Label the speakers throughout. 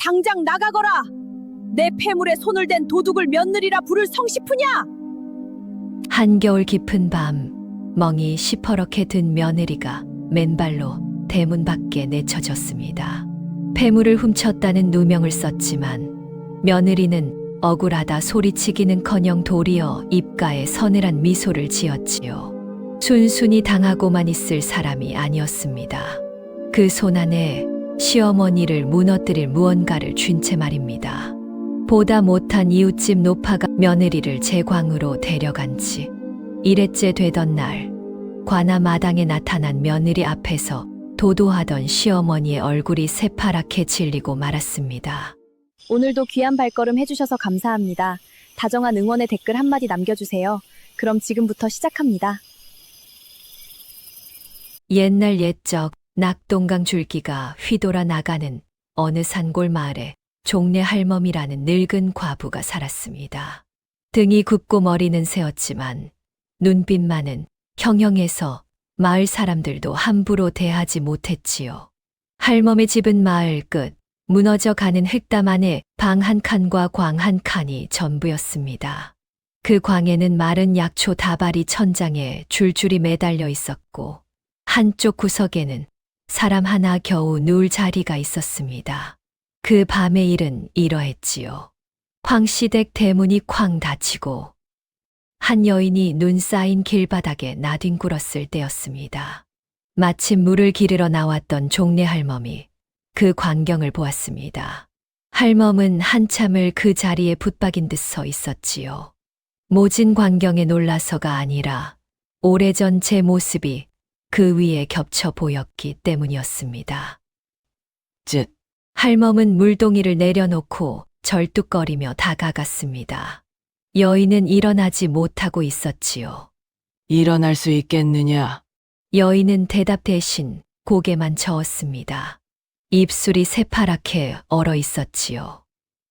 Speaker 1: 당장 나가거라. 내 폐물에 손을 댄 도둑을 며느리라 부를 성시푸냐?
Speaker 2: 한겨울 깊은 밤, 멍이 시퍼렇게 든 며느리가 맨발로 대문 밖에 내쳐졌습니다. 폐물을 훔쳤다는 누명을 썼지만 며느리는 억울하다 소리치기는커녕 도리어 입가에 서늘한 미소를 지었지요. 순순히 당하고만 있을 사람이 아니었습니다. 그 손 안에 시어머니를 무너뜨릴 무언가를 쥔 채 말입니다. 보다 못한 이웃집 노파가 며느리를 제광으로 데려간 지 1회째 되던 날, 관아 마당에 나타난 며느리 앞에서 도도하던 시어머니의 얼굴이 새파랗게 질리고 말았습니다.
Speaker 1: 오늘도 귀한 발걸음 해주셔서 감사합니다. 다정한 응원의 댓글 한마디 남겨주세요. 그럼 지금부터 시작합니다.
Speaker 2: 옛날 옛적 낙동강 줄기가 휘돌아 나가는 어느 산골 마을에 종래 할멈이라는 늙은 과부가 살았습니다. 등이 굽고 머리는 세었지만 눈빛만은 형형해서 마을 사람들도 함부로 대하지 못했지요. 할멈의 집은 마을 끝 무너져 가는 흙담 안에 방 한 칸과 광 한 칸이 전부였습니다. 그 광에는 마른 약초 다발이 천장에 줄줄이 매달려 있었고 한쪽 구석에는 사람 하나 겨우 누울 자리가 있었습니다. 그 밤의 일은 이러했지요. 황시댁 대문이 쾅 닫히고 한 여인이 눈 쌓인 길바닥에 나뒹굴었을 때였습니다. 마침 물을 기르러 나왔던 종래 할멈이 그 광경을 보았습니다. 할멈은 한참을 그 자리에 붙박인 듯 서 있었지요. 모진 광경에 놀라서가 아니라 오래전 제 모습이 그 위에 겹쳐 보였기 때문이었습니다.
Speaker 3: 쯧,
Speaker 2: 할멈은 물동이를 내려놓고 절뚝거리며 다가갔습니다. 여인은 일어나지 못하고 있었지요.
Speaker 3: 일어날 수 있겠느냐?
Speaker 2: 여인은 대답 대신 고개만 저었습니다. 입술이 새파랗게 얼어 있었지요.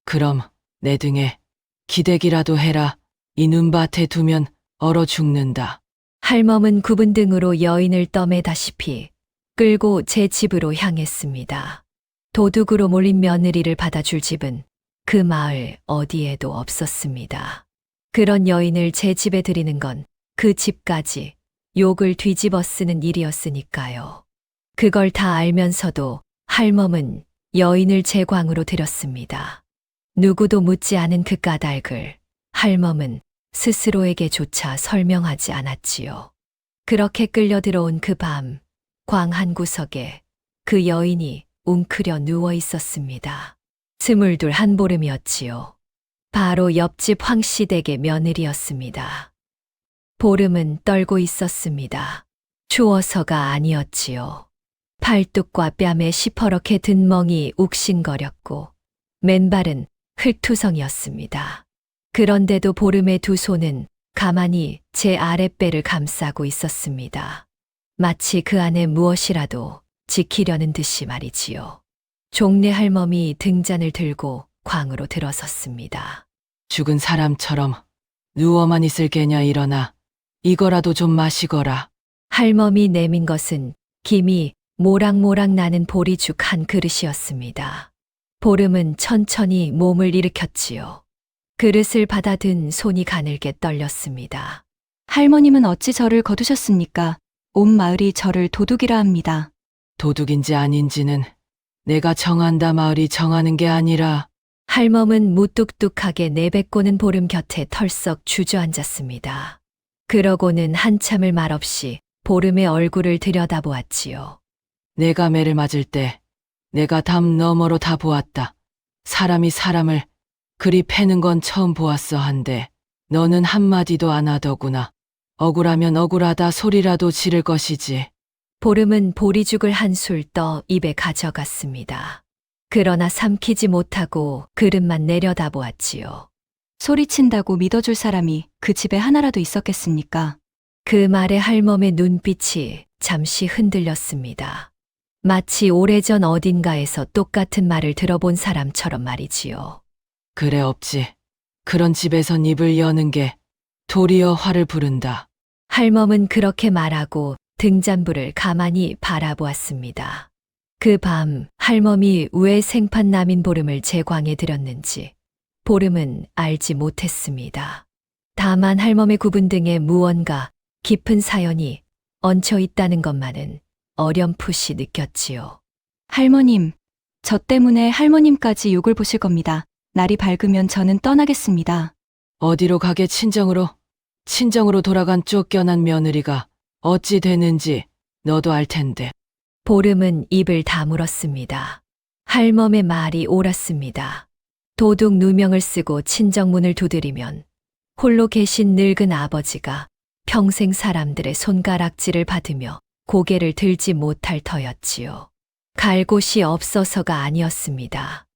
Speaker 3: 그럼 내 등에 기대기라도 해라. 이 눈밭에 두면 얼어 죽는다.
Speaker 2: 할멈은 굽은 등으로 여인을 떠매다시피 끌고 제 집으로 향했습니다. 도둑으로 몰린 며느리를 받아줄 집은 그 마을 어디에도 없었습니다. 그런 여인을 제 집에 들이는 건 그 집까지 욕을 뒤집어 쓰는 일이었으니까요. 그걸 다 알면서도 할멈은 여인을 제 광으로 들였습니다. 누구도 묻지 않은 그 까닭을 할멈은 스스로에게조차 설명하지 않았지요. 그렇게 끌려 들어온 그 밤, 광 한 구석에 그 여인이 웅크려 누워 있었습니다. 22 한보름이었지요. 바로 옆집 황씨댁의 며느리였습니다. 보름은 떨고 있었습니다. 추워서가 아니었지요. 팔뚝과 뺨에 시퍼렇게 든 멍이 욱신거렸고 맨발은 흙투성이었습니다. 그런데도 보름의 두 손은 가만히 제 아랫배를 감싸고 있었습니다. 마치 그 안에 무엇이라도 지키려는 듯이 말이지요. 종래 할멈이 등잔을 들고 광으로 들어섰습니다.
Speaker 3: 죽은 사람처럼 누워만 있을 게냐 일어나. 이거라도 좀 마시거라.
Speaker 2: 할멈이 내민 것은 김이 모락모락 나는 보리죽 한 그릇이었습니다. 보름은 천천히 몸을 일으켰지요. 그릇을 받아든 손이 가늘게 떨렸습니다.
Speaker 4: 할머님은 어찌 저를 거두셨습니까? 온 마을이 저를 도둑이라 합니다.
Speaker 3: 도둑인지 아닌지는 내가 정한다. 마을이 정하는 게 아니라.
Speaker 2: 할멈은 무뚝뚝하게 내뱉고는 보름 곁에 털썩 주저앉았습니다. 그러고는 한참을 말없이 보름의 얼굴을 들여다보았지요.
Speaker 3: 내가 매를 맞을 때 내가 담 너머로 다 보았다. 사람이 사람을 그리 패는 건 처음 보았어 한데 너는 한마디도 안 하더구나. 억울하면 억울하다 소리라도 지를 것이지.
Speaker 2: 보름은 보리죽을 한술 떠 입에 가져갔습니다. 그러나 삼키지 못하고 그릇만 내려다보았지요.
Speaker 4: 소리친다고 믿어줄 사람이 그 집에 하나라도 있었겠습니까?
Speaker 2: 그 말에 할멈의 눈빛이 잠시 흔들렸습니다. 마치 오래전 어딘가에서 똑같은 말을 들어본 사람처럼 말이지요.
Speaker 3: 그래 없지. 그런 집에선 입을 여는 게 도리어 화를 부른다.
Speaker 2: 할멈은 그렇게 말하고 등잔불을 가만히 바라보았습니다. 그 밤 할멈이 왜 생판 남인 보름을 제 광에 들였는지 보름은 알지 못했습니다. 다만 할멈의 구분 등에 무언가 깊은 사연이 얹혀 있다는 것만은 어렴풋이 느꼈지요.
Speaker 4: 할머님, 저 때문에 할머님까지 욕을 보실 겁니다. 날이 밝으면 저는 떠나겠습니다.
Speaker 3: 어디로 가게 친정으로 돌아간 쫓겨난 며느리가 어찌 되는지 너도 알 텐데.
Speaker 2: 보름은 입을 다물었습니다. 할멈의 말이 옳았습니다. 도둑 누명을 쓰고 친정문을 두드리면 홀로 계신 늙은 아버지가 평생 사람들의 손가락질을 받으며 고개를 들지 못할 터였지요. 갈 곳이 없어서가 아니었습니다.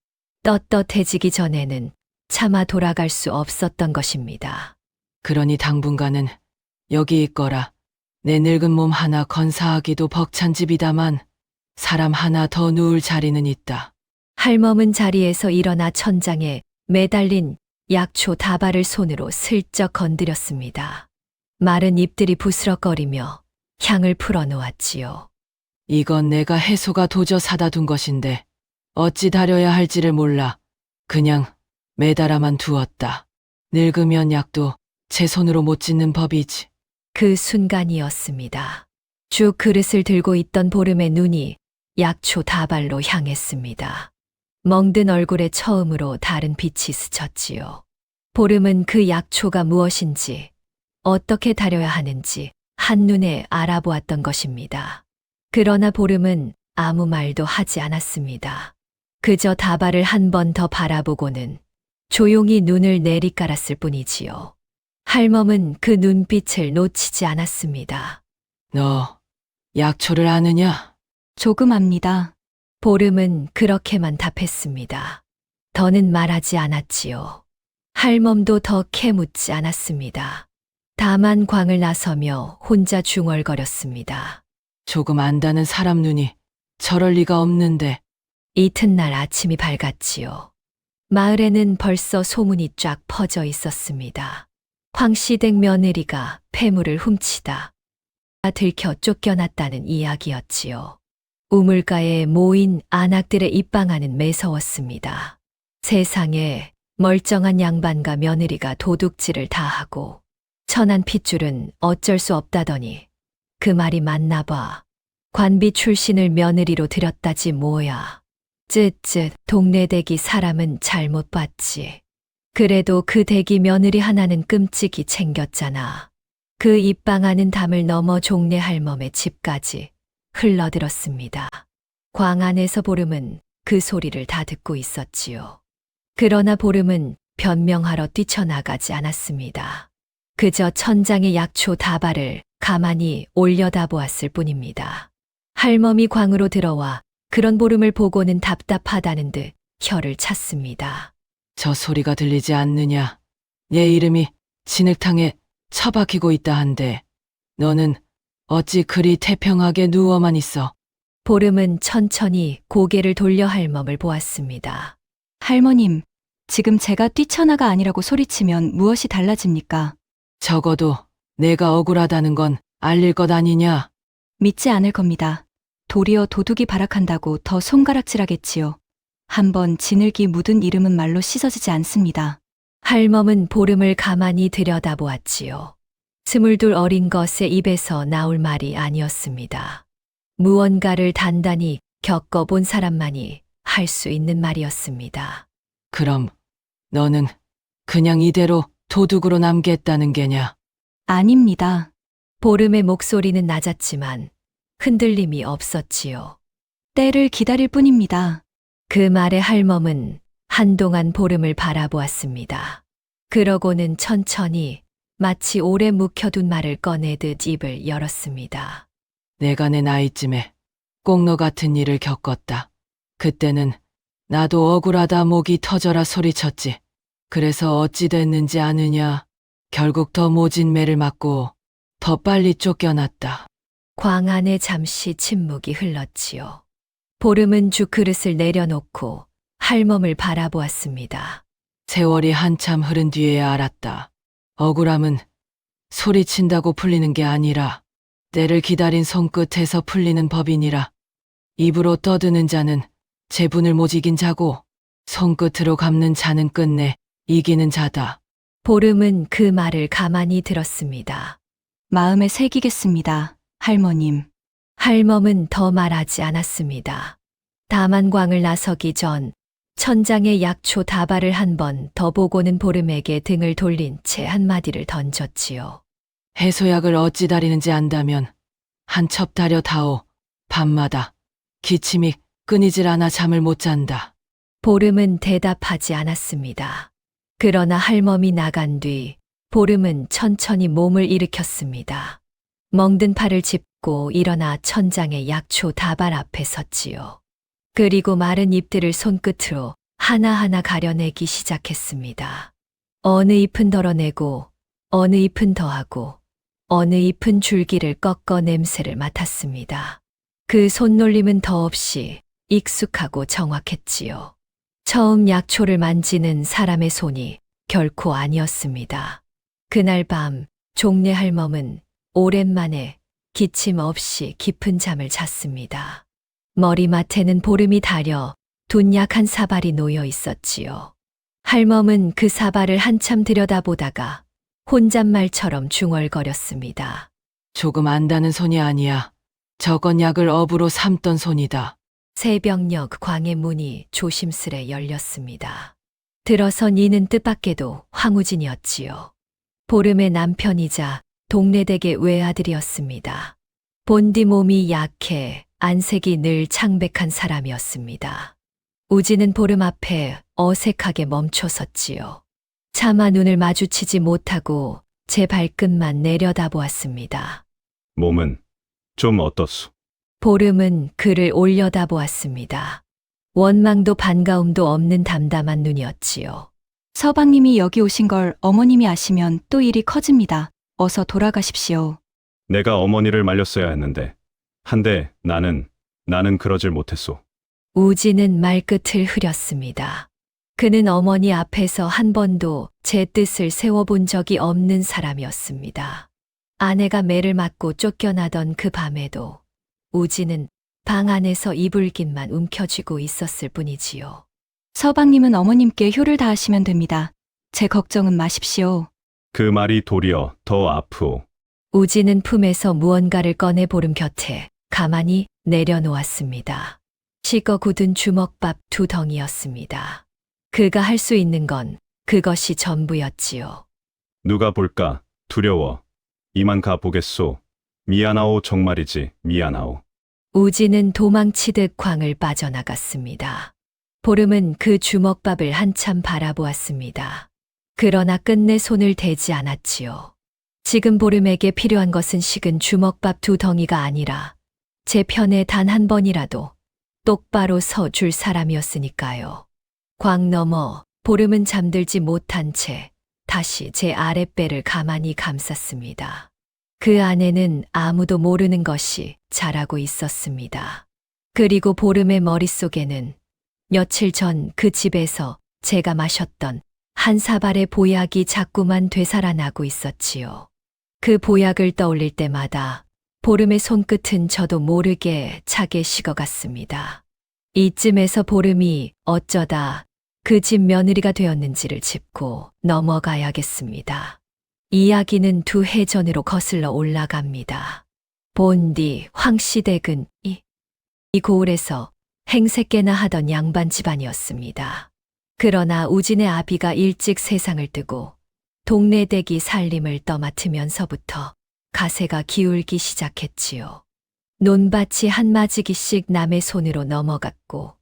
Speaker 2: 떳떳해지기 전에는 차마 돌아갈 수 없었던 것입니다.
Speaker 3: 그러니 당분간은 여기 있거라. 내 늙은 몸 하나 건사하기도 벅찬 집이다만 사람 하나 더 누울 자리는 있다.
Speaker 2: 할멈은 자리에서 일어나 천장에 매달린 약초 다발을 손으로 슬쩍 건드렸습니다. 마른 잎들이 부스럭거리며 향을 풀어놓았지요.
Speaker 3: 이건 내가 해소가 도져 사다 둔 것인데 어찌 다려야 할지를 몰라 그냥 매달아만 두었다. 늙으면 약도 제 손으로 못 짓는 법이지.
Speaker 2: 그 순간이었습니다. 쭉 그릇을 들고 있던 보름의 눈이 약초 다발로 향했습니다. 멍든 얼굴에 처음으로 다른 빛이 스쳤지요. 보름은 그 약초가 무엇인지, 어떻게 다려야 하는지 한눈에 알아보았던 것입니다. 그러나 보름은 아무 말도 하지 않았습니다. 그저 다발을 한 번 더 바라보고는 조용히 눈을 내리깔았을 뿐이지요. 할멈은 그 눈빛을 놓치지 않았습니다.
Speaker 3: 너 약초를 아느냐?
Speaker 4: 조금 압니다.
Speaker 2: 보름은 그렇게만 답했습니다. 더는 말하지 않았지요. 할멈도 더 캐묻지 않았습니다. 다만 광을 나서며 혼자 중얼거렸습니다.
Speaker 3: 조금 안다는 사람 눈이 저럴 리가 없는데.
Speaker 2: 이튿날 아침이 밝았지요. 마을에는 벌써 소문이 쫙 퍼져 있었습니다. 황씨댁 며느리가 폐물을 훔치다 들켜 쫓겨났다는 이야기였지요. 우물가에 모인 안악들의 입방아는 매서웠습니다. 세상에 멀쩡한 양반과 며느리가 도둑질을 다 하고 천한 핏줄은 어쩔 수 없다더니 그 말이 맞나 봐. 관비 출신을 며느리로 들였다지 뭐야. 쯧쯧 동네 대기 사람은 잘못 봤지. 그래도 그 대기 며느리 하나는 끔찍이 챙겼잖아. 그 입방아는 담을 넘어 종래 할멈의 집까지 흘러들었습니다. 광 안에서 보름은 그 소리를 다 듣고 있었지요. 그러나 보름은 변명하러 뛰쳐나가지 않았습니다. 그저 천장의 약초 다발을 가만히 올려다보았을 뿐입니다. 할멈이 광으로 들어와 그런 보름을 보고는 답답하다는 듯 혀를 찼습니다.
Speaker 3: 저 소리가 들리지 않느냐? 내 이름이 진흙탕에 처박히고 있다 한데 너는 어찌 그리 태평하게 누워만 있어?
Speaker 2: 보름은 천천히 고개를 돌려 할멈을 보았습니다.
Speaker 4: 할머님, 지금 제가 뛰쳐나가 아니라고 소리치면 무엇이 달라집니까?
Speaker 3: 적어도 내가 억울하다는 건 알릴 것 아니냐?
Speaker 4: 믿지 않을 겁니다. 도리어 도둑이 발악한다고 더 손가락질하겠지요. 한번 진흙이 묻은 이름은 말로 씻어지지 않습니다.
Speaker 2: 할멈은 보름을 가만히 들여다보았지요. 22 어린 것의 입에서 나올 말이 아니었습니다. 무언가를 단단히 겪어본 사람만이 할 수 있는 말이었습니다.
Speaker 3: 그럼 너는 그냥 이대로 도둑으로 남겠다는 게냐?
Speaker 4: 아닙니다.
Speaker 2: 보름의 목소리는 낮았지만 흔들림이 없었지요.
Speaker 4: 때를 기다릴 뿐입니다.
Speaker 2: 그 말에 할멈은 한동안 보름을 바라보았습니다. 그러고는 천천히 마치 오래 묵혀둔 말을 꺼내듯 입을 열었습니다.
Speaker 3: 내가 내 나이쯤에 꼭 너 같은 일을 겪었다. 그때는 나도 억울하다 목이 터져라 소리쳤지. 그래서 어찌 됐는지 아느냐? 결국 더 모진 매를 맞고 더 빨리 쫓겨났다.
Speaker 2: 광 안에 잠시 침묵이 흘렀지요. 보름은 죽그릇을 내려놓고 할멈을 바라보았습니다.
Speaker 3: 세월이 한참 흐른 뒤에야 알았다. 억울함은 소리친다고 풀리는 게 아니라 때를 기다린 손끝에서 풀리는 법이니라. 입으로 떠드는 자는 제분을 못 이긴 자고 손끝으로 갚는 자는 끝내 이기는 자다.
Speaker 2: 보름은 그 말을 가만히 들었습니다.
Speaker 4: 마음에 새기겠습니다, 할머님.
Speaker 2: 할멈은 더 말하지 않았습니다. 다만광을 나서기 전 천장에 약초 다발을 한 번 더 보고는 보름에게 등을 돌린 채 한마디를 던졌지요.
Speaker 3: 해소약을 어찌 다리는지 안다면 한 첩 다려 다오. 밤마다 기침이 끊이질 않아 잠을 못 잔다.
Speaker 2: 보름은 대답하지 않았습니다. 그러나 할멈이 나간 뒤 보름은 천천히 몸을 일으켰습니다. 멍든 팔을 짚고 일어나 천장의 약초 다발 앞에 섰지요. 그리고 마른 잎들을 손끝으로 하나하나 가려내기 시작했습니다. 어느 잎은 덜어내고 어느 잎은 더하고 어느 잎은 줄기를 꺾어 냄새를 맡았습니다. 그 손놀림은 더없이 익숙하고 정확했지요. 처음 약초를 만지는 사람의 손이 결코 아니었습니다. 그날 밤 종래 할멈은 오랜만에 기침 없이 깊은 잠을 잤습니다. 머리맡에는 보름이 다려 둔 약한 사발이 놓여 있었지요. 할멈은 그 사발을 한참 들여다보다가 혼잣말처럼 중얼거렸습니다.
Speaker 3: 조금 안다는 손이 아니야. 저건 약을 업으로 삼던 손이다.
Speaker 2: 새벽녘 광의 문이 조심스레 열렸습니다. 들어선 이는 뜻밖에도 황우진이었지요. 보름의 남편이자 동네댁의 외아들이었습니다. 본디 몸이 약해 안색이 늘 창백한 사람이었습니다. 우진은 보름 앞에 어색하게 멈춰섰지요. 차마 눈을 마주치지 못하고 제 발끝만 내려다보았습니다.
Speaker 5: 몸은 좀 어떻소?
Speaker 2: 보름은 그를 올려다보았습니다. 원망도 반가움도 없는 담담한 눈이었지요.
Speaker 4: 서방님이 여기 오신 걸 어머님이 아시면 또 일이 커집니다. 어서 돌아가십시오.
Speaker 5: 내가 어머니를 말렸어야 했는데. 한데 나는 그러질 못했소.
Speaker 2: 우진은 말끝을 흐렸습니다. 그는 어머니 앞에서 한 번도 제 뜻을 세워본 적이 없는 사람이었습니다. 아내가 매를 맞고 쫓겨나던 그 밤에도 우진은 방 안에서 이불깃만 움켜쥐고 있었을 뿐이지요.
Speaker 4: 서방님은 어머님께 효를 다하시면 됩니다. 제 걱정은 마십시오.
Speaker 5: 그 말이 도리어 더 아프오.
Speaker 2: 우진은 품에서 무언가를 꺼내 보름 곁에 가만히 내려놓았습니다. 식어 굳은 주먹밥 2덩이였습니다. 그가 할 수 있는 건 그것이 전부였지요.
Speaker 5: 누가 볼까 두려워. 이만 가 보겠소. 미안하오 정말이지 미안하오.
Speaker 2: 우진은 도망치듯 광을 빠져나갔습니다. 보름은 그 주먹밥을 한참 바라보았습니다. 그러나 끝내 손을 대지 않았지요. 지금 보름에게 필요한 것은 식은 주먹밥 2덩이가 아니라 제 편에 단 한 번이라도 똑바로 서 줄 사람이었으니까요. 광 너머 보름은 잠들지 못한 채 다시 제 아랫배를 가만히 감쌌습니다. 그 안에는 아무도 모르는 것이 자라고 있었습니다. 그리고 보름의 머릿속에는 며칠 전 그 집에서 제가 마셨던 한 사발의 보약이 자꾸만 되살아나고 있었지요. 그 보약을 떠올릴 때마다 보름의 손끝은 저도 모르게 차게 식어갔습니다. 이쯤에서 보름이 어쩌다 그 집 며느리가 되었는지를 짚고 넘어가야겠습니다. 이야기는 2해 전으로 거슬러 올라갑니다. 본디 황씨댁은 이 고을에서 행색계나 하던 양반 집안이었습니다. 그러나 우진의 아비가 일찍 세상을 뜨고 동네 댁이 살림을 떠맡으면서부터 가세가 기울기 시작했지요. 논밭이 한마지기씩 남의 손으로 넘어갔고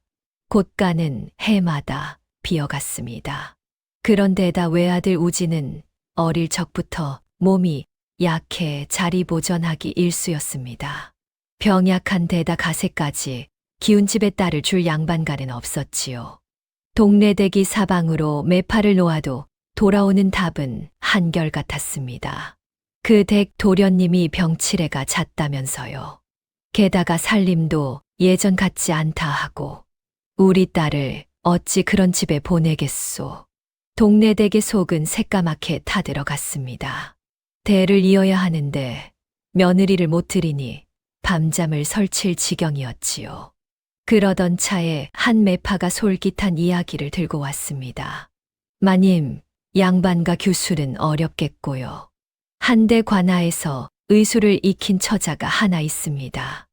Speaker 2: 곳간은 해마다 비어갔습니다. 그런데다 외아들 우진은 어릴 적부터 몸이 약해 자리보전하기 일쑤였습니다. 병약한 데다 가세까지 기운집에 딸을 줄 양반가는 없었지요. 동네 댁이 사방으로 매파를 놓아도 돌아오는 답은 한결같았습니다. 그 댁 도련님이 병치레가 잦다면서요. 게다가 살림도 예전 같지 않다 하고 우리 딸을 어찌 그런 집에 보내겠소. 동네 댁의 속은 새까맣게 타들어갔습니다. 대를 이어야 하는데 며느리를 못 들이니 밤잠을 설칠 지경이었지요. 그러던 차에 한 매파가 솔깃한 이야기를 들고 왔습니다. 마님, 양반과 규술은 어렵겠고요. 한데 관아에서 의술을 익힌 처자가 하나 있습니다.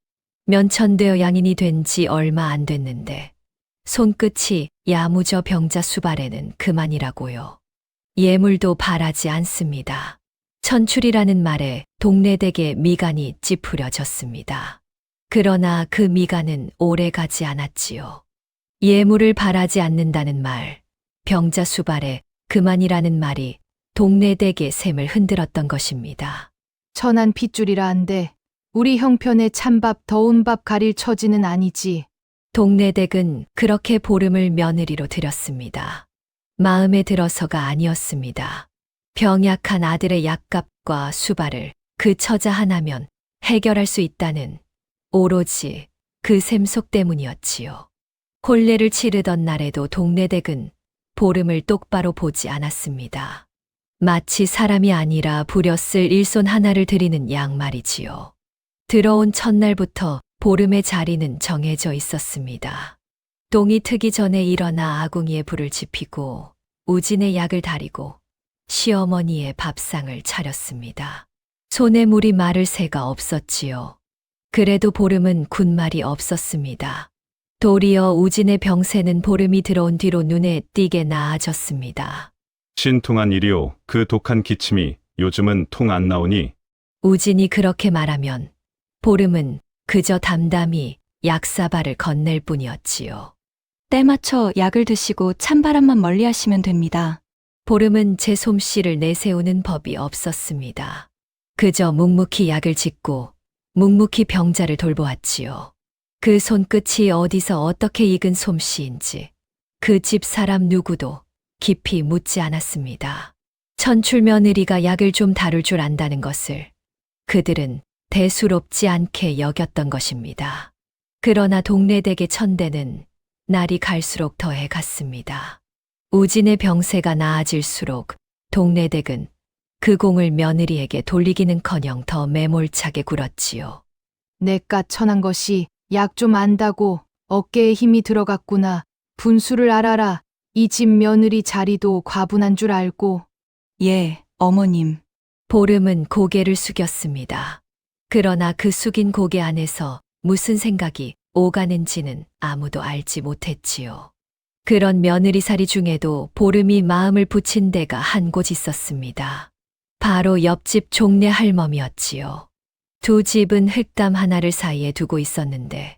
Speaker 2: 면천되어 양인이 된 지 얼마 안 됐는데 손끝이 야무져 병자 수발에는 그만이라고요. 예물도 바라지 않습니다. 천출이라는 말에 동네댁의 미간이 찌푸려졌습니다. 그러나 그 미간은 오래 가지 않았지요. 예물을 바라지 않는다는 말, 병자 수발에 그만이라는 말이 동네댁의 셈을 흔들었던 것입니다.
Speaker 6: 천한 핏줄이라 한데 우리 형편에 찬밥 더운 밥 가릴 처지는 아니지.
Speaker 2: 동네댁은 그렇게 보름을 며느리로 들였습니다. 마음에 들어서가 아니었습니다. 병약한 아들의 약값과 수발을 그 처자 하나면 해결할 수 있다는 오로지 그 셈속 때문이었지요. 혼례를 치르던 날에도 동네댁은 보름을 똑바로 보지 않았습니다. 마치 사람이 아니라 부렸을 일손 하나를 드리는 양 말이지요. 들어온 첫날부터 보름의 자리는 정해져 있었습니다. 동이 트기 전에 일어나 아궁이에 불을 지피고 우진의 약을 다리고 시어머니의 밥상을 차렸습니다. 손에 물이 마를 새가 없었지요. 그래도 보름은 군말이 없었습니다. 도리어 우진의 병세는 보름이 들어온 뒤로 눈에 띄게 나아졌습니다.
Speaker 5: 신통한 일이오. 그 독한 기침이 요즘은 통 안 나오니
Speaker 2: 우진이 그렇게 말하면 보름은 그저 담담히 약사발을 건넬 뿐이었지요.
Speaker 4: 때 맞춰 약을 드시고 찬바람만 멀리 하시면 됩니다.
Speaker 2: 보름은 제 솜씨를 내세우는 법이 없었습니다. 그저 묵묵히 약을 짓고 묵묵히 병자를 돌보았지요. 그 손끝이 어디서 어떻게 익은 솜씨인지 그 집 사람 누구도 깊이 묻지 않았습니다. 천출 며느리가 약을 좀 다룰 줄 안다는 것을 그들은 대수롭지 않게 여겼던 것입니다. 그러나 동네댁의 천대는 날이 갈수록 더해 갔습니다. 우진의 병세가 나아질수록 동네댁은 그 공을 며느리에게 돌리기는커녕 더 매몰차게 굴었지요.
Speaker 6: 내깟 천한 것이 약 좀 안다고 어깨에 힘이 들어갔구나. 분수를 알아라. 이 집 며느리 자리도 과분한 줄 알고.
Speaker 4: 예, 어머님.
Speaker 2: 보름은 고개를 숙였습니다. 그러나 그 숙인 고개 안에서 무슨 생각이 오가는지는 아무도 알지 못했지요. 그런 며느리살이 중에도 보름이 마음을 붙인 데가 한 곳 있었습니다. 바로 옆집 종래 할멈이었지요. 두 집은 흙담 하나를 사이에 두고 있었는데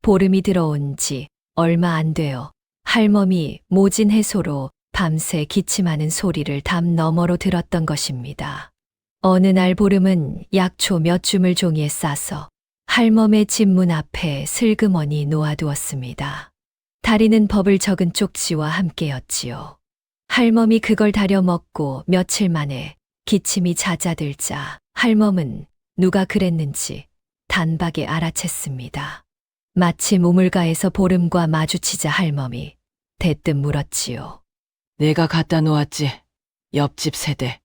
Speaker 2: 보름이 들어온 지 얼마 안 되어 할멈이 모진 해소로 밤새 기침하는 소리를 담 너머로 들었던 것입니다. 어느 날 보름은 약초 몇 줌을 종이에 싸서 할멈의 집 문 앞에 슬그머니 놓아두었습니다. 다리는 법을 적은 쪽지와 함께였지요. 할멈이 그걸 다려 먹고 며칠 만에 기침이 잦아들자 할멈은 누가 그랬는지 단박에 알아챘습니다. 마침 우물가에서 보름과 마주치자 할멈이 대뜸 물었지요.
Speaker 3: 내가 갖다 놓았지. 옆집 세대.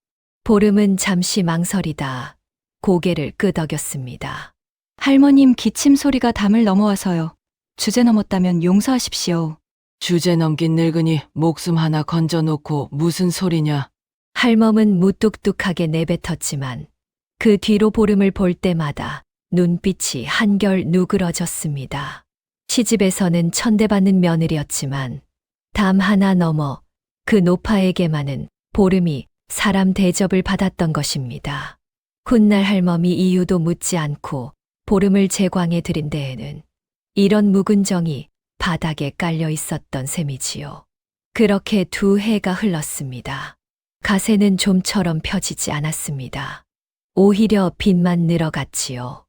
Speaker 2: 보름은 잠시 망설이다 고개를 끄덕였습니다.
Speaker 4: 할머님 기침 소리가 담을 넘어와서요. 주제 넘었다면 용서하십시오.
Speaker 3: 주제 넘긴 늙은이 목숨 하나 건져놓고 무슨 소리냐.
Speaker 2: 할멈은 무뚝뚝하게 내뱉었지만 그 뒤로 보름을 볼 때마다 눈빛이 한결 누그러졌습니다. 시집에서는 천대받는 며느리였지만 담 하나 넘어 그 노파에게만은 보름이 사람 대접을 받았던 것입니다. 훗날 할멈이 이유도 묻지 않고 보름을 제광에 들인 데에는 이런 묵은 정이 바닥에 깔려 있었던 셈이지요. 그렇게 2해가 흘렀습니다. 가세는 좀처럼 펴지지 않았습니다. 오히려 빚만 늘어갔지요.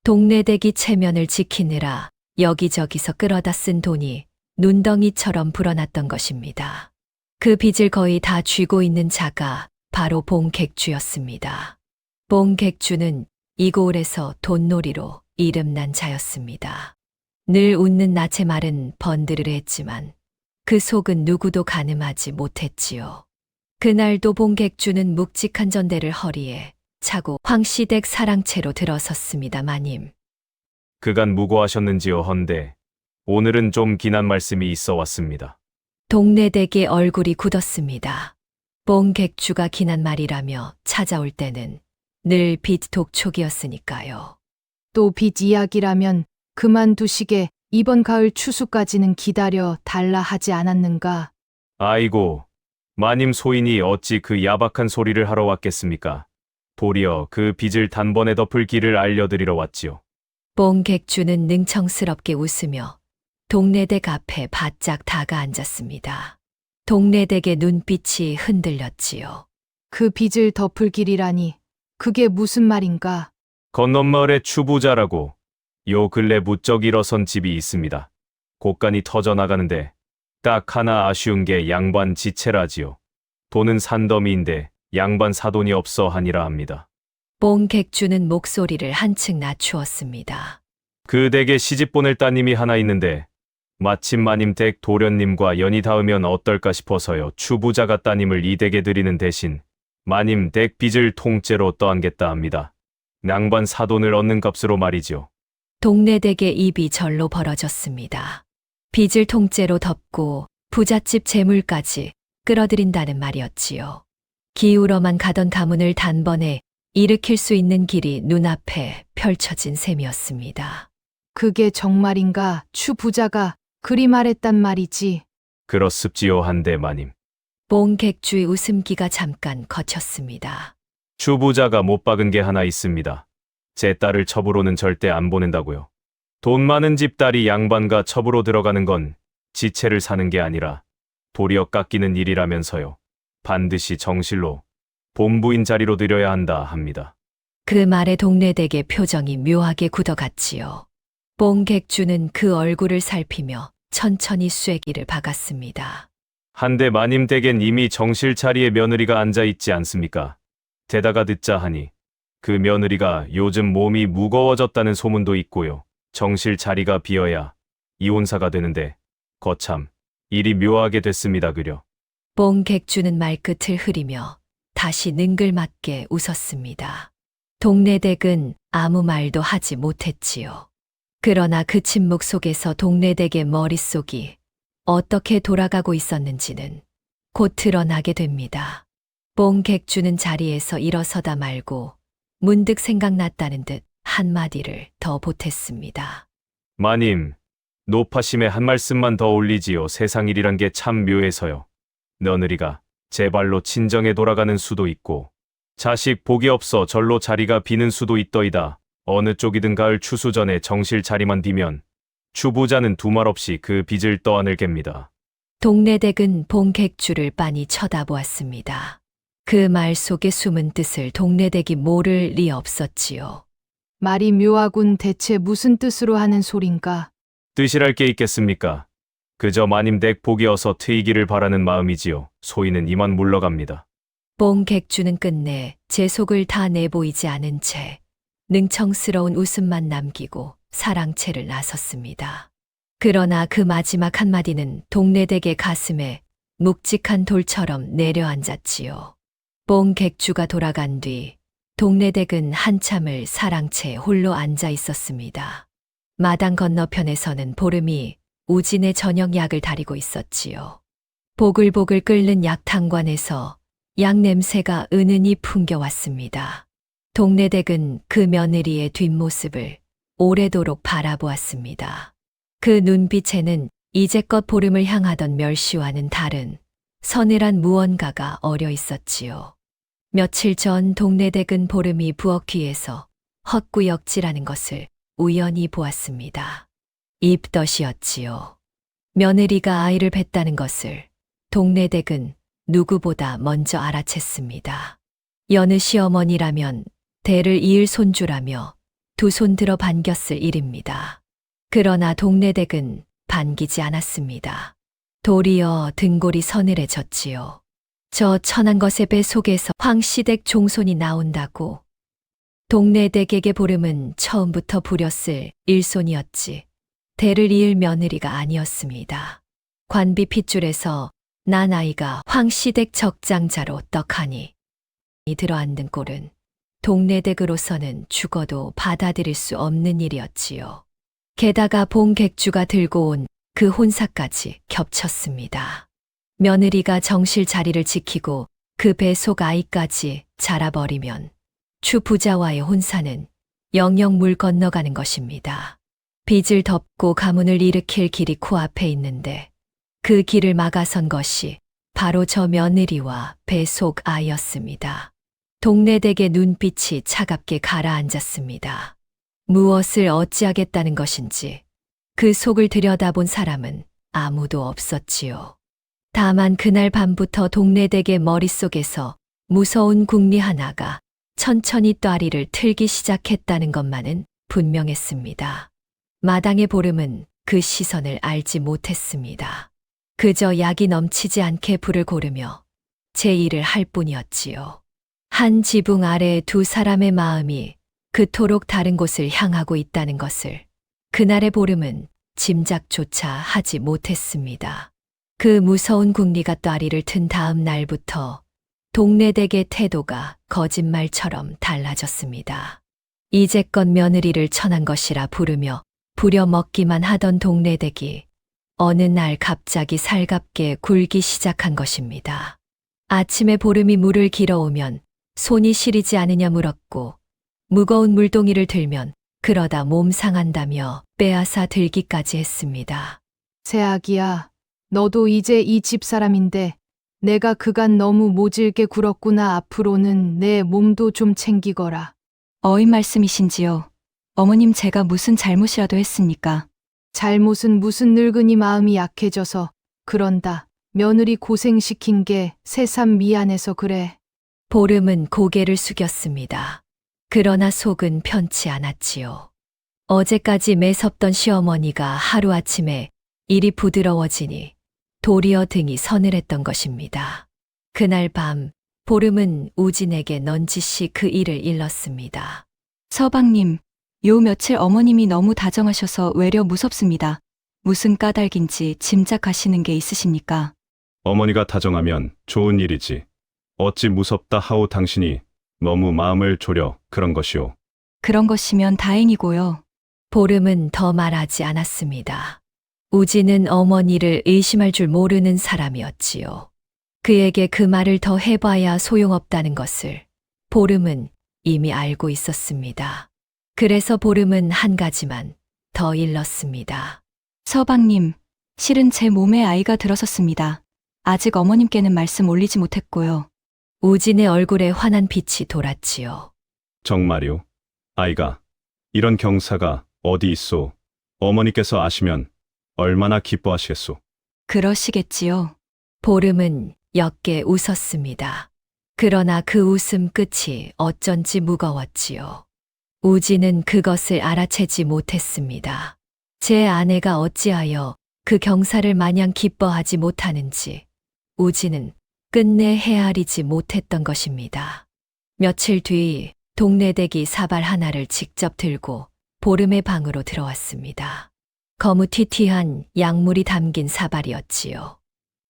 Speaker 2: 동네대기 체면을 지키느라 여기저기서 끌어다 쓴 돈이 눈덩이처럼 불어났던 것입니다. 그 빚을 거의 다 쥐고 있는 자가 바로 봉객주였습니다. 봉객주는 이고을에서 돈놀이로 이름난 자였습니다. 늘 웃는 낯의 말은 번드르르했지만 그 속은 누구도 가늠하지 못했지요. 그날도 봉객주는 묵직한 전대를 허리에 차고 황시댁 사랑채로 들어섰습니다. 마님.
Speaker 7: 그간 무고하셨는지요 헌데 오늘은 좀 긴한 말씀이 있어 왔습니다.
Speaker 2: 동네댁의 얼굴이 굳었습니다. 뽕객주가 긴한 말이라며 찾아올 때는 늘 빚 독촉이었으니까요.
Speaker 6: 또 빚 이야기라면 그만두시게 이번 가을 추수까지는 기다려 달라 하지 않았는가?
Speaker 7: 아이고, 마님 소인이 어찌 그 야박한 소리를 하러 왔겠습니까? 도리어 그 빚을 단번에 덮을 길을 알려드리러 왔지요.
Speaker 2: 뽕객주는 능청스럽게 웃으며 동네댁 앞에 바짝 다가 앉았습니다. 동네댁의 눈빛이 흔들렸지요.
Speaker 6: 그 빚을 덮을 길이라니 그게 무슨 말인가?
Speaker 7: 건넌마을의 추부자라고 요 근래 무쩍 일어선 집이 있습니다. 곳간이 터져 나가는데 딱 하나 아쉬운 게 양반 지체라지요. 돈은 산더미인데 양반 사돈이 없어 하니라 합니다.
Speaker 2: 뽕객주는 목소리를 한층 낮추었습니다.
Speaker 7: 그 댁에 시집 보낼 따님이 하나 있는데 마침 마님 댁 도련님과 연이 닿으면 어떨까 싶어서요. 추부자가 따님을 이 댁에 드리는 대신 마님 댁 빚을 통째로 떠안겠다 합니다. 양반 사돈을 얻는 값으로 말이지요.
Speaker 2: 동네댁의 입이 절로 벌어졌습니다. 빚을 통째로 덮고 부잣집 재물까지 끌어들인다는 말이었지요. 기울어만 가던 가문을 단번에 일으킬 수 있는 길이 눈앞에 펼쳐진 셈이었습니다.
Speaker 6: 그게 정말인가? 추 부자가 그리 말했단 말이지.
Speaker 7: 그렇습지요 한데 마님.
Speaker 2: 뽕객주의 웃음기가 잠깐 거쳤습니다.
Speaker 7: 추부자가 못 박은 게 하나 있습니다. 제 딸을 첩으로는 절대 안 보낸다고요. 돈 많은 집 딸이 양반과 첩으로 들어가는 건 지체를 사는 게 아니라 도리어 깎이는 일이라면서요. 반드시 정실로 본부인 자리로 들여야 한다 합니다.
Speaker 2: 그 말에 동네댁의 표정이 묘하게 굳어갔지요. 뽕객주는 그 얼굴을 살피며 천천히 쐐기를 박았습니다.
Speaker 7: 한데 마님 댁엔 이미 정실 자리에 며느리가 앉아 있지 않습니까? 대다가 듣자 하니 그 며느리가 요즘 몸이 무거워졌다는 소문도 있고요. 정실 자리가 비어야 이혼사가 되는데 거참 일이 묘하게 됐습니다 그려.
Speaker 2: 뽕객주는 말끝을 흐리며 다시 능글맞게 웃었습니다. 동네댁은 아무 말도 하지 못했지요. 그러나 그 침묵 속에서 동네댁의 머릿속이 어떻게 돌아가고 있었는지는 곧 드러나게 됩니다. 뽕객주는 자리에서 일어서다 말고 문득 생각났다는 듯 한마디를 더 보탰습니다.
Speaker 7: 마님, 노파심에 한 말씀만 더 올리지요. 세상 일이란 게 참 묘해서요. 며느리가 제 발로 친정에 돌아가는 수도 있고 자식 복이 없어 절로 자리가 비는 수도 있더이다. 어느 쪽이든 가을 추수 전에 정실 자리만 비면 추부자는 두말 없이 그 빚을 떠안을 갭니다.
Speaker 2: 동네댁은 뽕객주를 빤히 쳐다보았습니다. 그 말 속에 숨은 뜻을 동네댁이 모를 리 없었지요.
Speaker 6: 말이 묘하군. 대체 무슨 뜻으로 하는 소린가?
Speaker 7: 뜻이랄 게 있겠습니까? 그저 마님 댁 복이 어서 트이기를 바라는 마음이지요. 소인은 이만 물러갑니다.
Speaker 2: 뽕객주는 끝내 제 속을 다 내보이지 않은 채 능청스러운 웃음만 남기고 사랑채를 나섰습니다. 그러나 그 마지막 한마디는 동네댁의 가슴에 묵직한 돌처럼 내려앉았지요. 뽕객주가 돌아간 뒤 동네댁은 한참을 사랑채 홀로 앉아 있었습니다. 마당 건너편에서는 보름이 우진의 저녁 약을 다리고 있었지요. 보글보글 끓는 약탕관에서 약 냄새가 은은히 풍겨왔습니다. 동네댁은 그 며느리의 뒷모습을 오래도록 바라보았습니다. 그 눈빛에는 이제껏 보름을 향하던 멸시와는 다른 서늘한 무언가가 어려 있었지요. 며칠 전 동네댁은 보름이 부엌 뒤에서 헛구역질하는 것을 우연히 보았습니다. 입덧이었지요. 며느리가 아이를 뱄다는 것을 동네댁은 누구보다 먼저 알아챘습니다. 여느 시어머니라면 대를 이을 손주라며 두 손 들어 반겼을 일입니다. 그러나 동네댁은 반기지 않았습니다. 도리어 등골이 서늘해졌지요. 저 천한 것의 배 속에서 황씨댁 종손이 나온다고. 동네댁에게 보름은 처음부터 부렸을 일손이었지 대를 이을 며느리가 아니었습니다. 관비 핏줄에서 난 아이가 황씨댁 적장자로 떡하니 이 들어앉는 꼴은 동네댁으로서는 죽어도 받아들일 수 없는 일이었지요. 게다가 봉객주가 들고 온 그 혼사까지 겹쳤습니다. 며느리가 정실 자리를 지키고 그 배 속 아이까지 자라버리면 추 부자와의 혼사는 영영 물 건너가는 것입니다. 빚을 덮고 가문을 일으킬 길이 코앞에 있는데 그 길을 막아선 것이 바로 저 며느리와 배 속 아이였습니다. 동네댁의 눈빛이 차갑게 가라앉았습니다. 무엇을 어찌하겠다는 것인지 그 속을 들여다본 사람은 아무도 없었지요. 다만 그날 밤부터 동네댁의 머릿속에서 무서운 궁리 하나가 천천히 또아리를 틀기 시작했다는 것만은 분명했습니다. 마당의 보름은 그 시선을 알지 못했습니다. 그저 약이 넘치지 않게 불을 고르며 제 일을 할 뿐이었지요. 한 지붕 아래 두 사람의 마음이 그토록 다른 곳을 향하고 있다는 것을 그날의 보름은 짐작조차 하지 못했습니다. 그 무서운 궁리가 또아리를 튼 다음 날부터 동네댁의 태도가 거짓말처럼 달라졌습니다. 이제껏 며느리를 천한 것이라 부르며 부려먹기만 하던 동네댁이 어느 날 갑자기 살갑게 굴기 시작한 것입니다. 아침에 보름이 물을 길어오면 손이 시리지 않으냐 물었고 무거운 물동이를 들면 그러다 몸 상한다며 빼앗아 들기까지 했습니다.
Speaker 6: 새아기야, 너도 이제 이 집 사람인데 내가 그간 너무 모질게 굴었구나. 앞으로는 내 몸도 좀 챙기거라.
Speaker 4: 어인 말씀이신지요? 어머님 제가 무슨 잘못이라도 했습니까?
Speaker 6: 잘못은 무슨 늙은이 마음이 약해져서 그런다. 며느리 고생시킨 게 새삼 미안해서 그래.
Speaker 2: 보름은 고개를 숙였습니다. 그러나 속은 편치 않았지요. 어제까지 매섭던 시어머니가 하루아침에 일이 부드러워지니 도리어 등이 서늘했던 것입니다. 그날 밤 보름은 우진에게 넌지시 그 일을 일렀습니다.
Speaker 4: 서방님, 요 며칠 어머님이 너무 다정하셔서 외려 무섭습니다. 무슨 까닭인지 짐작하시는 게 있으십니까?
Speaker 5: 어머니가 다정하면 좋은 일이지. 어찌 무섭다 하오. 당신이 너무 마음을 졸여 그런 것이오.
Speaker 4: 그런 것이면 다행이고요.
Speaker 2: 보름은 더 말하지 않았습니다. 우진은 어머니를 의심할 줄 모르는 사람이었지요. 그에게 그 말을 더 해봐야 소용없다는 것을 보름은 이미 알고 있었습니다. 그래서 보름은 한 가지만 더 일렀습니다.
Speaker 4: 서방님, 실은 제 몸에 아이가 들어섰습니다. 아직 어머님께는 말씀 올리지 못했고요.
Speaker 2: 우진의 얼굴에 환한 빛이 돌았지요.
Speaker 5: 정말이오. 아이가 이런 경사가 어디 있소. 어머니께서 아시면 얼마나 기뻐하시겠소.
Speaker 4: 그러시겠지요.
Speaker 2: 보름은 옅게 웃었습니다. 그러나 그 웃음 끝이 어쩐지 무거웠지요. 우진은 그것을 알아채지 못했습니다. 제 아내가 어찌하여 그 경사를 마냥 기뻐하지 못하는지 우진은 끝내 헤아리지 못했던 것입니다. 며칠 뒤 동네댁이 사발 하나를 직접 들고 보름의 방으로 들어왔습니다. 거무튀튀한 약물이 담긴 사발이었지요.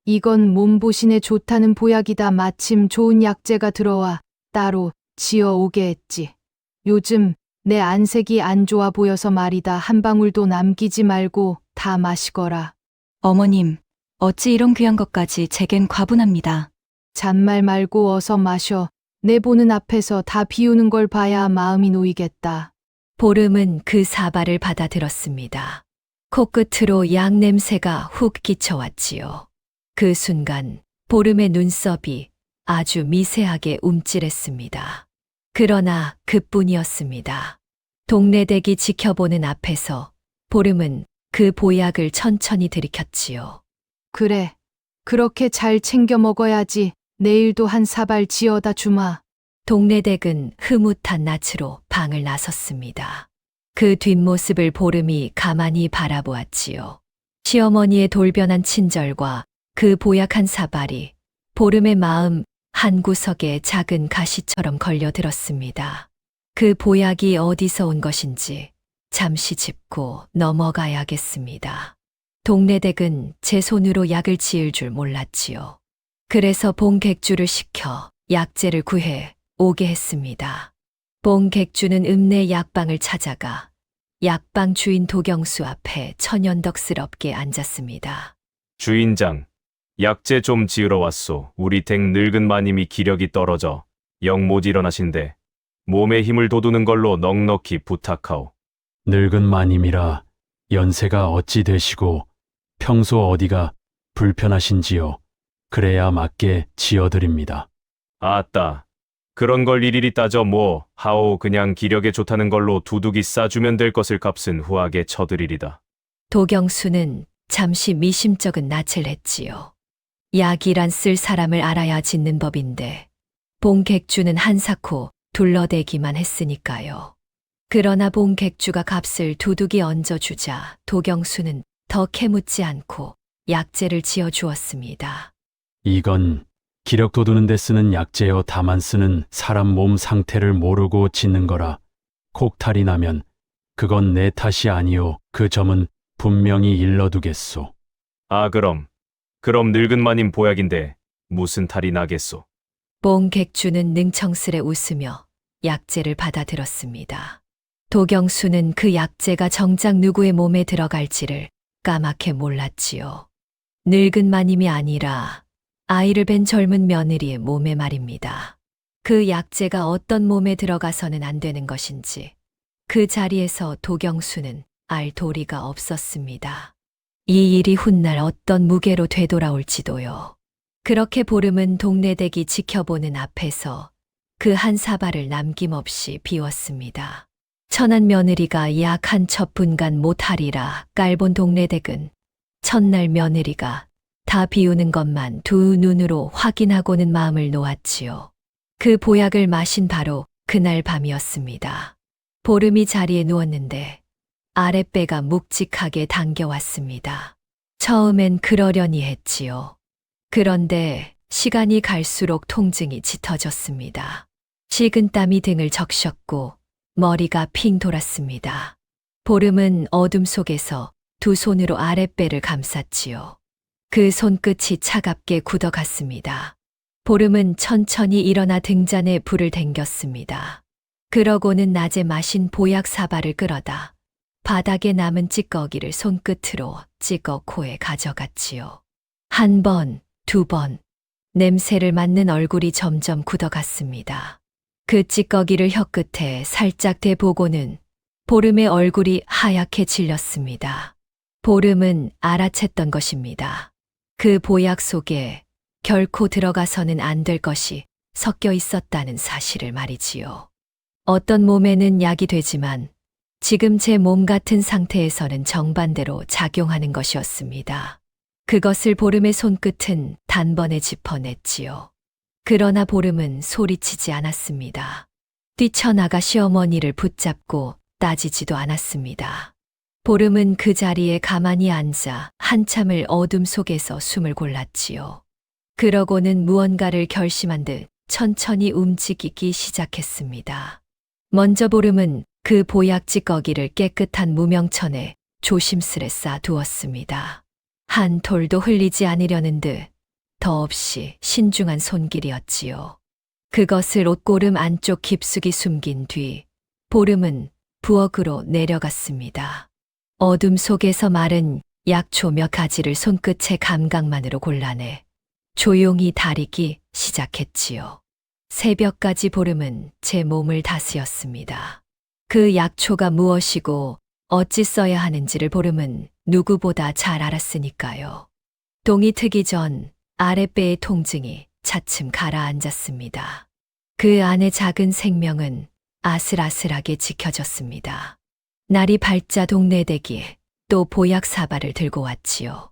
Speaker 6: 이건 몸보신에 좋다는 보약이다. 마침 좋은 약재가 들어와 따로 지어 오게 했지. 요즘 내 안색이 안 좋아 보여서 말이다. 한 방울도 남기지 말고 다 마시거라.
Speaker 4: 어머님, 어찌 이런 귀한 것까지 제겐 과분합니다.
Speaker 6: 잔말 말고 어서 마셔. 내 보는 앞에서 다 비우는 걸 봐야 마음이 놓이겠다.
Speaker 2: 보름은 그 사발을 받아들었습니다. 코끝으로 약 냄새가 훅 끼쳐왔지요. 그 순간 보름의 눈썹이 아주 미세하게 움찔했습니다. 그러나 그뿐이었습니다. 동네댁이 지켜보는 앞에서 보름은 그 보약을 천천히 들이켰지요.
Speaker 6: 그래. 그렇게 잘 챙겨 먹어야지. 내일도 한 사발 지어다 주마.
Speaker 2: 동네댁은 흐뭇한 낯으로 방을 나섰습니다. 그 뒷모습을 보름이 가만히 바라보았지요. 시어머니의 돌변한 친절과 그 보약한 사발이 보름의 마음 한구석에 작은 가시처럼 걸려들었습니다. 그 보약이 어디서 온 것인지 잠시 짚고 넘어가야겠습니다. 동네댁은 제 손으로 약을 지을 줄 몰랐지요. 그래서 봉객주를 시켜 약재를 구해 오게 했습니다. 봉객주는 읍내 약방을 찾아가 약방 주인 도경수 앞에 천연덕스럽게 앉았습니다.
Speaker 7: 주인장, 약재 좀 지으러 왔소. 우리 댁 늙은 마님이 기력이 떨어져 영 못 일어나신데 몸에 힘을 돋우는 걸로 넉넉히 부탁하오.
Speaker 8: 늙은 마님이라 연세가 어찌 되시고 평소 어디가 불편하신지요. 그래야 맞게 지어드립니다.
Speaker 7: 아따, 그런 걸 일일이 따져 뭐 하오. 그냥 기력에 좋다는 걸로 두둑이 싸주면 될 것을 값은 후하게 쳐드리리다.
Speaker 2: 도경수는 잠시 미심쩍은 낯을 했지요. 약이란 쓸 사람을 알아야 짓는 법인데 봉객주는 한사코 둘러대기만 했으니까요. 그러나 봉객주가 값을 두둑이 얹어주자 도경수는 더 캐묻지 않고 약재를 지어 주었습니다.
Speaker 8: 이건 기력 돋우는 데 쓰는 약재여 다만 쓰는 사람 몸 상태를 모르고 짓는 거라. 혹탈이 나면 그건 내 탓이 아니오. 그 점은 분명히 일러두겠소.
Speaker 7: 아, 그럼 늙은 마님 보약인데 무슨 탈이 나겠소?
Speaker 2: 봉객주는 능청스레 웃으며 약재를 받아들었습니다. 도경수는 그 약재가 정작 누구의 몸에 들어갈지를 까맣게 몰랐지요. 늙은 마님이 아니라 아이를 뵌 젊은 며느리의 몸에 말입니다. 그 약재가 어떤 몸에 들어가서는 안 되는 것인지 그 자리에서 도경수는 알 도리가 없었습니다. 이 일이 훗날 어떤 무게로 되돌아올지도요. 그렇게 보름은 동네댁이 지켜보는 앞에서 그 한 사발을 남김없이 비웠습니다. 천한 며느리가 약 한 첩분간 못하리라 깔본 동네댁은 첫날 며느리가 다 비우는 것만 두 눈으로 확인하고는 마음을 놓았지요. 그 보약을 마신 바로 그날 밤이었습니다. 보름이 자리에 누웠는데 아랫배가 묵직하게 당겨왔습니다. 처음엔 그러려니 했지요. 그런데 시간이 갈수록 통증이 짙어졌습니다. 식은땀이 등을 적셨고 머리가 핑 돌았습니다. 보름은 어둠 속에서 두 손으로 아랫배를 감쌌지요. 그 손끝이 차갑게 굳어갔습니다. 보름은 천천히 일어나 등잔에 불을 댕겼습니다. 그러고는 낮에 마신 보약 사발을 끌어다 바닥에 남은 찌꺼기를 손끝으로 찌꺼 코에 가져갔지요. 한 번, 두 번, 냄새를 맡는 얼굴이 점점 굳어갔습니다. 그 찌꺼기를 혀끝에 살짝 대보고는 보름의 얼굴이 하얗게 질렸습니다. 보름은 알아챘던 것입니다. 그 보약 속에 결코 들어가서는 안 될 것이 섞여 있었다는 사실을 말이지요. 어떤 몸에는 약이 되지만 지금 제 몸 같은 상태에서는 정반대로 작용하는 것이었습니다. 그것을 보름의 손끝은 단번에 짚어냈지요. 그러나 보름은 소리치지 않았습니다. 뛰쳐나가 시어머니를 붙잡고 따지지도 않았습니다. 보름은 그 자리에 가만히 앉아 한참을 어둠 속에서 숨을 골랐지요. 그러고는 무언가를 결심한 듯 천천히 움직이기 시작했습니다. 먼저 보름은 그 보약 찌꺼기를 깨끗한 무명천에 조심스레 쌓아두었습니다. 한 톨도 흘리지 않으려는 듯 더없이 신중한 손길이었지요. 그것을 옷고름 안쪽 깊숙이 숨긴 뒤 보름은 부엌으로 내려갔습니다. 어둠 속에서 마른 약초 몇 가지를 손끝의 감각만으로 골라내 조용히 다리기 시작했지요. 새벽까지 보름은 제 몸을 다스렸습니다. 그 약초가 무엇이고 어찌 써야 하는지를 보름은 누구보다 잘 알았으니까요. 동이 트기 전 아랫배의 통증이 차츰 가라앉았습니다. 그 안에 작은 생명은 아슬아슬하게 지켜졌습니다. 날이 밝자 동네댁이 또 보약 사발을 들고 왔지요.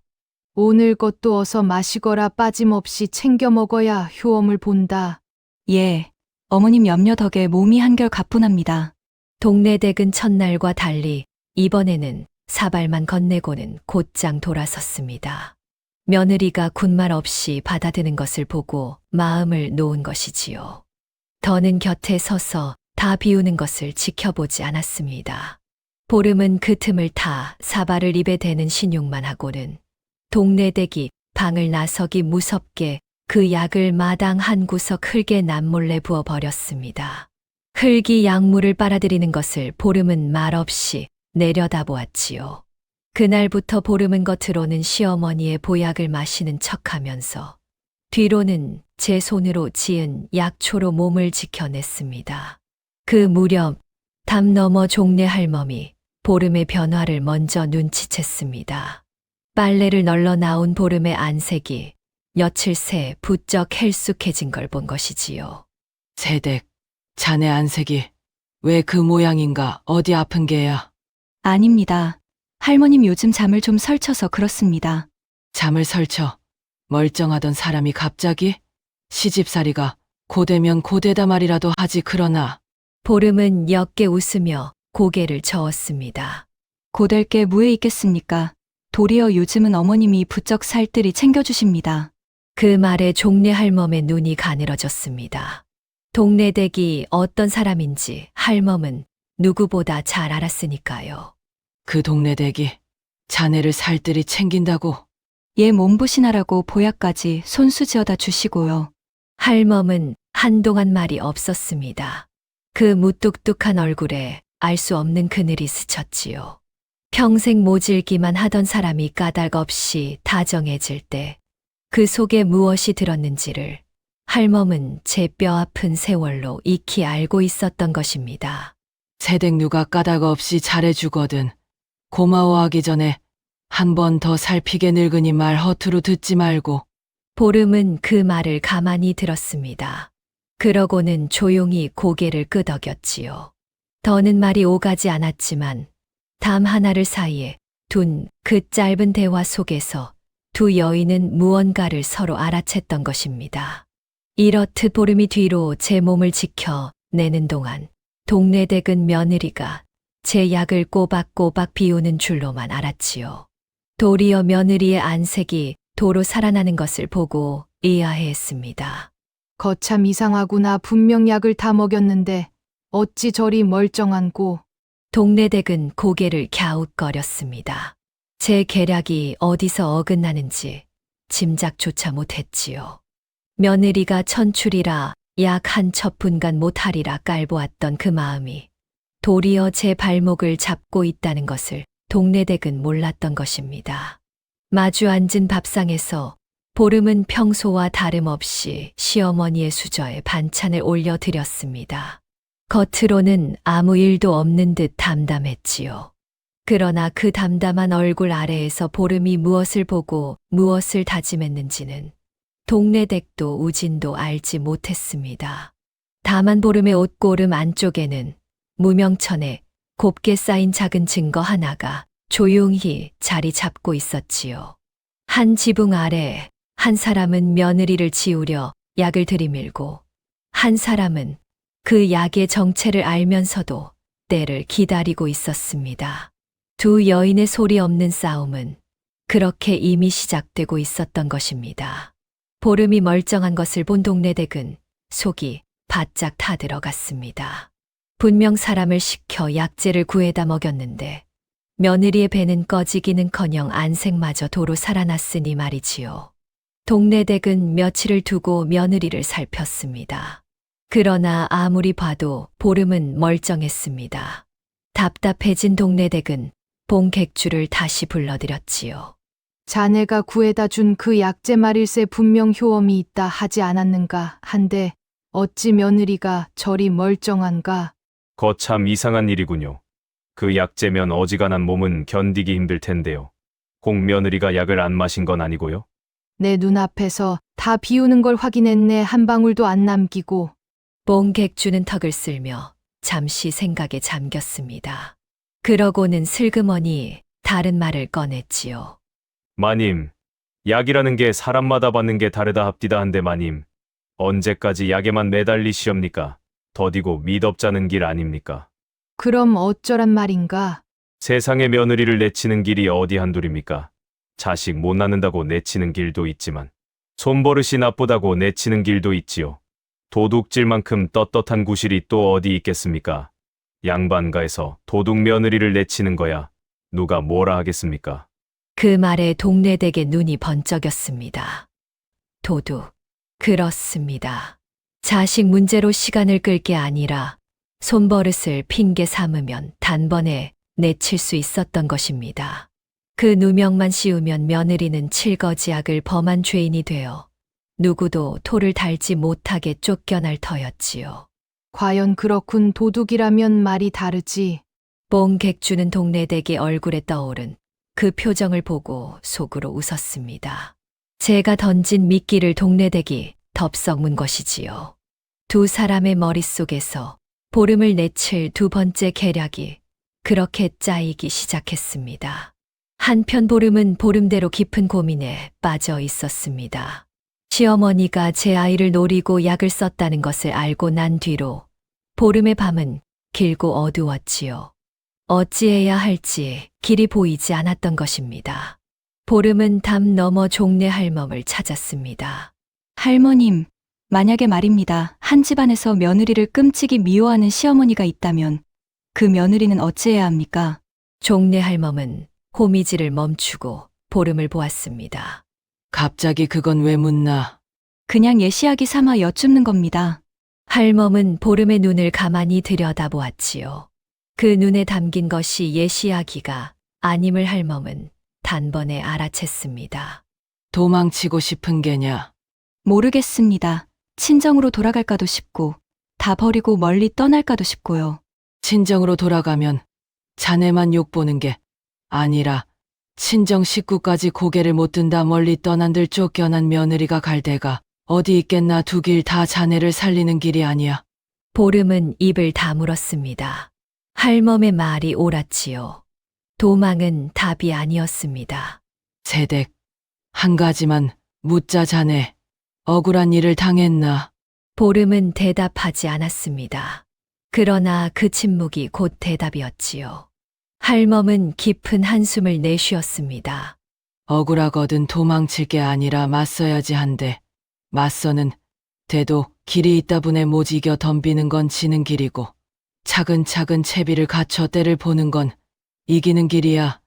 Speaker 6: 오늘 것도 어서 마시거라. 빠짐없이 챙겨 먹어야 효험을 본다.
Speaker 4: 예, 어머님 염려 덕에 몸이 한결 가뿐합니다.
Speaker 2: 동네댁은 첫날과 달리 이번에는 사발만 건네고는 곧장 돌아섰습니다. 며느리가 군말 없이 받아드는 것을 보고 마음을 놓은 것이지요. 더는 곁에 서서 다 비우는 것을 지켜보지 않았습니다. 보름은 그 틈을 타 사발을 입에 대는 신용만 하고는 동네댁이 방을 나서기 무섭게 그 약을 마당 한 구석 흙에 남몰래 부어버렸습니다. 흙이 약물을 빨아들이는 것을 보름은 말없이 내려다보았지요. 그날부터 보름은 겉으로는 시어머니의 보약을 마시는 척하면서 뒤로는 제 손으로 지은 약초로 몸을 지켜냈습니다. 그 무렵 담 너머 종래 할멈이 보름의 변화를 먼저 눈치챘습니다. 빨래를 널러 나온 보름의 안색이 며칠 새 부쩍 헬쑥해진 걸 본 것이지요.
Speaker 3: 세댁, 자네 안색이 왜 그 모양인가? 어디 아픈 게야?
Speaker 4: 아닙니다. 할머님 요즘 잠을 좀 설쳐서 그렇습니다.
Speaker 3: 잠을 설쳐 멀쩡하던 사람이 갑자기 시집살이가 고되면 고되다 말이라도 하지. 그러나
Speaker 2: 보름은 옅게 웃으며 고개를 저었습니다.
Speaker 4: 고될 게 무에 있겠습니까? 도리어 요즘은 어머님이 부쩍 살뜰히 챙겨주십니다.
Speaker 2: 그 말에 종래 할멈의 눈이 가늘어졌습니다. 동네댁이 어떤 사람인지 할멈은 누구보다 잘 알았으니까요.
Speaker 3: 그 동네 댁이 자네를 살뜰히 챙긴다고.
Speaker 4: 얘 몸보신하라고 보약까지 손수지어다 주시고요.
Speaker 2: 할멈은 한동안 말이 없었습니다. 그 무뚝뚝한 얼굴에 알 수 없는 그늘이 스쳤지요. 평생 모질기만 하던 사람이 까닭없이 다정해질 때 그 속에 무엇이 들었는지를 할멈은 제 뼈아픈 세월로 익히 알고 있었던 것입니다.
Speaker 3: 세댁 누가 까닭 없이 잘해주거든. 고마워하기 전에 한 번 더 살피게 늙으니 말 허투루 듣지 말고.
Speaker 2: 보름은 그 말을 가만히 들었습니다. 그러고는 조용히 고개를 끄덕였지요. 더는 말이 오가지 않았지만 담 하나를 사이에 둔 그 짧은 대화 속에서 두 여인은 무언가를 서로 알아챘던 것입니다. 이렇듯 보름이 뒤로 제 몸을 지켜 내는 동안 동네 댁은 며느리가 제 약을 꼬박꼬박 비우는 줄로만 알았지요. 도리어 며느리의 안색이 도로 살아나는 것을 보고 의아해했습니다.
Speaker 6: 거참 이상하구나. 분명 약을 다 먹였는데 어찌 저리 멀쩡한고.
Speaker 2: 동네 댁은 고개를 갸웃거렸습니다. 제 계략이 어디서 어긋나는지 짐작조차 못했지요. 며느리가 천출이라 약 한 첩분간 못하리라 깔보았던 그 마음이 도리어 제 발목을 잡고 있다는 것을 동네 댁은 몰랐던 것입니다. 마주 앉은 밥상에서 보름은 평소와 다름없이 시어머니의 수저에 반찬을 올려드렸습니다. 겉으로는 아무 일도 없는 듯 담담했지요. 그러나 그 담담한 얼굴 아래에서 보름이 무엇을 보고 무엇을 다짐했는지는 동네 댁도 우진도 알지 못했습니다. 다만 보름의 옷고름 안쪽에는 무명천에 곱게 쌓인 작은 증거 하나가 조용히 자리 잡고 있었지요. 한 지붕 아래 한 사람은 며느리를 지우려 약을 들이밀고 한 사람은 그 약의 정체를 알면서도 때를 기다리고 있었습니다. 두 여인의 소리 없는 싸움은 그렇게 이미 시작되고 있었던 것입니다. 보름이 멀쩡한 것을 본 동네 댁은 속이 바짝 타들어갔습니다. 분명 사람을 시켜 약재를 구해다 먹였는데 며느리의 배는 꺼지기는커녕 안색마저 도로 살아났으니 말이지요. 동네 댁은 며칠을 두고 며느리를 살폈습니다. 그러나 아무리 봐도 보름은 멀쩡했습니다. 답답해진 동네 댁은 봉객주를 다시 불러들였지요.
Speaker 6: 자네가 구해다 준 그 약재 말일세 분명 효험이 있다 하지 않았는가 한데 어찌 며느리가 저리 멀쩡한가.
Speaker 7: 거참 이상한 일이군요. 그 약재면 어지간한 몸은 견디기 힘들 텐데요. 꼭 며느리가 약을 안 마신 건 아니고요?
Speaker 6: 내 눈앞에서 다 비우는 걸 확인했네. 한 방울도 안 남기고.
Speaker 2: 봉객주는 턱을 쓸며 잠시 생각에 잠겼습니다. 그러고는 슬그머니 다른 말을 꺼냈지요.
Speaker 7: 마님, 약이라는 게 사람마다 받는 게 다르다 합디다 한데 마님, 언제까지 약에만 매달리시렵니까? 더디고 미덥자는 길 아닙니까?
Speaker 6: 그럼 어쩌란 말인가.
Speaker 7: 세상에 며느리를 내치는 길이 어디 한둘입니까? 자식 못 낳는다고 내치는 길도 있지만 손버릇이 나쁘다고 내치는 길도 있지요. 도둑질만큼 떳떳한 구실이 또 어디 있겠습니까? 양반가에서 도둑 며느리를 내치는 거야 누가 뭐라 하겠습니까?
Speaker 2: 그 말에 동네 댁의 눈이 번쩍였습니다. 도둑, 그렇습니다. 자식 문제로 시간을 끌 게 아니라 손버릇을 핑계 삼으면 단번에 내칠 수 있었던 것입니다. 그 누명만 씌우면 며느리는 칠거지약을 범한 죄인이 되어 누구도 토를 달지 못하게 쫓겨날 터였지요.
Speaker 6: 과연 그렇군. 도둑이라면 말이 다르지.
Speaker 2: 뽕객주는 동네댁의 얼굴에 떠오른 그 표정을 보고 속으로 웃었습니다. 제가 던진 미끼를 동네댁이 덥석 문 것이지요. 두 사람의 머릿속에서 보름을 내칠 두 번째 계략이 그렇게 짜이기 시작했습니다. 한편 보름은 보름대로 깊은 고민에 빠져 있었습니다. 시어머니가 제 아이를 노리고 약을 썼다는 것을 알고 난 뒤로 보름의 밤은 길고 어두웠지요. 어찌해야 할지 길이 보이지 않았던 것입니다. 보름은 담 너머 종래 할멈을 찾았습니다.
Speaker 4: 할머님, 만약에 말입니다. 한 집안에서 며느리를 끔찍이 미워하는 시어머니가 있다면 그 며느리는 어찌해야 합니까?
Speaker 2: 종래 할멈은 호미질을 멈추고 보름을 보았습니다.
Speaker 3: 갑자기 그건 왜 묻나?
Speaker 4: 그냥 예시하기 삼아 여쭙는 겁니다.
Speaker 2: 할멈은 보름의 눈을 가만히 들여다보았지요. 그 눈에 담긴 것이 예시하기가 아님을 할멈은 단번에 알아챘습니다.
Speaker 3: 도망치고 싶은 게냐?
Speaker 4: 모르겠습니다. 친정으로 돌아갈까도 싶고 다 버리고 멀리 떠날까도 싶고요.
Speaker 3: 친정으로 돌아가면 자네만 욕보는 게 아니라 친정 식구까지 고개를 못 든다 멀리 떠난들 쫓겨난 며느리가 갈 데가 어디 있겠나. 두 길 다 자네를 살리는 길이 아니야.
Speaker 2: 보름은 입을 다물었습니다. 할멈의 말이 옳았지요. 도망은 답이 아니었습니다.
Speaker 3: 세댁, 한 가지만 묻자. 자네 억울한 일을 당했나?
Speaker 2: 보름은 대답하지 않았습니다. 그러나 그 침묵이 곧 대답이었지요. 할멈은 깊은 한숨을 내쉬었습니다.
Speaker 3: 억울하거든. 도망칠 게 아니라 맞서야지 한데 맞서는 돼도 길이 있다 분에 못 이겨 덤비는 건 지는 길이고 차근차근 채비를 갖춰 때를 보는 건 이기는 길이야.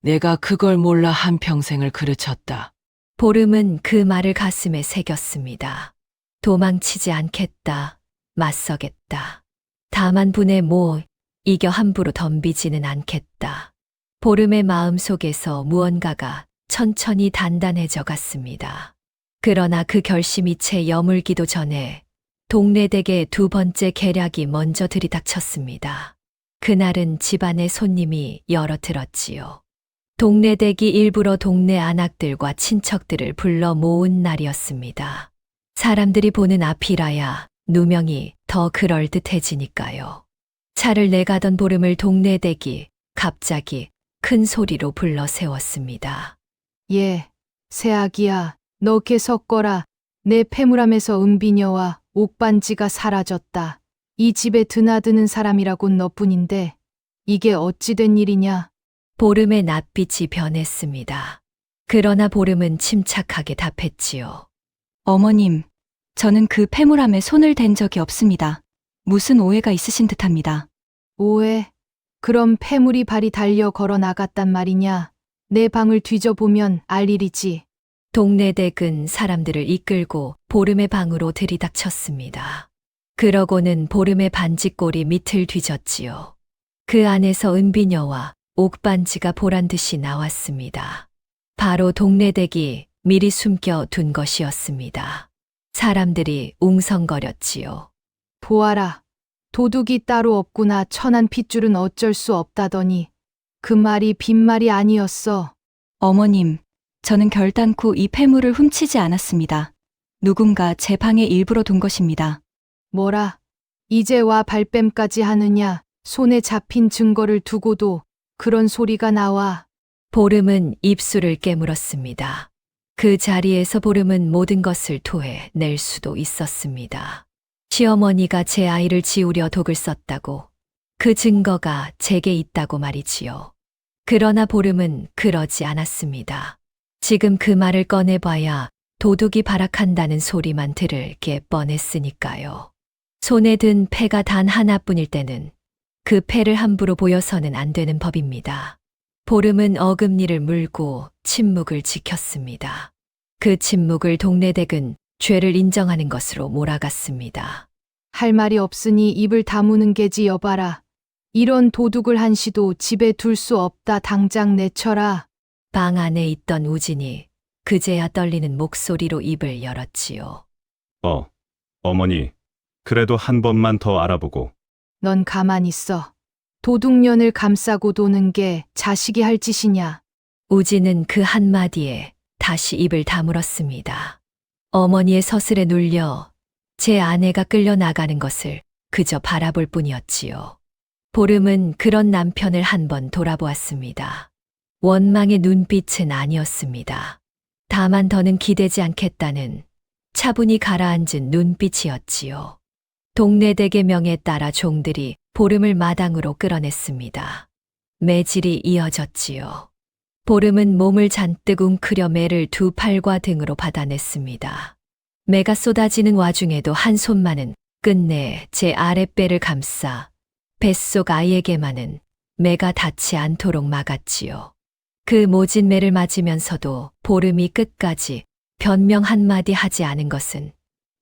Speaker 3: 내가 그걸 몰라 한평생을 그르쳤다.
Speaker 2: 보름은 그 말을 가슴에 새겼습니다. 도망치지 않겠다. 맞서겠다. 다만 분에 못 이겨 함부로 덤비지는 않겠다. 보름의 마음 속에서 무언가가 천천히 단단해져 갔습니다. 그러나 그 결심이 채 여물기도 전에 동네댁의 두 번째 계략이 먼저 들이닥쳤습니다. 그날은 집안의 손님이 여러 들었지요. 동네댁이 일부러 동네 안악들과 친척들을 불러 모은 날이었습니다. 사람들이 보는 앞이라야 누명이 더 그럴듯해지니까요. 차를 내가던 보름을 동네댁이 갑자기 큰 소리로 불러 세웠습니다.
Speaker 6: 예, 새아기야, 너 개 섞어라. 내 폐물함에서 은비녀와 옥반지가 사라졌다. 이 집에 드나드는 사람이라곤 너뿐인데 이게 어찌 된 일이냐?
Speaker 2: 보름의 낯빛이 변했습니다. 그러나 보름은 침착하게 답했지요.
Speaker 4: 어머님, 저는 그 폐물함에 손을 댄 적이 없습니다. 무슨 오해가 있으신 듯합니다.
Speaker 6: 오해? 그럼 폐물이 발이 달려 걸어 나갔단 말이냐? 내 방을 뒤져보면 알 일이지.
Speaker 2: 동네댁은 사람들을 이끌고 보름의 방으로 들이닥쳤습니다. 그러고는 보름의 반지꼬리 밑을 뒤졌지요. 그 안에서 은비녀와 옥반지가 보란듯이 나왔습니다. 바로 동네댁이 미리 숨겨 둔 것이었습니다. 사람들이 웅성거렸지요.
Speaker 6: 보아라. 도둑이 따로 없구나. 천한 핏줄은 어쩔 수 없다더니 그 말이 빈말이 아니었어.
Speaker 4: 어머님, 저는 결단코 이 폐물을 훔치지 않았습니다. 누군가 제 방에 일부러 둔 것입니다.
Speaker 6: 뭐라? 이제 와 발뺌까지 하느냐? 손에 잡힌 증거를 두고도 그런 소리가 나와.
Speaker 2: 보름은 입술을 깨물었습니다. 그 자리에서 보름은 모든 것을 토해낼 수도 있었습니다. 시어머니가 제 아이를 지우려 독을 썼다고, 그 증거가 제게 있다고 말이지요. 그러나 보름은 그러지 않았습니다. 지금 그 말을 꺼내봐야 도둑이 발악한다는 소리만 들을 게 뻔했으니까요. 손에 든 패가 단 하나뿐일 때는 그 패를 함부로 보여서는 안 되는 법입니다. 보름은 어금니를 물고 침묵을 지켰습니다. 그 침묵을 동네댁은 죄를 인정하는 것으로 몰아갔습니다.
Speaker 6: 할 말이 없으니 입을 다무는 게지 여봐라. 이런 도둑을 한시도 집에 둘 수 없다. 당장 내쳐라.
Speaker 2: 방 안에 있던 우진이 그제야 떨리는 목소리로 입을 열었지요.
Speaker 5: 어머니, 그래도 한 번만 더 알아보고.
Speaker 6: 넌 가만 있어. 도둑년을 감싸고 도는 게 자식이 할 짓이냐.
Speaker 2: 우진은 그 한마디에 다시 입을 다물었습니다. 어머니의 서슬에 눌려 제 아내가 끌려나가는 것을 그저 바라볼 뿐이었지요. 보름은 그런 남편을 한번 돌아보았습니다. 원망의 눈빛은 아니었습니다. 다만 더는 기대지 않겠다는 차분히 가라앉은 눈빛이었지요. 동네 대계명에 따라 종들이 보름을 마당으로 끌어냈습니다. 매질이 이어졌지요. 보름은 몸을 잔뜩 웅크려 매를 두 팔과 등으로 받아냈습니다. 매가 쏟아지는 와중에도 한 손만은 끝내 제 아랫배를 감싸 뱃속 아이에게만은 매가 닿지 않도록 막았지요. 그 모진 매를 맞으면서도 보름이 끝까지 변명 한마디 하지 않은 것은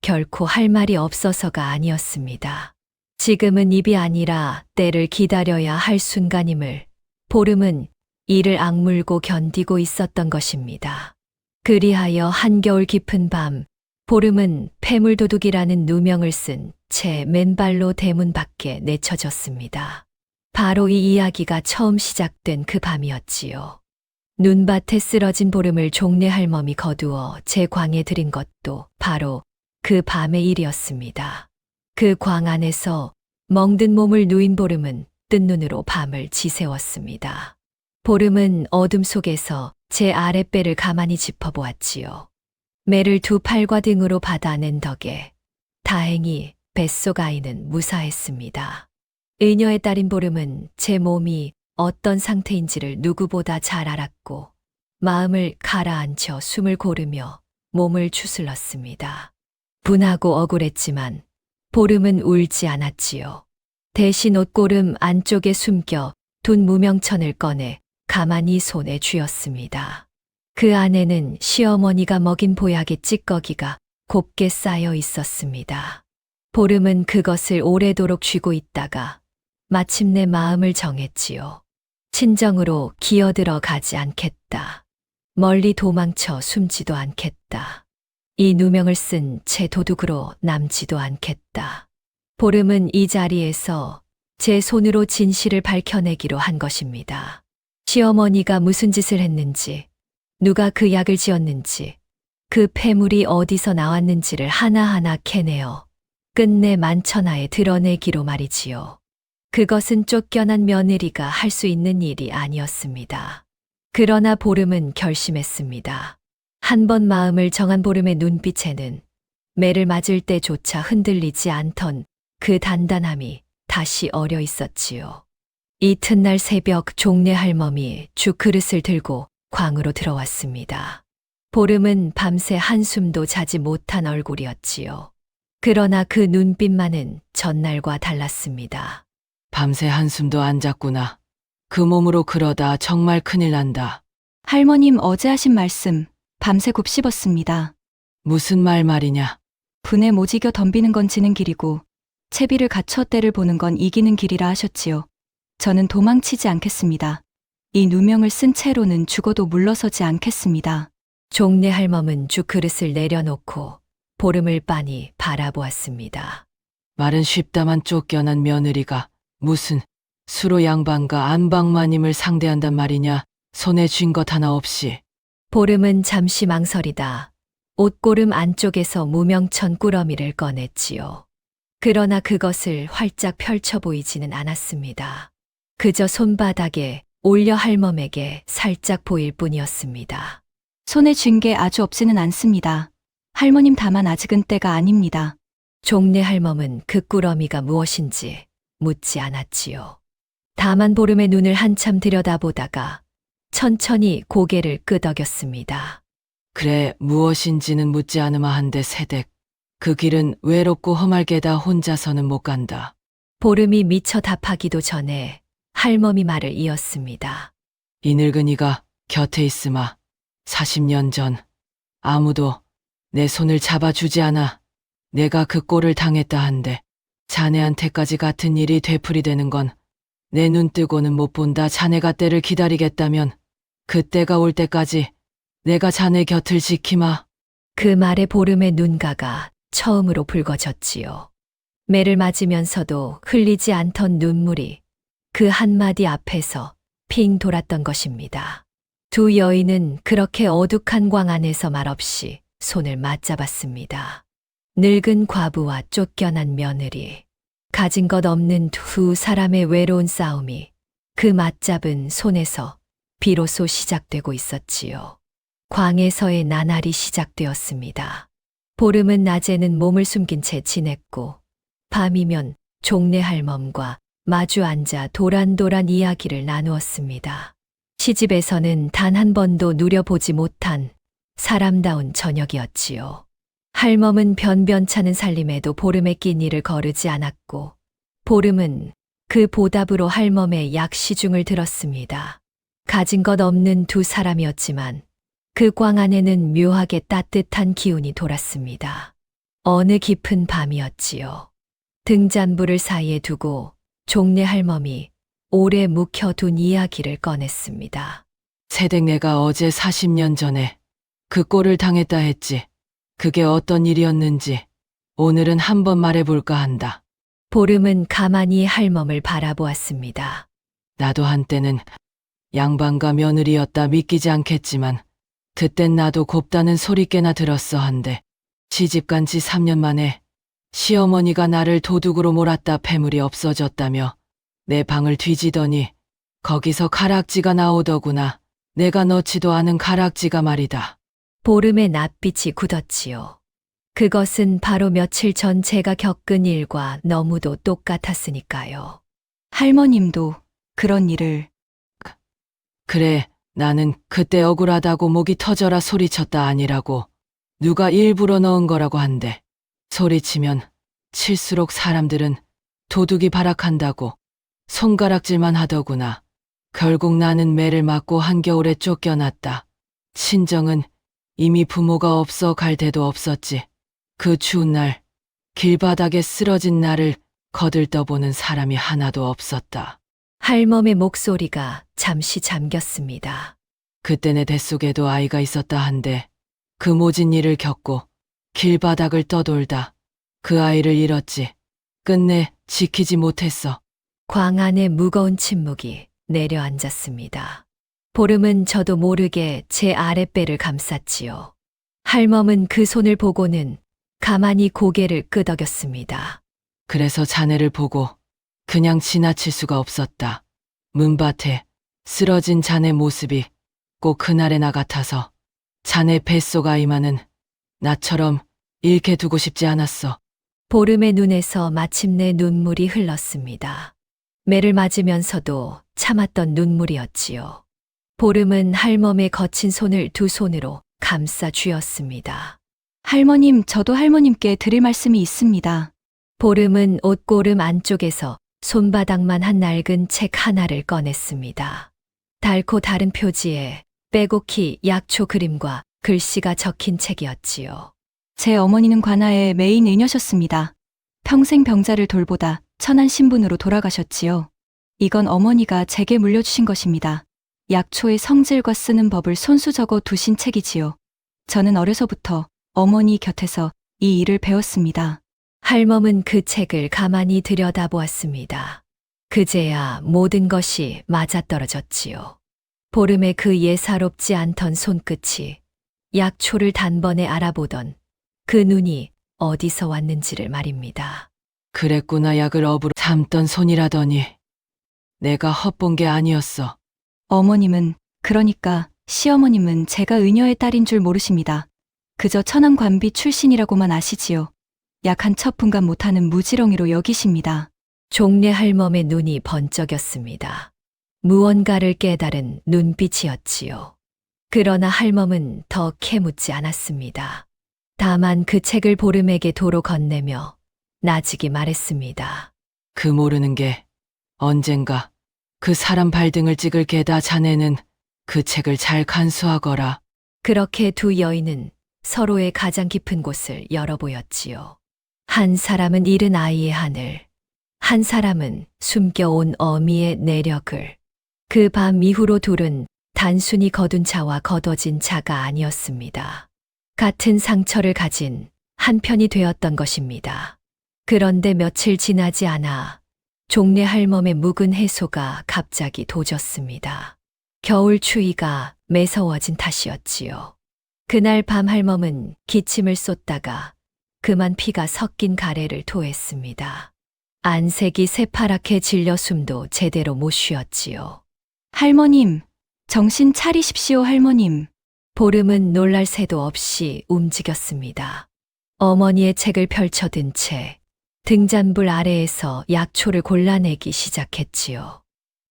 Speaker 2: 결코 할 말이 없어서가 아니었습니다. 지금은 입이 아니라 때를 기다려야 할 순간임을 보름은 이를 악물고 견디고 있었던 것입니다. 그리하여 한겨울 깊은 밤, 보름은 폐물도둑이라는 누명을 쓴 채 맨발로 대문 밖에 내쳐졌습니다. 바로 이 이야기가 처음 시작된 그 밤이었지요. 눈밭에 쓰러진 보름을 종래 할멈이 거두어 제 광에 들인 것도 바로 그 밤의 일이었습니다. 그 광 안에서 멍든 몸을 누인 보름은 뜬 눈으로 밤을 지새웠습니다. 보름은 어둠 속에서 제 아랫배를 가만히 짚어보았지요. 매를 두 팔과 등으로 받아낸 덕에 다행히 뱃속 아이는 무사했습니다. 의녀의 딸인 보름은 제 몸이 어떤 상태인지를 누구보다 잘 알았고 마음을 가라앉혀 숨을 고르며 몸을 추슬렀습니다. 분하고 억울했지만 보름은 울지 않았지요. 대신 옷고름 안쪽에 숨겨 둔 무명천을 꺼내 가만히 손에 쥐었습니다. 그 안에는 시어머니가 먹인 보약의 찌꺼기가 곱게 쌓여 있었습니다. 보름은 그것을 오래도록 쥐고 있다가 마침내 마음을 정했지요. 친정으로 기어들어 가지 않겠다. 멀리 도망쳐 숨지도 않겠다. 이 누명을 쓴 제 도둑으로 남지도 않겠다. 보름은 이 자리에서 제 손으로 진실을 밝혀내기로 한 것입니다. 시어머니가 무슨 짓을 했는지, 누가 그 약을 지었는지, 그 폐물이 어디서 나왔는지를 하나하나 캐내어 끝내 만천하에 드러내기로 말이지요. 그것은 쫓겨난 며느리가 할 수 있는 일이 아니었습니다. 그러나 보름은 결심했습니다. 한 번 마음을 정한 보름의 눈빛에는 매를 맞을 때조차 흔들리지 않던 그 단단함이 다시 어려 있었지요. 이튿날 새벽 종래 할멈이 죽 그릇을 들고 광으로 들어왔습니다. 보름은 밤새 한숨도 자지 못한 얼굴이었지요. 그러나 그 눈빛만은 전날과 달랐습니다.
Speaker 3: 밤새 한숨도 안 잤구나. 그 몸으로 그러다 정말 큰일 난다.
Speaker 4: 할머님 어제 하신 말씀 밤새 곱씹었습니다.
Speaker 3: 무슨 말이냐?
Speaker 4: 분에 모지겨 덤비는 건 지는 길이고 채비를 갖춰 때를 보는 건 이기는 길이라 하셨지요. 저는 도망치지 않겠습니다. 이 누명을 쓴 채로는 죽어도 물러서지 않겠습니다.
Speaker 2: 종래 할멈은 죽 그릇을 내려놓고 보름을 빤히 바라보았습니다.
Speaker 3: 말은 쉽다만 쫓겨난 며느리가 무슨 수로 양반과 안방마님을 상대한단 말이냐? 손에 쥔 것 하나 없이.
Speaker 2: 보름은 잠시 망설이다 옷고름 안쪽에서 무명천 꾸러미를 꺼냈지요. 그러나 그것을 활짝 펼쳐 보이지는 않았습니다. 그저 손바닥에 올려 할멈에게 살짝 보일 뿐이었습니다.
Speaker 4: 손에 쥔 게 아주 없지는 않습니다. 할머님 다만 아직은 때가 아닙니다.
Speaker 2: 종래 할멈은 그 꾸러미가 무엇인지 묻지 않았지요. 다만 보름의 눈을 한참 들여다보다가 천천히 고개를 끄덕였습니다.
Speaker 3: 그래, 무엇인지는 묻지 않으마 한데 새댁. 그 길은 외롭고 험할게다 혼자서는 못 간다.
Speaker 2: 보름이 미처 답하기도 전에 할멈이 말을 이었습니다.
Speaker 3: 이 늙은이가 곁에 있으마 40년 전 아무도 내 손을 잡아주지 않아 내가 그 꼴을 당했다 한데 자네한테까지 같은 일이 되풀이되는 건 내 눈 뜨고는 못 본다. 자네가 때를 기다리겠다면 그때가 올 때까지 내가 자네 곁을 지키마.
Speaker 2: 그 말에 보름의 눈가가 처음으로 붉어졌지요. 매를 맞으면서도 흘리지 않던 눈물이 그 한마디 앞에서 핑 돌았던 것입니다. 두 여인은 그렇게 어둑한 광 안에서 말없이 손을 맞잡았습니다. 늙은 과부와 쫓겨난 며느리, 가진 것 없는 두 사람의 외로운 싸움이 그 맞잡은 손에서 비로소 시작되고 있었지요. 광에서의 나날이 시작되었습니다. 보름은 낮에는 몸을 숨긴 채 지냈고 밤이면 종래 할멈과 마주 앉아 도란도란 이야기를 나누었습니다. 시집에서는 단 한 번도 누려보지 못한 사람다운 저녁이었지요. 할멈은 변변찮은 살림에도 보름의 끼니를 거르지 않았고 보름은 그 보답으로 할멈의 약 시중을 들었습니다. 가진 것 없는 두 사람이었지만 그 광 안에는 묘하게 따뜻한 기운이 돌았습니다. 어느 깊은 밤이었지요. 등잔불을 사이에 두고 종래 할멈이 오래 묵혀둔 이야기를 꺼냈습니다.
Speaker 3: 새댁 내가 어제 40년 전에 그 꼴을 당했다 했지. 그게 어떤 일이었는지 오늘은 한번 말해볼까 한다.
Speaker 2: 보름은 가만히 할멈을 바라보았습니다.
Speaker 3: 나도 한때는 양반가 며느리였다 믿기지 않겠지만 그땐 나도 곱다는 소리 꽤나 들었어 한데 시집간 지 3년 만에 시어머니가 나를 도둑으로 몰았다 패물이 없어졌다며 내 방을 뒤지더니 거기서 가락지가 나오더구나. 내가 넣지도 않은 가락지가 말이다.
Speaker 2: 보름의 낯빛이 굳었지요. 그것은 바로 며칠 전 제가 겪은 일과 너무도 똑같았으니까요.
Speaker 4: 할머님도 그런 일을.
Speaker 3: 그래, 나는 그때 억울하다고 목이 터져라 소리쳤다 아니라고. 누가 일부러 넣은 거라고 한대. 소리치면 칠수록 사람들은 도둑이 발악한다고 손가락질만 하더구나. 결국 나는 매를 맞고 한겨울에 쫓겨났다. 친정은 이미 부모가 없어 갈 데도 없었지. 그 추운 날 길바닥에 쓰러진 나를 거들떠보는 사람이 하나도 없었다.
Speaker 2: 할멈의 목소리가 잠시 잠겼습니다.
Speaker 3: 그때 내 뱃속에도 아이가 있었다 한데 그 모진 일을 겪고 길바닥을 떠돌다 그 아이를 잃었지. 끝내 지키지 못했어.
Speaker 2: 광 안에 무거운 침묵이 내려앉았습니다. 보름은 저도 모르게 제 아랫배를 감쌌지요. 할멈은 그 손을 보고는 가만히 고개를 끄덕였습니다.
Speaker 3: 그래서 자네를 보고 그냥 지나칠 수가 없었다. 문밭에 쓰러진 자네 모습이 꼭 그날의 나 같아서 자네 뱃속 아이만은 나처럼 잃게 두고 싶지 않았어.
Speaker 2: 보름의 눈에서 마침내 눈물이 흘렀습니다. 매를 맞으면서도 참았던 눈물이었지요. 보름은 할멈의 거친 손을 두 손으로 감싸 쥐었습니다.
Speaker 4: 할머님, 저도 할머님께 드릴 말씀이 있습니다.
Speaker 2: 보름은 옷고름 안쪽에서 손바닥만 한 낡은 책 하나를 꺼냈습니다. 달고 다른 표지에 빼곡히 약초 그림과 글씨가 적힌 책이었지요.
Speaker 4: 제 어머니는 관아에 매인 의녀셨습니다. 평생 병자를 돌보다 천한 신분으로 돌아가셨지요. 이건 어머니가 제게 물려주신 것입니다. 약초의 성질과 쓰는 법을 손수 적어 두신 책이지요. 저는 어려서부터 어머니 곁에서 이 일을 배웠습니다.
Speaker 2: 할멈은 그 책을 가만히 들여다보았습니다. 그제야 모든 것이 맞아떨어졌지요. 보름의 그 예사롭지 않던 손끝이 약초를 단번에 알아보던 그 눈이 어디서 왔는지를 말입니다.
Speaker 3: 그랬구나. 약을 업으로 삼던 손이라더니 내가 헛본 게 아니었어.
Speaker 4: 어머님은, 그러니까 시어머님은 제가 의녀의 딸인 줄 모르십니다. 그저 천안 관비 출신이라고만 아시지요. 약 한 첩분간 못하는 무지렁이로 여기십니다.
Speaker 2: 종래 할멈의 눈이 번쩍였습니다. 무언가를 깨달은 눈빛이었지요. 그러나 할멈은 더 캐묻지 않았습니다. 다만 그 책을 보름에게 도로 건네며 나직이 말했습니다.
Speaker 3: 그 모르는 게 언젠가 그 사람 발등을 찍을 게다. 자네는 그 책을 잘 간수하거라.
Speaker 2: 그렇게 두 여인은 서로의 가장 깊은 곳을 열어보였지요. 한 사람은 잃은 아이의 하늘, 한 사람은 숨겨온 어미의 내력을. 그 밤 이후로 둘은 단순히 거둔 차와 걷어진 차가 아니었습니다. 같은 상처를 가진 한편이 되었던 것입니다. 그런데 며칠 지나지 않아 종래 할멈의 묵은 해소가 갑자기 도졌습니다. 겨울 추위가 매서워진 탓이었지요. 그날 밤 할멈은 기침을 쏟다가 그만 피가 섞인 가래를 토했습니다. 안색이 새파랗게 질려 숨도 제대로 못 쉬었지요.
Speaker 4: 할머님, 정신 차리십시오, 할머님.
Speaker 2: 보름은 놀랄 새도 없이 움직였습니다. 어머니의 책을 펼쳐든 채 등잔불 아래에서 약초를 골라내기 시작했지요.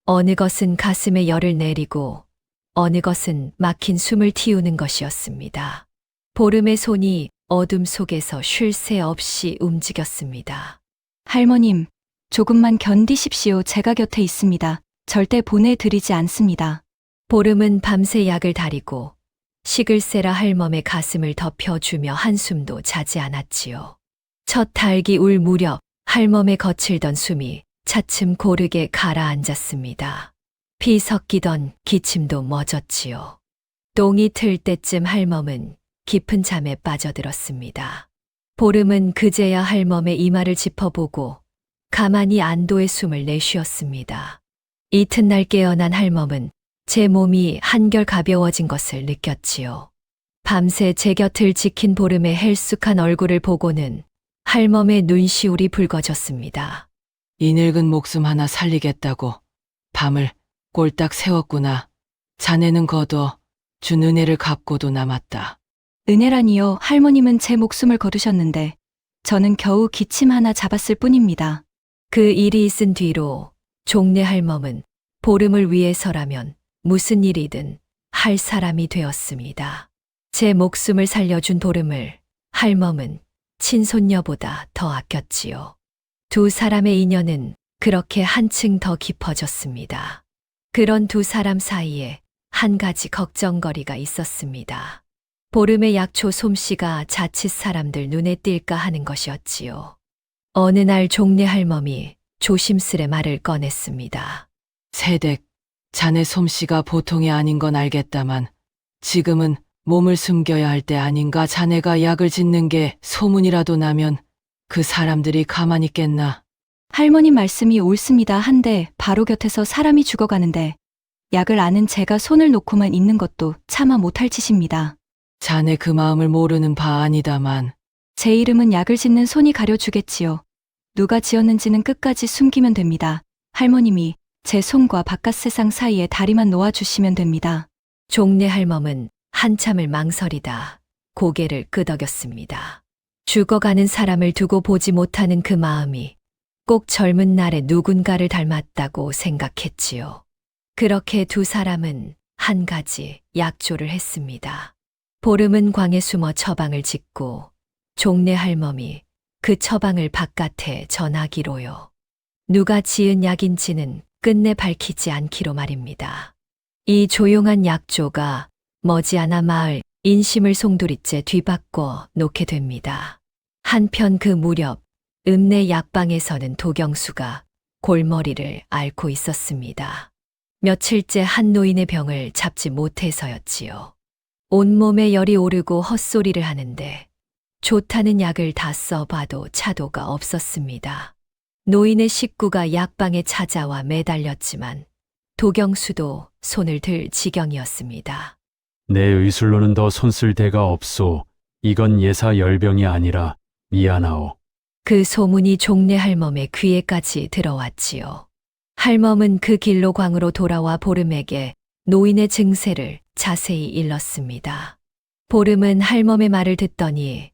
Speaker 2: 어느 것은 가슴에 열을 내리고 어느 것은 막힌 숨을 틔우는 것이었습니다. 보름의 손이 어둠 속에서 쉴 새 없이 움직였습니다.
Speaker 4: 할머님, 조금만 견디십시오. 제가 곁에 있습니다. 절대 보내드리지 않습니다.
Speaker 2: 보름은 밤새 약을 다리고 시글세라 할멈의 가슴을 덮여주며 한숨도 자지 않았지요. 첫 닭이 울 무렵 할멈의 거칠던 숨이 차츰 고르게 가라앉았습니다. 피 섞이던 기침도 멎었지요. 똥이 틀 때쯤 할멈은 깊은 잠에 빠져들었습니다. 보름은 그제야 할멈의 이마를 짚어보고 가만히 안도의 숨을 내쉬었습니다. 이튿날 깨어난 할멈은 제 몸이 한결 가벼워진 것을 느꼈지요. 밤새 제 곁을 지킨 보름의 헬쑥한 얼굴을 보고는 할멈의 눈시울이 붉어졌습니다.
Speaker 3: 이 늙은 목숨 하나 살리겠다고 밤을 꼴딱 세웠구나. 자네는 거둬 준 은혜를 갚고도 남았다.
Speaker 4: 은혜라니요, 할머님은 제 목숨을 거두셨는데 저는 겨우 기침 하나 잡았을 뿐입니다.
Speaker 2: 그 일이 있은 뒤로 종래 할멈은 보름을 위해서라면 무슨 일이든 할 사람이 되었습니다. 제 목숨을 살려준 보름을 할멈은 친손녀보다 더 아꼈지요. 두 사람의 인연은 그렇게 한층 더 깊어졌습니다. 그런 두 사람 사이에 한 가지 걱정거리가 있었습니다. 보름의 약초 솜씨가 자칫 사람들 눈에 띌까 하는 것이었지요. 어느 날 종래 할멈이 조심스레 말을 꺼냈습니다.
Speaker 3: 세댁, 자네 솜씨가 보통이 아닌 건 알겠다만 지금은 몸을 숨겨야 할 때 아닌가. 자네가 약을 짓는 게 소문이라도 나면 그 사람들이 가만히 있겠나.
Speaker 4: 할머님 말씀이 옳습니다. 한데 바로 곁에서 사람이 죽어가는데 약을 아는 제가 손을 놓고만 있는 것도 차마 못할 짓입니다.
Speaker 3: 자네 그 마음을 모르는 바 아니다만
Speaker 4: 제 이름은 약을 짓는 손이 가려주겠지요. 누가 지었는지는 끝까지 숨기면 됩니다. 할머님이 제 손과 바깥 세상 사이에 다리만 놓아주시면 됩니다.
Speaker 2: 종래 할멈은 한참을 망설이다 고개를 끄덕였습니다. 죽어가는 사람을 두고 보지 못하는 그 마음이 꼭 젊은 날의 누군가를 닮았다고 생각했지요. 그렇게 두 사람은 한 가지 약조를 했습니다. 보름은 광에 숨어 처방을 짓고 종래 할멈이 그 처방을 바깥에 전하기로요. 누가 지은 약인지는 끝내 밝히지 않기로 말입니다. 이 조용한 약조가 머지않아 마을 인심을 송두리째 뒤바꿔 놓게 됩니다. 한편 그 무렵 읍내 약방에서는 도경수가 골머리를 앓고 있었습니다. 며칠째 한 노인의 병을 잡지 못해서였지요. 온몸에 열이 오르고 헛소리를 하는데 좋다는 약을 다 써봐도 차도가 없었습니다. 노인의 식구가 약방에 찾아와 매달렸지만 도경수도 손을 들 지경이었습니다.
Speaker 8: 내 의술로는 더 손쓸 데가 없소. 이건 예사 열병이 아니라 미안하오.
Speaker 2: 그 소문이 종래 할멈의 귀에까지 들어왔지요. 할멈은 그 길로 광으로 돌아와 보름에게 노인의 증세를 자세히 일렀습니다. 보름은 할멈의 말을 듣더니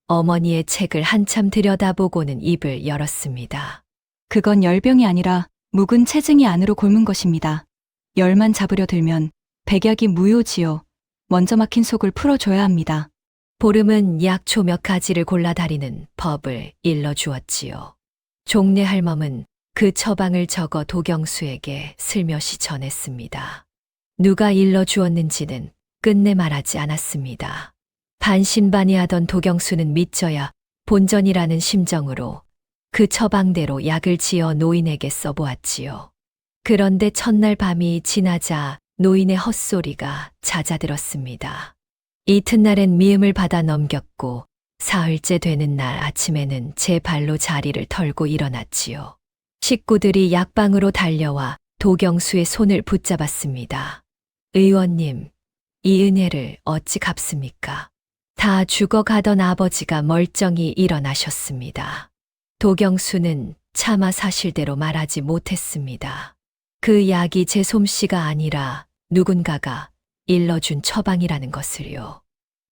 Speaker 2: 어머니의 책을 한참 들여다보고는 입을 열었습니다.
Speaker 4: 그건 열병이 아니라 묵은 체증이 안으로 곪은 것입니다. 열만 잡으려 들면 백약이 무효지요. 먼저 막힌 속을 풀어줘야 합니다.
Speaker 2: 보름은 약초 몇 가지를 골라 다리는 법을 일러주었지요. 종래 할멈은 그 처방을 적어 도경수에게 슬며시 전했습니다. 누가 일러주었는지는 끝내 말하지 않았습니다. 반신반의하던 도경수는 믿져야 본전이라는 심정으로 그 처방대로 약을 지어 노인에게 써보았지요. 그런데 첫날 밤이 지나자 노인의 헛소리가 잦아들었습니다. 이튿날엔 미음을 받아 넘겼고 사흘째 되는 날 아침에는 제 발로 자리를 털고 일어났지요. 식구들이 약방으로 달려와 도경수의 손을 붙잡았습니다. 의원님, 이 은혜를 어찌 갚습니까? 다 죽어가던 아버지가 멀쩡히 일어나셨습니다. 도경수는 차마 사실대로 말하지 못했습니다. 그 약이 제 솜씨가 아니라 누군가가 일러준 처방이라는 것을요.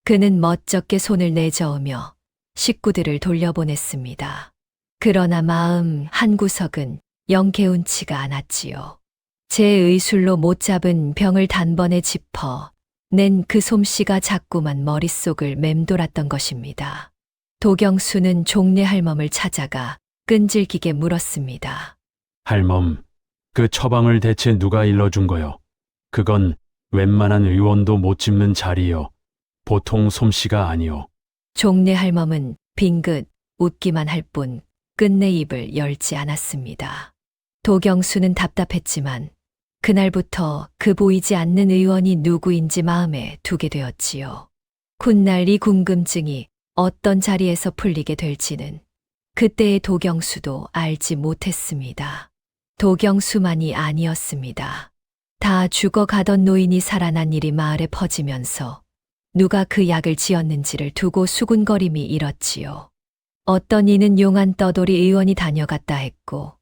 Speaker 2: 그는 멋쩍게 손을 내저으며 식구들을 돌려보냈습니다. 그러나 마음 한구석은 영 개운치가 않았지요. 제 의술로 못 잡은 병을 단번에 짚어 낸 그 솜씨가 자꾸만 머릿속을 맴돌았던 것입니다. 도경수는 종래 할멈을 찾아가 끈질기게 물었습니다.
Speaker 8: 할멈, 그 처방을 대체 누가 일러준 거요? 그건 웬만한 의원도 못 짚는 자리요. 보통 솜씨가 아니요.
Speaker 2: 종래 할멈은 빙긋 웃기만 할 뿐 끝내 입을 열지 않았습니다. 도경수는 답답했지만 그날부터 그 보이지 않는 의원이 누구인지 마음에 두게 되었지요. 훗날 이 궁금증이 어떤 자리에서 풀리게 될지는 그때의 도경수도 알지 못했습니다. 도경수만이 아니었습니다. 다 죽어가던 노인이 살아난 일이 마을에 퍼지면서 누가 그 약을 지었는지를 두고 수군거림이 일었지요. 어떤 이는 용한 떠돌이 의원이 다녀갔다 했고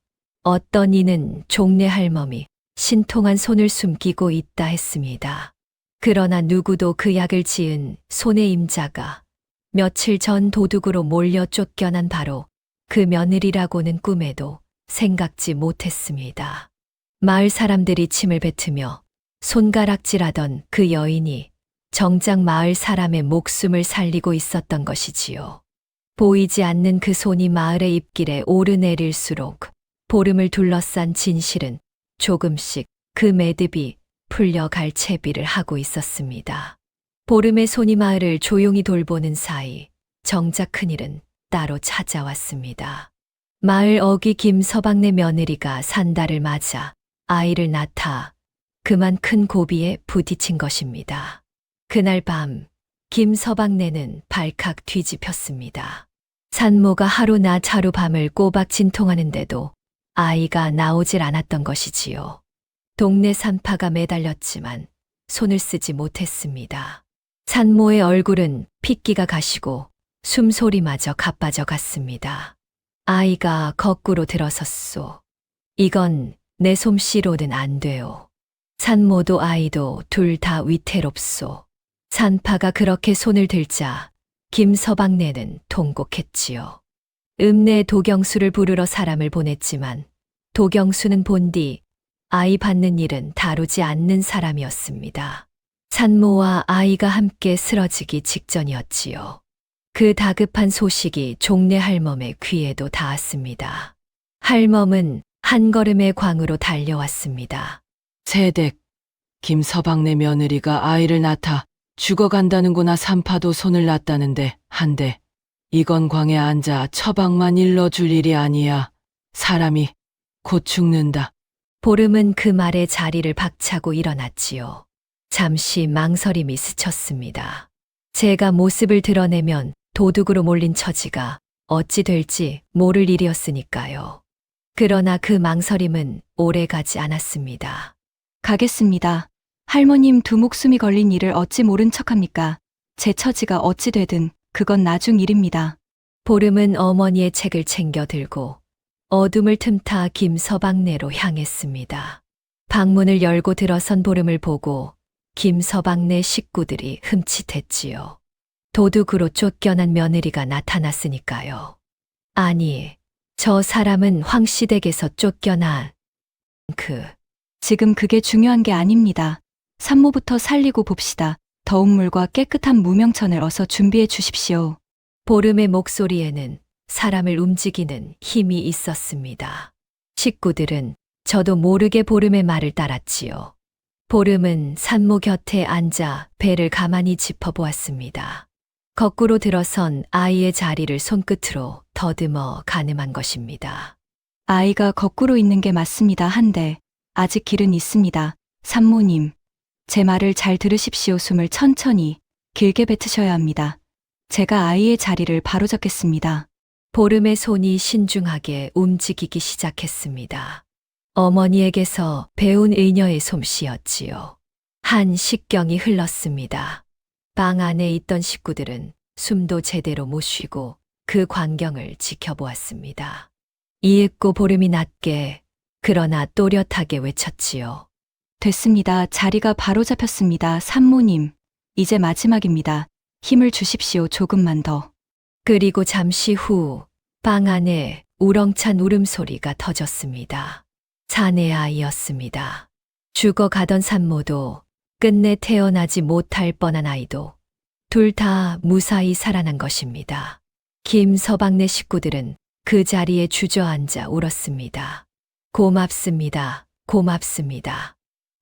Speaker 2: 어떤 이는 종래 할멈이 신통한 손을 숨기고 있다 했습니다. 그러나 누구도 그 약을 지은 손의 임자가 며칠 전 도둑으로 몰려 쫓겨난 바로 그 며느리라고는 꿈에도 생각지 못했습니다. 마을 사람들이 침을 뱉으며 손가락질하던 그 여인이 정작 마을 사람의 목숨을 살리고 있었던 것이지요. 보이지 않는 그 손이 마을의 입길에 오르내릴수록 보름을 둘러싼 진실은 조금씩 그 매듭이 풀려갈 채비를 하고 있었습니다. 보름의 손이 마을을 조용히 돌보는 사이 정작 큰일은 따로 찾아왔습니다. 마을 어귀 김서방네 며느리가 산달을 맞아 아이를 낳다 그만 큰 고비에 부딪힌 것입니다. 그날 밤 김서방네는 발칵 뒤집혔습니다. 산모가 하루낮 하루밤을 꼬박 진통하는데도 아이가 나오질 않았던 것이지요. 동네 산파가 매달렸지만 손을 쓰지 못했습니다. 산모의 얼굴은 핏기가 가시고 숨소리마저 가빠져 갔습니다. 아이가 거꾸로 들어섰소. 이건 내 솜씨로는 안 돼요. 산모도 아이도 둘 다 위태롭소. 산파가 그렇게 손을 들자 김서방네는 통곡했지요. 읍내 도경수를 부르러 사람을 보냈지만 도경수는 본디 아이 받는 일은 다루지 않는 사람이었습니다. 산모와 아이가 함께 쓰러지기 직전이었지요. 그 다급한 소식이 종래 할멈의 귀에도 닿았습니다. 할멈은 한 걸음의 광으로 달려왔습니다.
Speaker 3: 세댁, 김서방네 며느리가 아이를 낳다 죽어간다는구나. 산파도 손을 놨다는데 한데 이건 광에 앉아 처방만 일러줄 일이 아니야. 사람이 곧 죽는다.
Speaker 2: 보름은 그 말에 자리를 박차고 일어났지요. 잠시 망설임이 스쳤습니다. 제가 모습을 드러내면 도둑으로 몰린 처지가 어찌 될지 모를 일이었으니까요. 그러나 그 망설임은 오래 가지 않았습니다.
Speaker 4: 가겠습니다. 할머님 두 목숨이 걸린 일을 어찌 모른 척합니까? 제 처지가 어찌 되든 그건 나중 일입니다.
Speaker 2: 보름은 어머니의 책을 챙겨 들고 어둠을 틈타 김서방네로 향했습니다. 방문을 열고 들어선 보름을 보고 김서방네 식구들이 흠칫했지요. 도둑으로 쫓겨난 며느리가 나타났으니까요. 아니, 저 사람은 황씨댁에서 쫓겨난
Speaker 4: 지금 그게 중요한 게 아닙니다. 산모부터 살리고 봅시다. 더운 물과 깨끗한 무명천을 어서 준비해 주십시오.
Speaker 2: 보름의 목소리에는 사람을 움직이는 힘이 있었습니다. 식구들은 저도 모르게 보름의 말을 따랐지요. 보름은 산모 곁에 앉아 배를 가만히 짚어보았습니다. 거꾸로 들어선 아이의 자리를 손끝으로 더듬어 가늠한 것입니다.
Speaker 4: 아이가 거꾸로 있는 게 맞습니다. 한데 아직 길은 있습니다. 산모님, 제 말을 잘 들으십시오. 숨을 천천히 길게 뱉으셔야 합니다. 제가 아이의 자리를 바로잡겠습니다.
Speaker 2: 보름의 손이 신중하게 움직이기 시작했습니다. 어머니에게서 배운 의녀의 솜씨였지요. 한 식경이 흘렀습니다. 방 안에 있던 식구들은 숨도 제대로 못 쉬고 그 광경을 지켜보았습니다. 이윽고 보름이 낮게 그러나 또렷하게 외쳤지요.
Speaker 4: 됐습니다. 자리가 바로 잡혔습니다. 산모님, 이제 마지막입니다. 힘을 주십시오. 조금만 더.
Speaker 2: 그리고 잠시 후 방 안에 우렁찬 울음소리가 터졌습니다. 사내 아이였습니다. 죽어가던 산모도 끝내 태어나지 못할 뻔한 아이도 둘 다 무사히 살아난 것입니다. 김서방네 식구들은 그 자리에 주저앉아 울었습니다. 고맙습니다. 고맙습니다.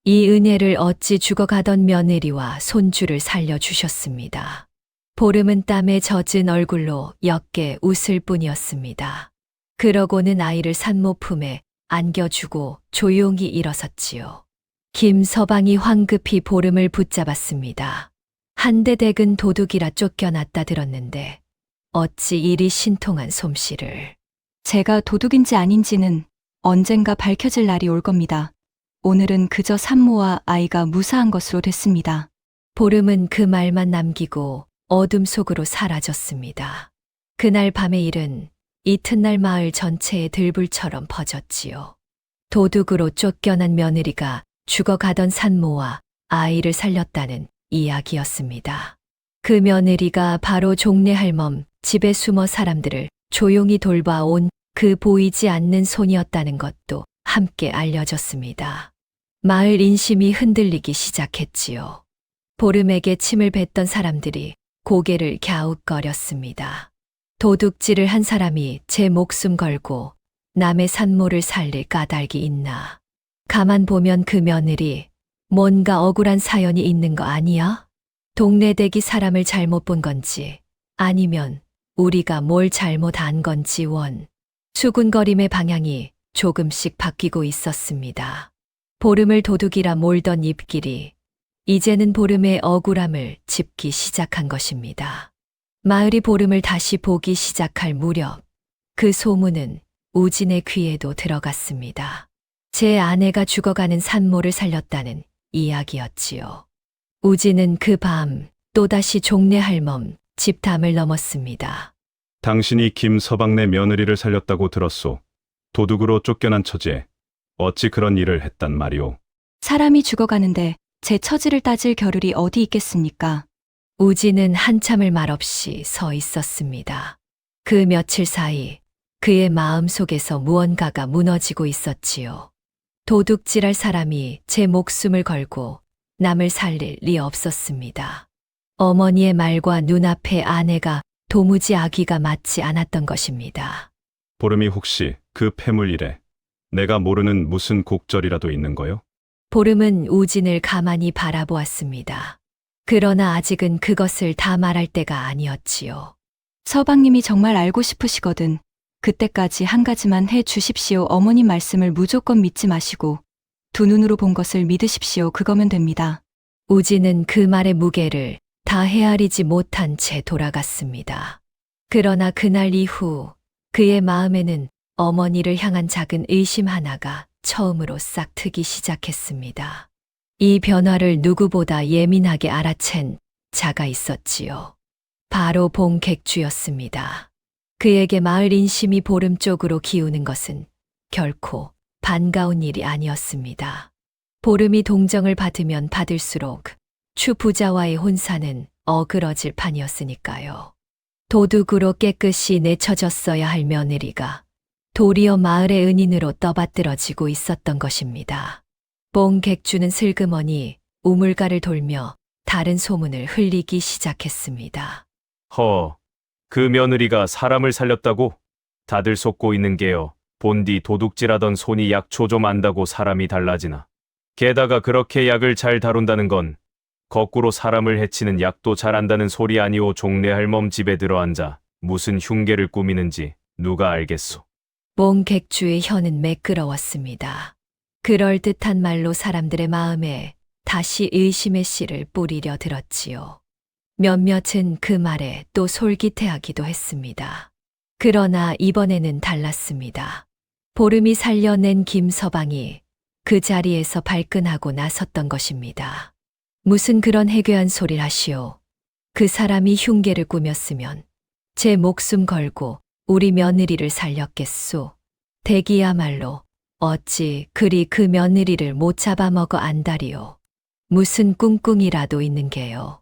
Speaker 2: 이 은혜를 어찌 죽어가던 며느리와 손주를 살려주셨습니다. 보름은 땀에 젖은 얼굴로 옅게 웃을 뿐이었습니다. 그러고는 아이를 산모 품에 안겨주고 조용히 일어섰지요. 김서방이 황급히 보름을 붙잡았습니다. 한 대 댁은 도둑이라 쫓겨났다 들었는데 어찌 이리 신통한 솜씨를.
Speaker 4: 제가 도둑인지 아닌지는 언젠가 밝혀질 날이 올 겁니다. 오늘은 그저 산모와 아이가 무사한 것으로 됐습니다.
Speaker 2: 보름은 그 말만 남기고 어둠 속으로 사라졌습니다. 그날 밤의 일은 이튿날 마을 전체에 들불처럼 퍼졌지요. 도둑으로 쫓겨난 며느리가 죽어가던 산모와 아이를 살렸다는 이야기였습니다. 그 며느리가 바로 종래 할멈 집에 숨어 사람들을 조용히 돌봐온 그 보이지 않는 손이었다는 것도 함께 알려졌습니다. 마을 인심이 흔들리기 시작했지요. 보름에게 침을 뱉던 사람들이 고개를 갸웃거렸습니다. 도둑질을 한 사람이 제 목숨 걸고 남의 산모를 살릴 까닭이 있나. 가만 보면 그 며느리 뭔가 억울한 사연이 있는 거 아니야? 동네 댁이 사람을 잘못 본 건지 아니면 우리가 뭘 잘못 안 건지 수군거림의 방향이 조금씩 바뀌고 있었습니다. 보름을 도둑이라 몰던 입길이 이제는 보름의 억울함을 짚기 시작한 것입니다. 마을이 보름을 다시 보기 시작할 무렵 그 소문은 우진의 귀에도 들어갔습니다. 제 아내가 죽어가는 산모를 살렸다는 이야기였지요. 우진은 그 밤 또다시 종래 할멈 집담을 넘었습니다.
Speaker 5: 당신이 김서방네 며느리를 살렸다고 들었소. 도둑으로 쫓겨난 처지에 어찌 그런 일을 했단 말이오.
Speaker 4: 사람이 죽어가는데 제 처지를 따질 겨를이 어디 있겠습니까?
Speaker 2: 우진은 한참을 말없이 서 있었습니다. 그 며칠 사이 그의 마음 속에서 무언가가 무너지고 있었지요. 도둑질할 사람이 제 목숨을 걸고 남을 살릴 리 없었습니다. 어머니의 말과 눈앞의 아내가 도무지 아귀가 맞지 않았던 것입니다.
Speaker 5: 보름이 혹시 그 폐물 일에 내가 모르는 무슨 곡절이라도 있는 거요?
Speaker 2: 보름은 우진을 가만히 바라보았습니다. 그러나 아직은 그것을 다 말할 때가 아니었지요.
Speaker 4: 서방님이 정말 알고 싶으시거든. 그때까지 한 가지만 해 주십시오. 어머님 말씀을 무조건 믿지 마시고 두 눈으로 본 것을 믿으십시오. 그거면 됩니다.
Speaker 2: 우진은 그 말의 무게를 다 헤아리지 못한 채 돌아갔습니다. 그러나 그날 이후 그의 마음에는 어머니를 향한 작은 의심 하나가 처음으로 싹 트기 시작했습니다. 이 변화를 누구보다 예민하게 알아챈 자가 있었지요. 바로 봉객주였습니다. 그에게 마을 인심이 보름 쪽으로 기우는 것은 결코 반가운 일이 아니었습니다. 보름이 동정을 받으면 받을수록 추 부자와의 혼사는 어그러질 판이었으니까요. 도둑으로 깨끗이 내쳐졌어야 할 며느리가 도리어 마을의 은인으로 떠받들어지고 있었던 것입니다. 봉객주는 슬그머니 우물가를 돌며 다른 소문을 흘리기 시작했습니다.
Speaker 7: 그 며느리가 사람을 살렸다고? 다들 속고 있는 게요. 본디 도둑질하던 손이 약초 좀 안다고 사람이 달라지나. 게다가 그렇게 약을 잘 다룬다는 건 거꾸로 사람을 해치는 약도 잘 안다는 소리 아니오. 종래 할멈 집에 들어앉아 무슨 흉계를 꾸미는지 누가 알겠소.
Speaker 2: 몽객주의 혀는 매끄러웠습니다. 그럴듯한 말로 사람들의 마음에 다시 의심의 씨를 뿌리려 들었지요. 몇몇은 그 말에 또 솔깃해하기도 했습니다. 그러나 이번에는 달랐습니다. 보름이 살려낸 김서방이 그 자리에서 발끈하고 나섰던 것입니다. 무슨 그런 해괴한 소리를 하시오. 그 사람이 흉계를 꾸몄으면 제 목숨 걸고 우리 며느리를 살렸겠소. 대기야말로 어찌 그리 그 며느리를 못 잡아먹어 안다리오. 무슨 꿍꿍이라도 있는 게요.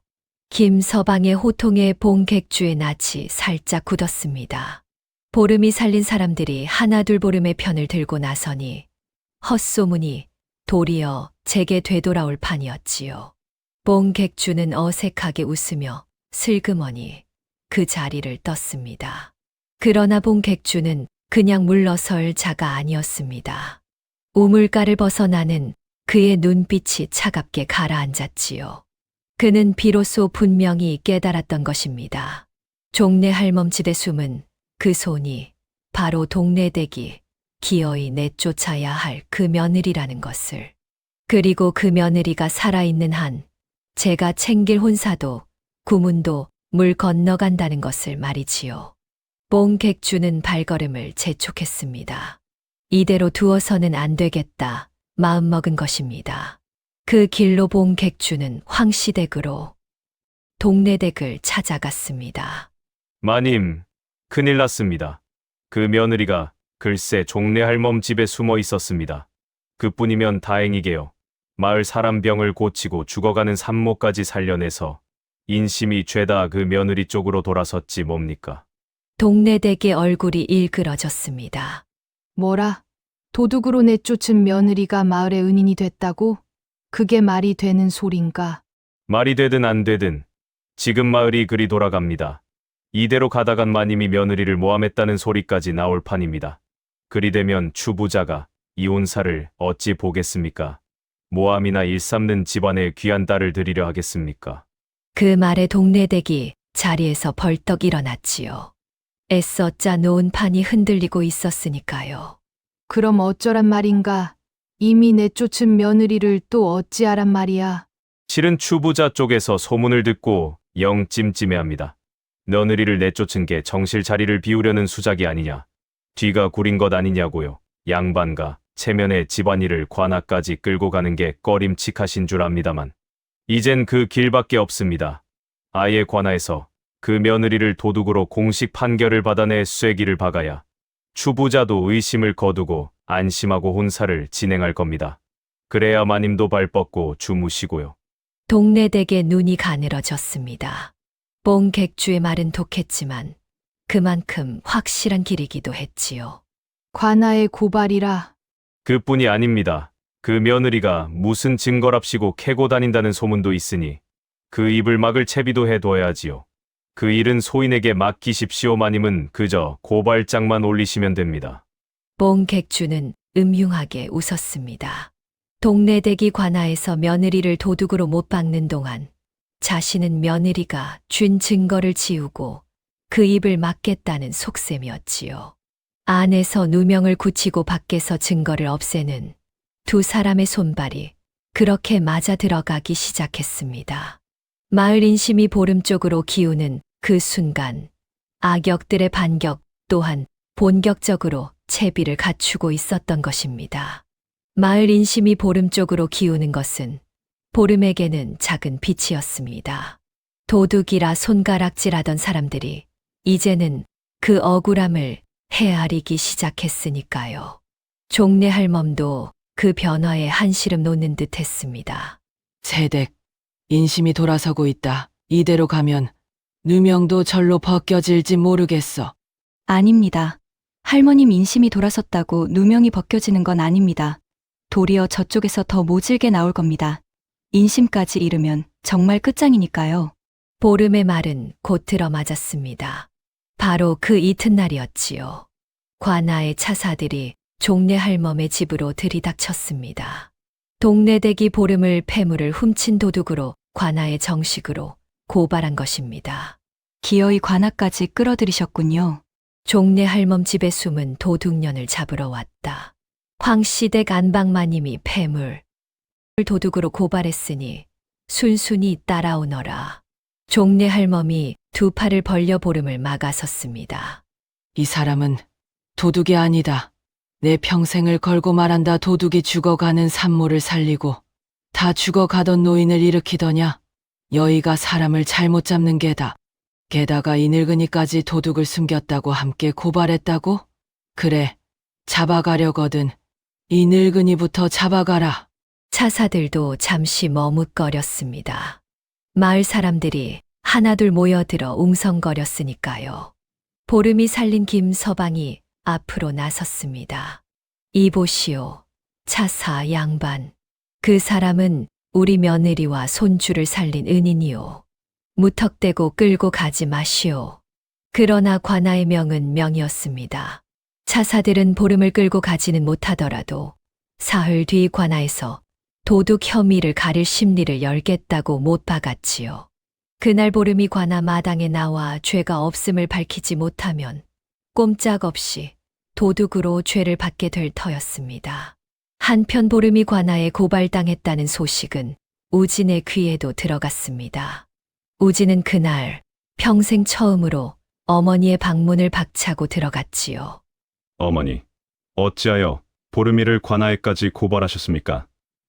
Speaker 2: 김서방의 호통에 봉객주의 낯이 살짝 굳었습니다. 보름이 살린 사람들이 하나둘 보름의 편을 들고 나서니 헛소문이 도리어 제게 되돌아올 판이었지요. 봉객주는 어색하게 웃으며 슬그머니 그 자리를 떴습니다. 그러나 봉객주는 그냥 물러설 자가 아니었습니다. 우물가를 벗어나는 그의 눈빛이 차갑게 가라앉았지요. 그는 비로소 분명히 깨달았던 것입니다. 종래 할멈집에 숨은 그 손이 바로 동네댁이 기어이 내쫓아야 할 그 며느리라는 것을. 그리고 그 며느리가 살아있는 한 제가 챙길 혼사도 구문도 물 건너간다는 것을 말이지요. 봉객주는 발걸음을 재촉했습니다. 이대로 두어서는 안 되겠다 마음먹은 것입니다. 그 길로 봉객주는 황씨댁으로 동네댁을 찾아갔습니다.
Speaker 7: 마님, 큰일 났습니다. 그 며느리가 글쎄 종래 할멈 집에 숨어 있었습니다. 그뿐이면 다행이게요. 마을 사람 병을 고치고 죽어가는 산모까지 살려내서 인심이 죄다 그 며느리 쪽으로 돌아섰지 뭡니까.
Speaker 2: 동네댁의 얼굴이 일그러졌습니다.
Speaker 6: 뭐라? 도둑으로 내쫓은 며느리가 마을의 은인이 됐다고? 그게 말이 되는 소린가?
Speaker 7: 말이 되든 안 되든 지금 마을이 그리 돌아갑니다. 이대로 가다간 마님이 며느리를 모함했다는 소리까지 나올 판입니다. 그리 되면 추부자가 이 혼사를 어찌 보겠습니까? 모함이나 일삼는 집안에 귀한 딸을 드리려 하겠습니까?
Speaker 2: 그 말에 동네댁이 자리에서 벌떡 일어났지요. 애써 짜놓은 판이 흔들리고 있었으니까요.
Speaker 6: 그럼 어쩌란 말인가? 이미 내쫓은 며느리를 또 어찌하란 말이야?
Speaker 7: 실은 추부자 쪽에서 소문을 듣고 영 찜찜해합니다. 며느리를 내쫓은 게 정실 자리를 비우려는 수작이 아니냐. 뒤가 구린 것 아니냐고요. 양반가 체면의 집안일을 관아까지 끌고 가는 게 꺼림칙하신 줄 압니다만 이젠 그 길밖에 없습니다. 아예 관아에서 그 며느리를 도둑으로 공식 판결을 받아내 쐐기를 박아야 추부자도 의심을 거두고 안심하고 혼사를 진행할 겁니다. 그래야 마님도 발 뻗고 주무시고요.
Speaker 2: 동네댁의 눈이 가늘어졌습니다. 봉객주의 말은 독했지만 그만큼 확실한 길이기도 했지요.
Speaker 6: 관아의 고발이라.
Speaker 7: 그뿐이 아닙니다. 그 며느리가 무슨 증거랍시고 캐고 다닌다는 소문도 있으니 그 입을 막을 채비도 해둬야지요. 그 일은 소인에게 맡기십시오. 마님은 그저 고발장만 올리시면 됩니다.
Speaker 2: 봉객주는 음흉하게 웃었습니다. 동네댁이 관아에서 며느리를 도둑으로 못 박는 동안 자신은 며느리가 준 증거를 지우고 그 입을 막겠다는 속셈이었지요. 안에서 누명을 굳히고 밖에서 증거를 없애는 두 사람의 손발이 그렇게 맞아 들어가기 시작했습니다. 마을 인심이 보름 쪽으로 기우는 그 순간 악역들의 반격 또한 본격적으로 채비를 갖추고 있었던 것입니다. 마을 인심이 보름 쪽으로 기우는 것은 보름에게는 작은 빛이었습니다. 도둑이라 손가락질하던 사람들이 이제는 그 억울함을 헤아리기 시작했으니까요. 종래 할멈도 그 변화에 한시름 놓는 듯 했습니다.
Speaker 3: 세댁, 인심이 돌아서고 있다. 이대로 가면 누명도 절로 벗겨질지 모르겠어.
Speaker 4: 아닙니다. 할머님 인심이 돌아섰다고 누명이 벗겨지는 건 아닙니다. 도리어 저쪽에서 더 모질게 나올 겁니다. 인심까지 잃으면 정말 끝장이니까요.
Speaker 2: 보름의 말은 곧 들어맞았습니다. 바로 그 이튿날이었지요. 관아의 차사들이 종래 할멈의 집으로 들이닥쳤습니다. 동네댁이 보름을 폐물을 훔친 도둑으로 관아에 정식으로 고발한 것입니다.
Speaker 4: 기어이 관아까지 끌어들이셨군요.
Speaker 2: 종래 할멈 집에 숨은 도둑년을 잡으러 왔다. 황씨댁 안방마님이 폐물 도둑으로 고발했으니 순순히 따라오너라. 종래 할멈이 두 팔을 벌려 보름을 막아섰습니다.
Speaker 3: 이 사람은 도둑이 아니다. 내 평생을 걸고 말한다. 도둑이 죽어가는 산모를 살리고 다 죽어가던 노인을 일으키더냐. 여의가 사람을 잘못 잡는 게다. 게다가 이 늙은이까지 도둑을 숨겼다고 함께 고발했다고? 그래, 잡아가려거든. 이 늙은이부터 잡아가라.
Speaker 2: 차사들도 잠시 머뭇거렸습니다. 마을 사람들이 하나둘 모여들어 웅성거렸으니까요. 보름이 살린 김서방이 앞으로 나섰습니다. 이보시오, 차사 양반. 그 사람은 우리 며느리와 손주를 살린 은인이오. 무턱대고 끌고 가지 마시오. 그러나 관아의 명은 명이었습니다. 차사들은 보름을 끌고 가지는 못하더라도 사흘 뒤 관아에서 도둑 혐의를 가릴 심리를 열겠다고 못 박았지요. 그날 보름이 관아 마당에 나와 죄가 없음을 밝히지 못하면 꼼짝없이 도둑으로 죄를 받게 될 터였습니다. 한편 보름이 관아에 고발당했다는 소식은 우진의 귀에도 들어갔습니다. 우진은 그날 평생 처음으로 어머니의 방문을 박차고 들어갔지요.
Speaker 5: 어머니, 어찌하여 보름이를 관아에까지 고발하셨습니까?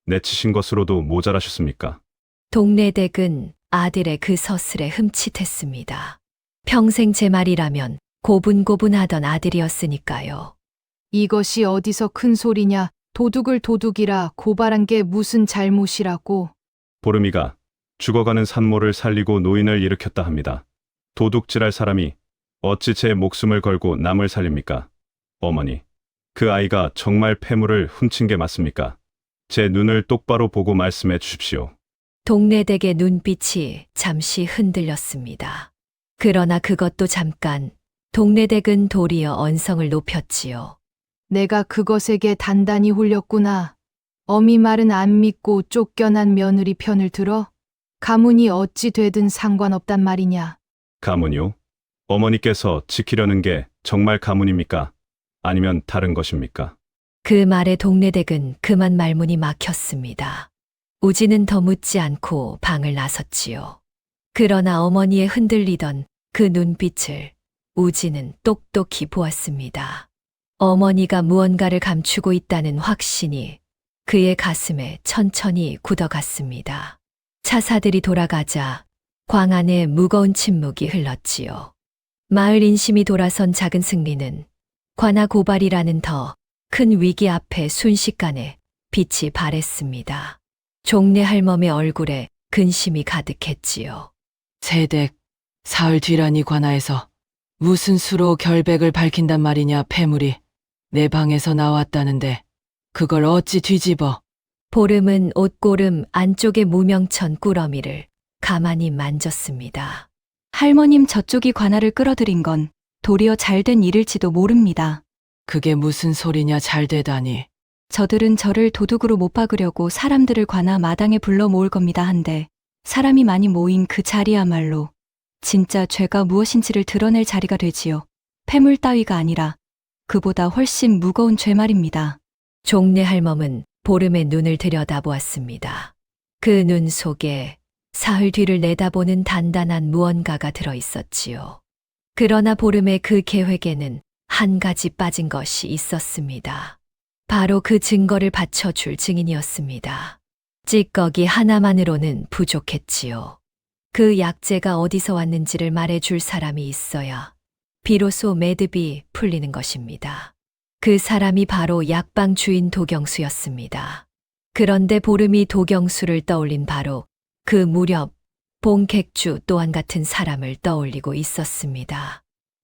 Speaker 5: 내치신 것으로도 모자라셨습니까?
Speaker 2: 동래댁은 아들의 그 서슬에 흠칫했습니다. 평생 제 말이라면 고분고분하던 아들이었으니까요.
Speaker 6: 이것이 어디서 큰 소리냐. 도둑을 도둑이라 고발한 게 무슨 잘못이라고.
Speaker 5: 보름이가 죽어가는 산모를 살리고 노인을 일으켰다 합니다. 도둑질할 사람이 어찌 제 목숨을 걸고 남을 살립니까? 어머니, 그 아이가 정말 폐물을 훔친 게 맞습니까? 제 눈을 똑바로 보고 말씀해 주십시오.
Speaker 2: 동래댁의 눈빛이 잠시 흔들렸습니다. 그러나 그것도 잠깐, 동래댁은 도리어 언성을 높였지요.
Speaker 6: 내가 그것에게 단단히 홀렸구나. 어미 말은 안 믿고 쫓겨난 며느리 편을 들어? 가문이 어찌 되든 상관없단 말이냐.
Speaker 5: 가문이요? 어머니께서 지키려는 게 정말 가문입니까? 아니면 다른 것입니까?
Speaker 2: 그 말에 동래댁은 그만 말문이 막혔습니다. 우진은 더 묻지 않고 방을 나섰지요. 그러나 어머니의 흔들리던 그 눈빛을 우진은 똑똑히 보았습니다. 어머니가 무언가를 감추고 있다는 확신이 그의 가슴에 천천히 굳어갔습니다. 차사들이 돌아가자 광 안에 무거운 침묵이 흘렀지요. 마을 인심이 돌아선 작은 승리는 관아 고발이라는 더 큰 위기 앞에 순식간에 빛이 발했습니다. 종래 할멈의 얼굴에 근심이 가득했지요.
Speaker 3: 세댁, 사흘 뒤라니 관아에서 무슨 수로 결백을 밝힌단 말이냐. 폐물이 내 방에서 나왔다는데 그걸 어찌 뒤집어.
Speaker 2: 보름은 옷고름 안쪽의 무명천 꾸러미를 가만히 만졌습니다.
Speaker 4: 할머님, 저쪽이 관아를 끌어들인 건 도리어 잘된 일일지도 모릅니다.
Speaker 3: 그게 무슨 소리냐. 잘 되다니.
Speaker 4: 저들은 저를 도둑으로 못 박으려고 사람들을 관아 마당에 불러 모을 겁니다 한데 사람이 많이 모인 그 자리야말로 진짜 죄가 무엇인지를 드러낼 자리가 되지요. 폐물 따위가 아니라 그보다 훨씬 무거운 죄 말입니다.
Speaker 2: 종래 할멈은 보름의 눈을 들여다보았습니다. 그 눈 속에 사흘 뒤를 내다보는 단단한 무언가가 들어있었지요. 그러나 보름의 그 계획에는 한 가지 빠진 것이 있었습니다. 바로 그 증거를 받쳐줄 증인이었습니다. 찌꺼기 하나만으로는 부족했지요. 그 약재가 어디서 왔는지를 말해줄 사람이 있어야 비로소 매듭이 풀리는 것입니다. 그 사람이 바로 약방 주인 도경수였습니다. 그런데 보름이 도경수를 떠올린 바로 그 무렵 봉객주 또한 같은 사람을 떠올리고 있었습니다.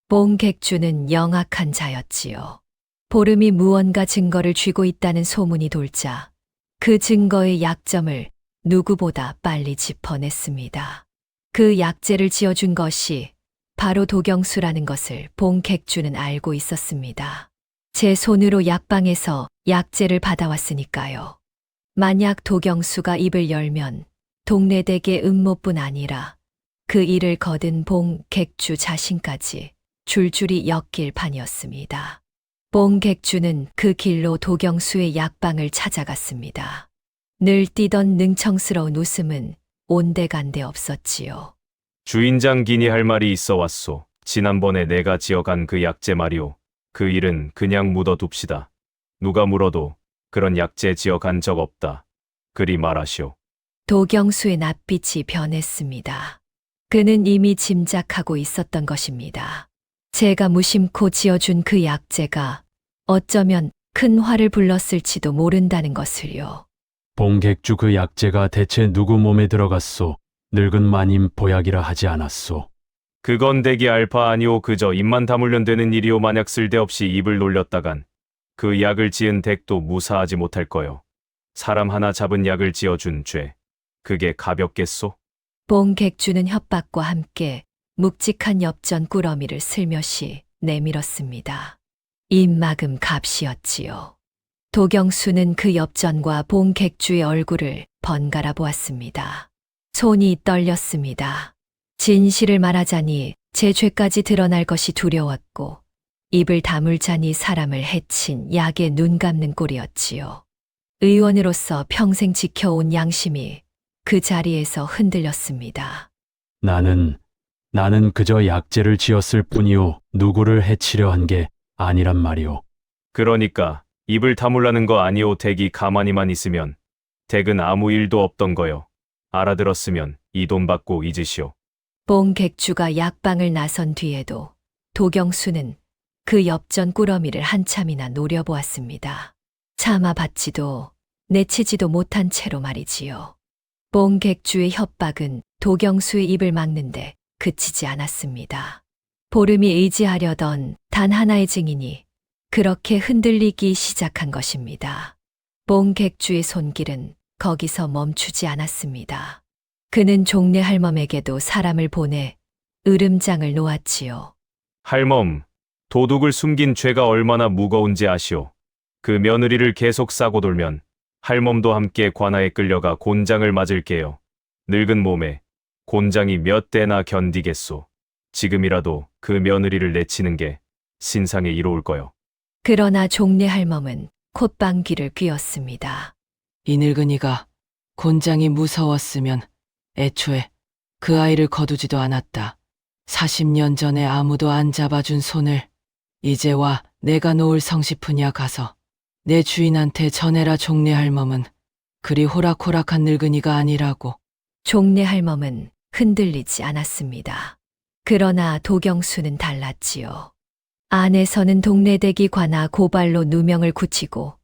Speaker 2: 봉객주는 영악한 자였지요. 보름이 무언가 증거를 쥐고 있다는 소문이 돌자 그 증거의 약점을 누구보다 빨리 짚어냈습니다. 그 약재를 지어준 것이 바로 도경수라는 것을 봉객주는 알고 있었습니다. 제 손으로 약방에서 약재를 받아왔으니까요. 만약 도경수가 입을 열면 동네댁의 음모뿐 아니라 그 일을 거둔 봉객주 자신까지 줄줄이 엮일 판이었습니다. 봉객주는 그 길로 도경수의 약방을 찾아갔습니다. 늘 띠던 능청스러운 웃음은 온데간데 없었지요.
Speaker 7: 주인장 기니 할 말이 있어 왔소. 지난번에 내가 지어간 그 약재 말이오. 그 일은 그냥 묻어둡시다. 누가 물어도 그런 약재 지어간 적 없다. 그리 말하시오.
Speaker 2: 도경수의 낯빛이 변했습니다. 그는 이미 짐작하고 있었던 것입니다. 제가 무심코 지어준 그 약재가 어쩌면 큰 화를 불렀을지도 모른다는 것을요.
Speaker 8: 봉객주 그 약재가 대체 누구 몸에 들어갔소? 늙은 마님 보약이라 하지 않았소.
Speaker 7: 그건 대기 알파 아니오. 그저 입만 다물면 되는 일이오. 만약 쓸데없이 입을 놀렸다간 그 약을 지은 댁도 무사하지 못할 거요. 사람 하나 잡은 약을 지어준 죄. 그게 가볍겠소?
Speaker 2: 봉객주는 협박과 함께 묵직한 엽전 꾸러미를 슬며시 내밀었습니다. 입막음 값이었지요. 도경수는 그 엽전과 봉객주의 얼굴을 번갈아 보았습니다. 손이 떨렸습니다. 진실을 말하자니 제 죄까지 드러날 것이 두려웠고 입을 다물자니 사람을 해친 약에 눈 감는 꼴이었지요. 의원으로서 평생 지켜온 양심이 그 자리에서 흔들렸습니다.
Speaker 8: 나는 그저 약재를 지었을 뿐이요. 누구를 해치려 한 게 아니란 말이오.
Speaker 7: 그러니까 입을 다물라는 거 아니오. 댁이 가만히만 있으면 댁은 아무 일도 없던 거요. 알아들었으면 이 돈 받고 잊으시오.
Speaker 2: 봉객주가 약방을 나선 뒤에도 도경수는 그 엽전 꾸러미를 한참이나 노려보았습니다. 참아받지도 내치지도 못한 채로 말이지요. 봉객주의 협박은 도경수의 입을 막는데 그치지 않았습니다. 보름이 의지하려던 단 하나의 증인이 그렇게 흔들리기 시작한 것입니다. 봉객주의 손길은 거기서 멈추지 않았습니다. 그는 종래 할멈에게도 사람을 보내 으름장을 놓았지요.
Speaker 7: 할멈, 도둑을 숨긴 죄가 얼마나 무거운지 아시오. 그 며느리를 계속 싸고 돌면 할멈도 함께 관아에 끌려가 곤장을 맞을게요. 늙은 몸에 곤장이 몇 대나 견디겠소. 지금이라도 그 며느리를 내치는 게 신상에 이로울 거요.
Speaker 2: 그러나 종래 할멈은 콧방귀를 뀌었습니다.
Speaker 3: 이 늙은이가 곤장이 무서웠으면 애초에 그 아이를 거두지도 않았다. 40년 전에 아무도 안 잡아준 손을 이제와 내가 놓을 성시푸냐 가서 내 주인한테 전해라. 종래 할멈은 그리 호락호락한 늙은이가 아니라고.
Speaker 2: 종래 할멈은 흔들리지 않았습니다. 그러나 도경수는 달랐지요. 안에서는 동네대기 관아 고발로 누명을 굳히고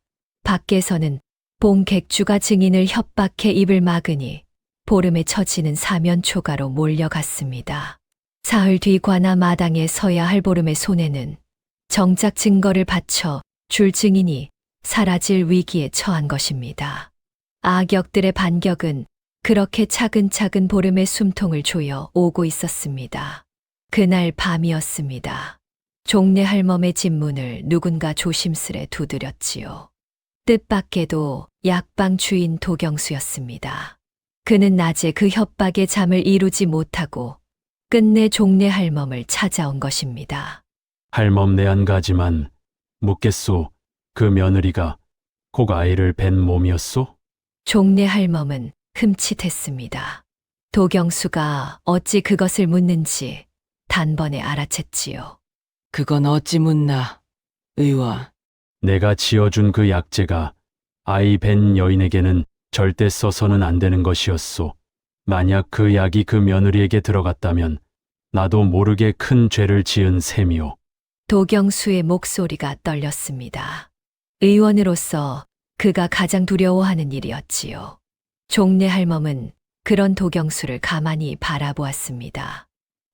Speaker 2: 밖에서는 봉객주가 증인을 협박해 입을 막으니 보름에 처지는 사면초가로 몰려갔습니다. 사흘 뒤 관아 마당에 서야 할 보름의 손에는 정작 증거를 바쳐 줄 증인이 사라질 위기에 처한 것입니다. 악역들의 반격은 그렇게 차근차근 보름의 숨통을 조여 오고 있었습니다. 그날 밤이었습니다. 종래 할멈의 집문을 누군가 조심스레 두드렸지요. 뜻밖에도 약방 주인 도경수였습니다. 그는 낮에 그 협박의 잠을 이루지 못하고 끝내 종래 할멈을 찾아온 것입니다.
Speaker 8: 할멈 내 한 가지만 묻겠소. 그 며느리가 꼭 아이를 뵌 몸이었소?
Speaker 2: 종래 할멈은 흠칫했습니다. 도경수가 어찌 그것을 묻는지 단번에 알아챘지요.
Speaker 3: 그건 어찌 묻나, 의원.
Speaker 8: 내가 지어준 그 약재가 아이 뵌 여인에게는 절대 써서는 안 되는 것이었소. 만약 그 약이 그 며느리에게 들어갔다면 나도 모르게 큰 죄를 지은 셈이오.
Speaker 2: 도경수의 목소리가 떨렸습니다. 의원으로서 그가 가장 두려워하는 일이었지요. 종래 할멈은 그런 도경수를 가만히 바라보았습니다.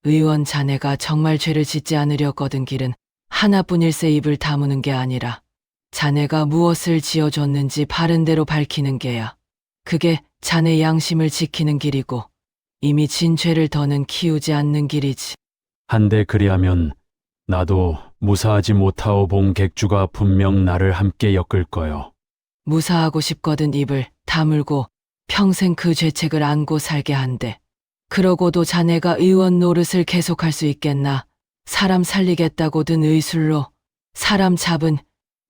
Speaker 3: 의원 자네가 정말 죄를 짓지 않으려 거둔 길은 하나뿐일세. 입을 다무는 게 아니라 자네가 무엇을 지어줬는지 바른 대로 밝히는 게야. 그게 자네 양심을 지키는 길이고 이미 진 죄를 더는 키우지 않는 길이지.
Speaker 8: 한데 그리하면 나도 무사하지 못하오. 봉객주가 분명 나를 함께 엮을 거요.
Speaker 3: 무사하고 싶거든 입을 다물고 평생 그 죄책을 안고 살게 한대. 그러고도 자네가 의원 노릇을 계속할 수 있겠나? 사람 살리겠다고 든 의술로 사람 잡은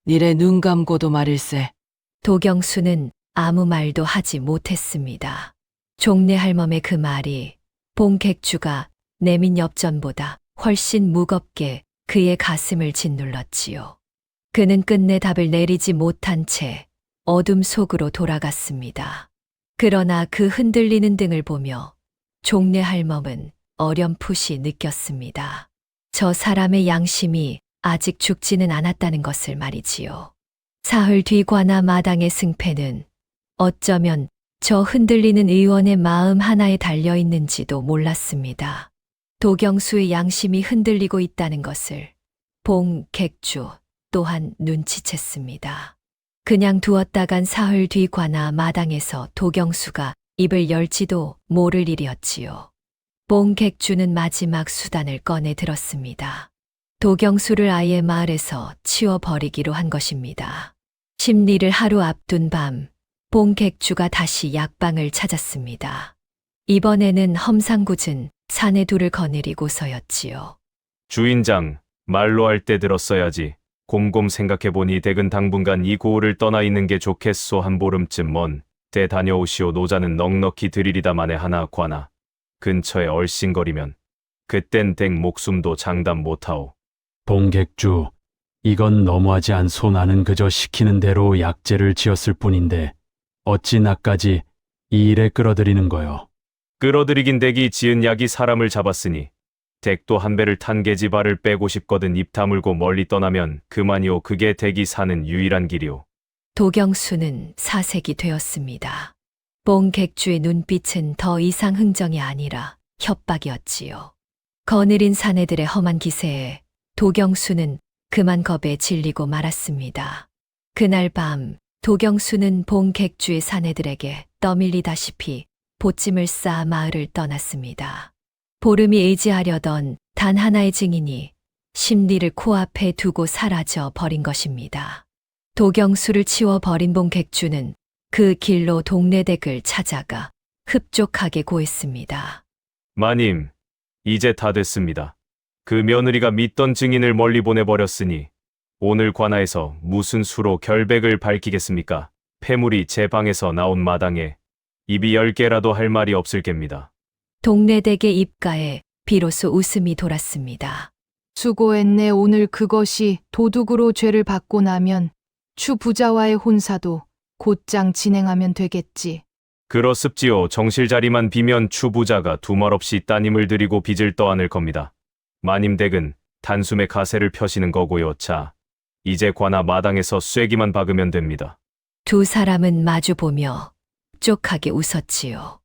Speaker 3: 일에 눈 감고도 말일세.
Speaker 2: 도경수는 아무 말도 하지 못했습니다. 종래 할멈의 그 말이 봉객주가 내민 엽전보다 훨씬 무겁게 그의 가슴을 짓눌렀지요. 그는 끝내 답을 내리지 못한 채 어둠 속으로 돌아갔습니다. 그러나 그 흔들리는 등을 보며 종래 할멈은 어렴풋이 느꼈습니다. 저 사람의 양심이 아직 죽지는 않았다는 것을 말이지요. 사흘 뒤 관아 마당의 승패는 어쩌면 저 흔들리는 의원의 마음 하나에 달려 있는지도 몰랐습니다. 도경수의 양심이 흔들리고 있다는 것을 봉객주 또한 눈치챘습니다. 그냥 두었다간 사흘 뒤 관아 마당에서 도경수가 입을 열지도 모를 일이었지요. 봉객주는 마지막 수단을 꺼내 들었습니다. 도경수를 아예 마을에서 치워버리기로 한 것입니다. 심리를 하루 앞둔 밤, 봉객주가 다시 약방을 찾았습니다. 이번에는 험상궂은 사내둘을 거느리고서였지요.
Speaker 7: 주인장, 말로 할 때 들었어야지. 곰곰 생각해보니 댁은 당분간 이 고을을 떠나 있는 게 좋겠소. 한 보름쯤 먼 때 다녀오시오. 노자는 넉넉히 드리리다 만에 하나 관아 근처에 얼씬거리면 그땐 댁 목숨도 장담 못하오.
Speaker 8: 봉객주, 이건 너무하지 않소. 나는 그저 시키는 대로 약재를 지었을 뿐인데 어찌 나까지 이 일에 끌어들이는 거요.
Speaker 7: 끌어들이긴 댁이 지은 약이 사람을 잡았으니 댁도 한 배를 탄 계집아를 빼고 싶거든. 입 다물고 멀리 떠나면 그만이오. 그게 댁이 사는 유일한 길이오.
Speaker 2: 도경수는 사색이 되었습니다. 봉객주의 눈빛은 더 이상 흥정이 아니라 협박이었지요. 거느린 사내들의 험한 기세에 도경수는 그만 겁에 질리고 말았습니다. 그날 밤 도경수는 봉객주의 사내들에게 떠밀리다시피 보찜을 쌓아 마을을 떠났습니다. 보름이 의지하려던 단 하나의 증인이 심리를 코앞에 두고 사라져 버린 것입니다. 도경수를 치워버린 봉객주는 그 길로 동네 댁을 찾아가 흡족하게 고했습니다.
Speaker 7: 마님, 이제 다 됐습니다. 그 며느리가 믿던 증인을 멀리 보내버렸으니 오늘 관아에서 무슨 수로 결백을 밝히겠습니까? 폐물이 제 방에서 나온 마당에 입이 10개라도 할 말이 없을 겁니다.
Speaker 2: 동네 댁의 입가에 비로소 웃음이 돌았습니다.
Speaker 6: 수고했네. 오늘 그것이 도둑으로 죄를 받고 나면 추 부자와의 혼사도 곧장 진행하면 되겠지.
Speaker 7: 그렇습지요. 정실 자리만 비면 추부자가 두말없이 따님을 들이고 빚을 떠안을 겁니다. 마님 댁은 단숨에 가세를 펴시는 거고요. 자, 이제 관아 마당에서 쐐기만 박으면 됩니다.
Speaker 2: 두 사람은 마주보며 흡족하게 웃었지요.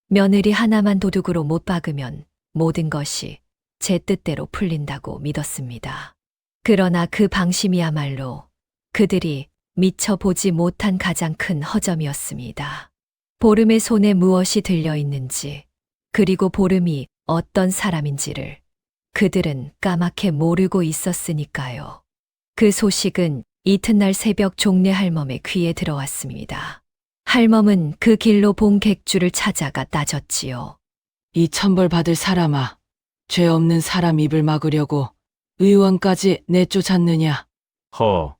Speaker 2: 며느리 하나만 도둑으로 못 박으면 모든 것이 제 뜻대로 풀린다고 믿었습니다. 그러나 그 방심이야말로 그들이 미처 보지 못한 가장 큰 허점이었습니다. 보름의 손에 무엇이 들려 있는지, 그리고 보름이 어떤 사람인지를 그들은 까맣게 모르고 있었으니까요. 그 소식은 이튿날 새벽 종래 할멈의 귀에 들어왔습니다. 할멈은 그 길로 봉객주를 찾아가 따졌지요.
Speaker 3: 이 천벌 받을 사람아, 죄 없는 사람 입을 막으려고 의원까지 내쫓았느냐?
Speaker 7: 허,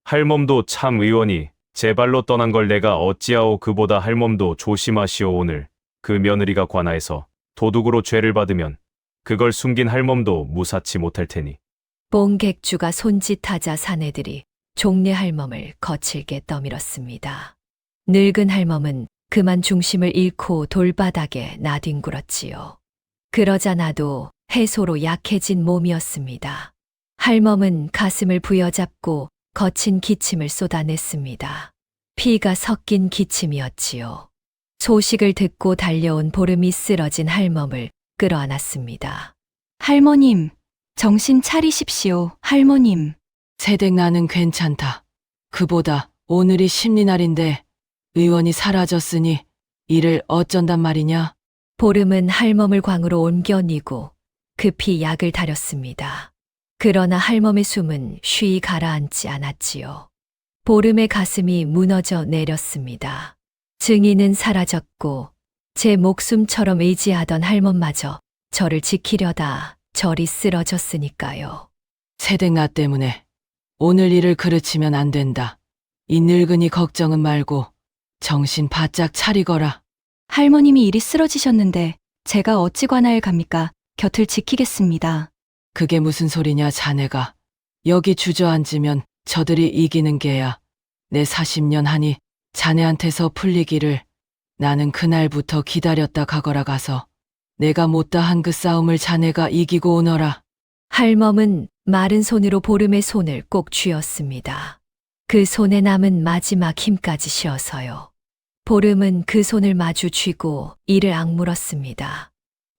Speaker 7: 할멈도 참 의원이 제 발로 떠난 걸 내가 어찌하오. 그보다 할멈도 조심하시오. 오늘 그 며느리가 관아에서 도둑으로 죄를 받으면 그걸 숨긴 할멈도 무사치 못할 테니.
Speaker 2: 봉객주가 손짓하자 사내들이 종래 할멈을 거칠게 떠밀었습니다. 늙은 할멈은 그만 중심을 잃고 돌바닥에 나뒹굴었지요. 그러자 나도 해소로 약해진 몸이었습니다. 할멈은 가슴을 부여잡고 거친 기침을 쏟아냈습니다. 피가 섞인 기침이었지요. 소식을 듣고 달려온 보름이 쓰러진 할멈을 끌어안았습니다.
Speaker 4: 할머님, 정신 차리십시오. 할머님.
Speaker 3: 세댁 나는 괜찮다. 그보다 오늘이 심리날인데 의원이 사라졌으니 이를 어쩐단 말이냐?
Speaker 2: 보름은 할멈을 광으로 옮겨니고 급히 약을 다렸습니다. 그러나 할멈의 숨은 쉬이 가라앉지 않았지요. 보름의 가슴이 무너져 내렸습니다. 증인은 사라졌고 제 목숨처럼 의지하던 할멈마저 저를 지키려다 저리 쓰러졌으니까요.
Speaker 3: 세댁나 때문에 오늘 일을 그르치면 안 된다. 이 늙은이 걱정은 말고 정신 바짝 차리거라.
Speaker 4: 할머님이 이리 쓰러지셨는데 제가 어찌 관할 갑니까? 곁을 지키겠습니다.
Speaker 3: 그게 무슨 소리냐, 자네가. 여기 주저앉으면 저들이 이기는 게야. 내 40년 하니 자네한테서 풀리기를 나는 그날부터 기다렸다 가거라 가서 내가 못다 한 그 싸움을 자네가 이기고 오너라.
Speaker 2: 할멈은 마른 손으로 보름의 손을 꼭 쥐었습니다. 그 손에 남은 마지막 힘까지 쉬어서요. 보름은 그 손을 마주 쥐고 이를 악물었습니다.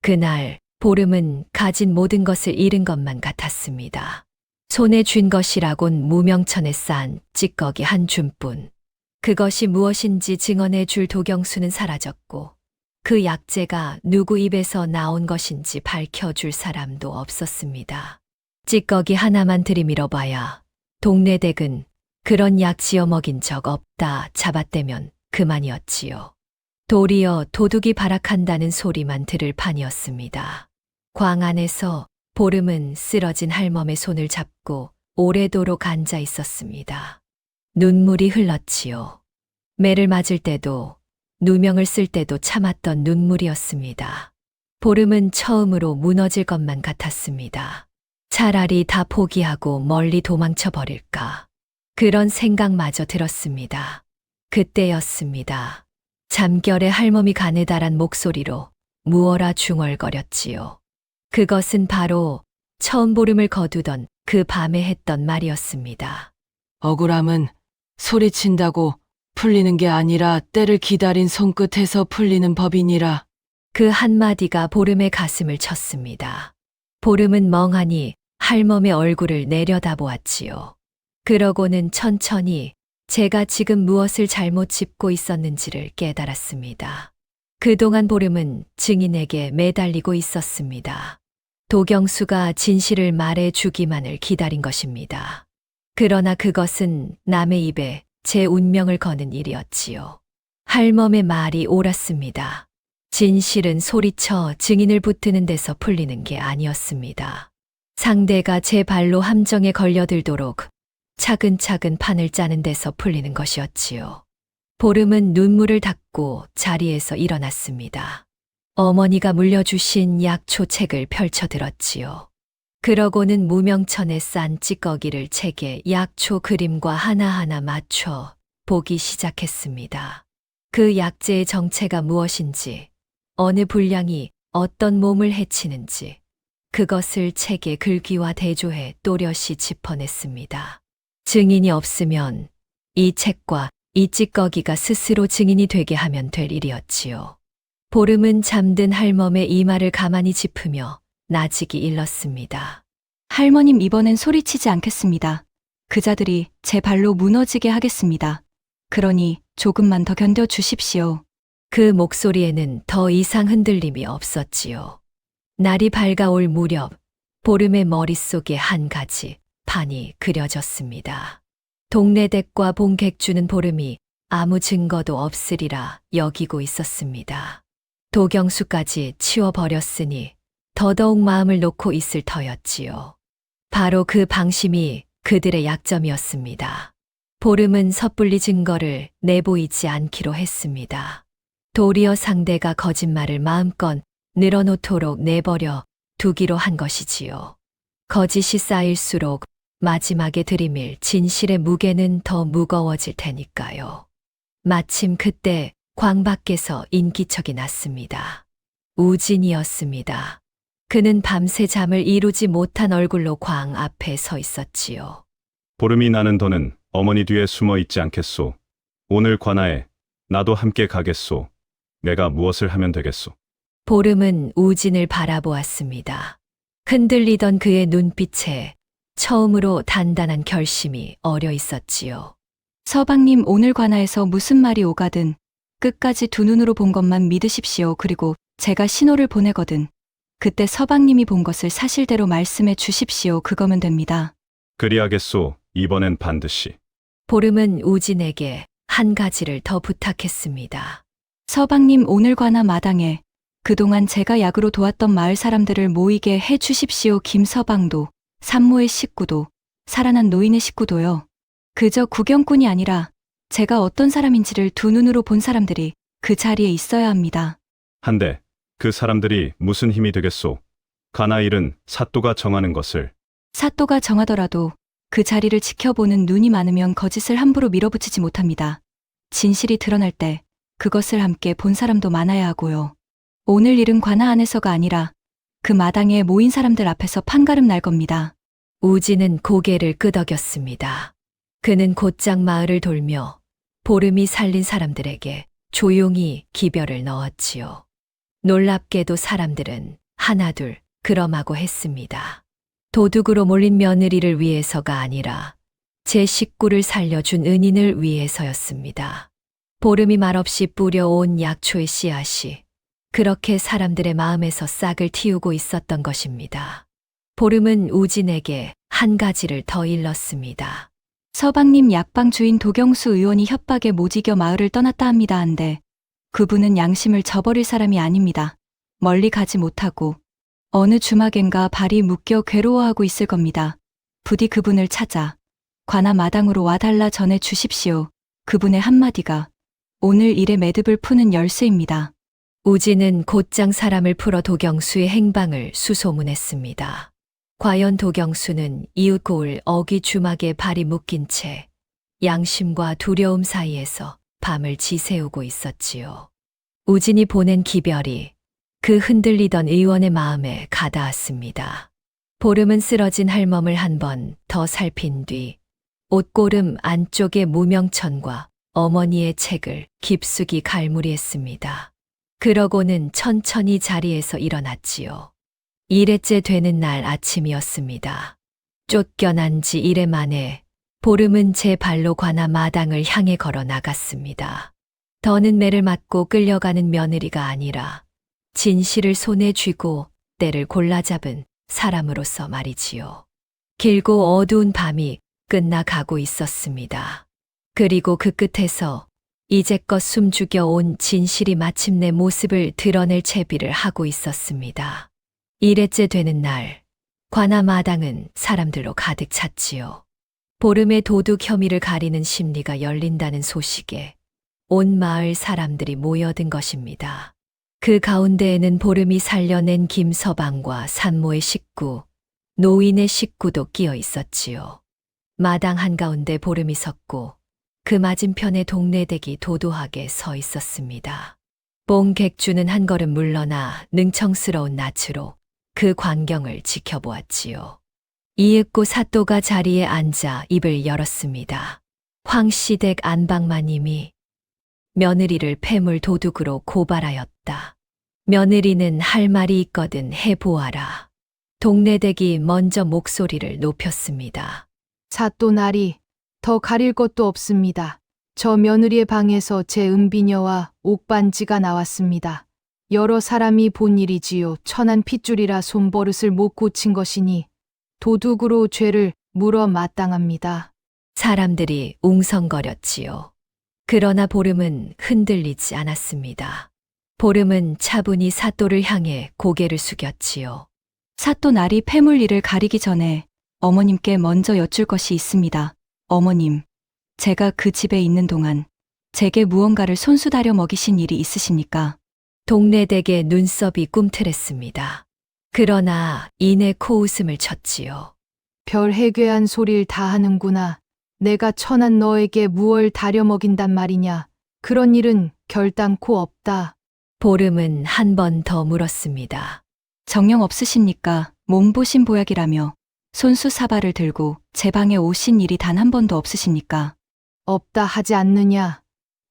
Speaker 2: 그날 보름은 가진 모든 것을 잃은 것만 같았습니다. 손에 쥔 것이라곤 무명천에 싼 찌꺼기 한 줌뿐. 그것이 무엇인지 증언해 줄 도경수는 사라졌고 그 약재가 누구 입에서 나온 것인지 밝혀줄 사람도 없었습니다. 찌꺼기 하나만 들이밀어 봐야 동네 댁은 그런 약 지어 먹인 적 없다 잡아떼면 그만이었지요. 도리어 도둑이 발악한다는 소리만 들을 판이었습니다. 광 안에서 보름은 쓰러진 할멈의 손을 잡고 오래도록 앉아 있었습니다. 눈물이 흘렀지요. 매를 맞을 때도 누명을 쓸 때도 참았던 눈물이었습니다. 보름은 처음으로 무너질 것만 같았습니다. 차라리 다 포기하고 멀리 도망쳐 버릴까. 그런 생각마저 들었습니다. 그때였습니다. 잠결에 할멈이 가느다란 목소리로 무어라 중얼거렸지요. 그것은 바로 처음 보름을 거두던 그 밤에 했던 말이었습니다.
Speaker 3: 억울함은 소리친다고 풀리는 게 아니라 때를 기다린 손끝에서 풀리는 법이니라.
Speaker 2: 그 한마디가 보름의 가슴을 쳤습니다. 보름은 멍하니 할멈의 얼굴을 내려다보았지요. 그러고는 천천히 제가 지금 무엇을 잘못 짚고 있었는지를 깨달았습니다. 그동안 보름은 증인에게 매달리고 있었습니다. 도경수가 진실을 말해 주기만을 기다린 것입니다. 그러나 그것은 남의 입에 제 운명을 거는 일이었지요. 할멈의 말이 옳았습니다. 진실은 소리쳐 증인을 붙드는 데서 풀리는 게 아니었습니다. 상대가 제 발로 함정에 걸려들도록 차근차근 판을 짜는 데서 풀리는 것이었지요. 보름은 눈물을 닦고 자리에서 일어났습니다. 어머니가 물려주신 약초 책을 펼쳐들었지요. 그러고는 무명천에 싼 찌꺼기를 책에 약초 그림과 하나하나 맞춰 보기 시작했습니다. 그 약재의 정체가 무엇인지, 어느 분량이 어떤 몸을 해치는지, 그것을 책에 글귀와 대조해 또렷이 짚어냈습니다. 증인이 없으면 이 책과 이 찌꺼기가 스스로 증인이 되게 하면 될 일이었지요. 보름은 잠든 할멈의 이마를 가만히 짚으며 나직이 일렀습니다.
Speaker 4: 할머님 이번엔 소리치지 않겠습니다. 그자들이 제 발로 무너지게 하겠습니다. 그러니 조금만 더 견뎌 주십시오.
Speaker 2: 그 목소리에는 더 이상 흔들림이 없었지요. 날이 밝아올 무렵 보름의 머릿속에 한 가지 판이 그려졌습니다. 동네 댁과 본 객주는 보름이 아무 증거도 없으리라 여기고 있었습니다. 도경수까지 치워버렸으니 더더욱 마음을 놓고 있을 터였지요. 바로 그 방심이 그들의 약점이었습니다. 보름은 섣불리 증거를 내보이지 않기로 했습니다. 도리어 상대가 거짓말을 마음껏 늘어놓도록 내버려 두기로 한 것이지요. 거짓이 쌓일수록 마지막에 들이밀 진실의 무게는 더 무거워질 테니까요. 마침 그때 광 밖에서 인기척이 났습니다. 우진이었습니다. 그는 밤새 잠을 이루지 못한 얼굴로 광 앞에 서 있었지요.
Speaker 5: 보름이 나는 더는 어머니 뒤에 숨어 있지 않겠소. 오늘 관아에 나도 함께 가겠소. 내가 무엇을 하면 되겠소.
Speaker 2: 보름은 우진을 바라보았습니다. 흔들리던 그의 눈빛에 처음으로 단단한 결심이 어려 있었지요.
Speaker 4: 서방님 오늘 관아에서 무슨 말이 오가든 끝까지 두 눈으로 본 것만 믿으십시오. 그리고 제가 신호를 보내거든 그때 서방님이 본 것을 사실대로 말씀해 주십시오. 그거면 됩니다.
Speaker 5: 그리하겠소. 이번엔 반드시.
Speaker 2: 보름은 우진에게 한 가지를 더 부탁했습니다.
Speaker 4: 서방님 오늘 관아 마당에 그동안 제가 약으로 도왔던 마을 사람들을 모이게 해 주십시오. 김서방도, 산모의 식구도, 살아난 노인의 식구도요. 그저 구경꾼이 아니라 제가 어떤 사람인지를 두 눈으로 본 사람들이 그 자리에 있어야 합니다.
Speaker 5: 한데 그 사람들이 무슨 힘이 되겠소? 가나 일은 사또가 정하는 것을.
Speaker 4: 사또가 정하더라도 그 자리를 지켜보는 눈이 많으면 거짓을 함부로 밀어붙이지 못합니다. 진실이 드러날 때 그것을 함께 본 사람도 많아야 하고요. 오늘 일은 관아 안에서가 아니라 그 마당에 모인 사람들 앞에서 판가름 날 겁니다.
Speaker 2: 우진은 고개를 끄덕였습니다. 그는 곧장 마을을 돌며 보름이 살린 사람들에게 조용히 기별을 넣었지요. 놀랍게도 사람들은 하나둘 그럼하고 했습니다. 도둑으로 몰린 며느리를 위해서가 아니라 제 식구를 살려준 은인을 위해서였습니다. 보름이 말없이 뿌려온 약초의 씨앗이 그렇게 사람들의 마음에서 싹을 틔우고 있었던 것입니다. 보름은 우진에게 한 가지를 더 일렀습니다.
Speaker 4: 서방님 약방 주인 도경수 의원이 협박에 못 이겨 마을을 떠났다 합니다 한데 그분은 양심을 저버릴 사람이 아닙니다. 멀리 가지 못하고 어느 주막엔가 발이 묶여 괴로워하고 있을 겁니다. 부디 그분을 찾아 관아 마당으로 와달라 전해 주십시오. 그분의 한마디가 오늘 일의 매듭을 푸는 열쇠입니다.
Speaker 2: 우진은 곧장 사람을 풀어 도경수의 행방을 수소문했습니다. 과연 도경수는 이웃 고을 어귀 주막에 발이 묶인 채 양심과 두려움 사이에서 밤을 지새우고 있었지요. 우진이 보낸 기별이 그 흔들리던 의원의 마음에 가닿았습니다. 보름은 쓰러진 할멈을 한 번 더 살핀 뒤 옷고름 안쪽의 무명천과 어머니의 책을 깊숙이 갈무리했습니다. 그러고는 천천히 자리에서 일어났지요. 1회째 되는 날 아침이었습니다. 쫓겨난 지 1회 만에 보름은 제 발로 관아 마당을 향해 걸어 나갔습니다. 더는 매를 맞고 끌려가는 며느리가 아니라 진실을 손에 쥐고 때를 골라 잡은 사람으로서 말이지요. 길고 어두운 밤이 끝나가고 있었습니다. 그리고 그 끝에서 이제껏 숨죽여 온 진실이 마침내 모습을 드러낼 채비를 하고 있었습니다. 1회째 되는 날, 관아 마당은 사람들로 가득 찼지요. 보름의 도둑 혐의를 가리는 심리가 열린다는 소식에 온 마을 사람들이 모여든 것입니다. 그 가운데에는 보름이 살려낸 김서방과 산모의 식구, 노인의 식구도 끼어 있었지요. 마당 한가운데 보름이 섰고 그 맞은편에 동네댁이 도도하게 서 있었습니다. 뽕객주는 한 걸음 물러나 능청스러운 낯으로 그 광경을 지켜보았지요. 이윽고 사또가 자리에 앉아 입을 열었습니다. 황씨댁 안방마님이 며느리를 폐물 도둑으로 고발하였다. 며느리는 할 말이 있거든 해보아라. 동네댁이 먼저 목소리를 높였습니다.
Speaker 6: 사또 나리, 더 가릴 것도 없습니다. 저 며느리의 방에서 제 은비녀와 옥반지가 나왔습니다. 여러 사람이 본 일이지요. 천한 핏줄이라 손버릇을 못 고친 것이니 도둑으로 죄를 물어 마땅합니다.
Speaker 2: 사람들이 웅성거렸지요. 그러나 보름은 흔들리지 않았습니다. 보름은 차분히 사또를 향해 고개를 숙였지요.
Speaker 4: 사또 날이 폐물 일을 가리기 전에 어머님께 먼저 여쭐 것이 있습니다. 어머님, 제가 그 집에 있는 동안 제게 무언가를 손수다려 먹이신 일이 있으십니까?
Speaker 2: 동네댁의 눈썹이 꿈틀했습니다. 그러나 이내 코웃음을 쳤지요.
Speaker 6: 별 해괴한 소리를 다 하는구나. 내가 천한 너에게 무얼 다려 먹인단 말이냐. 그런 일은 결단코 없다.
Speaker 2: 보름은 한 번 더 물었습니다.
Speaker 4: 정령 없으십니까? 몸보신 보약이라며 손수 사발을 들고 제 방에 오신 일이 단 한 번도 없으십니까?
Speaker 6: 없다 하지 않느냐.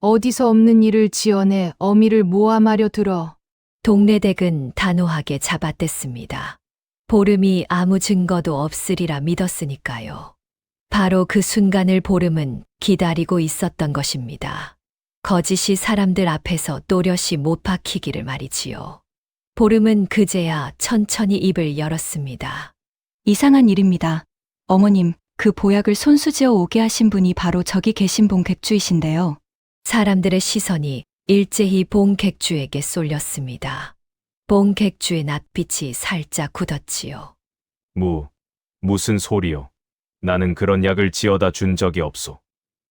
Speaker 6: 어디서 없는 일을 지어내 어미를 모함하려 들어.
Speaker 2: 동네댁은 단호하게 잡아댔습니다. 보름이 아무 증거도 없으리라 믿었으니까요. 바로 그 순간을 보름은 기다리고 있었던 것입니다. 거짓이 사람들 앞에서 또렷이 못 박히기를 말이지요. 보름은 그제야 천천히 입을 열었습니다.
Speaker 4: 이상한 일입니다. 어머님, 그 보약을 손수지어 오게 하신 분이 바로 저기 계신 봉객주이신데요.
Speaker 2: 사람들의 시선이 일제히 봉객주에게 쏠렸습니다. 봉객주의 낯빛이 살짝 굳었지요.
Speaker 7: 무슨 소리요? 나는 그런 약을 지어다 준 적이 없소.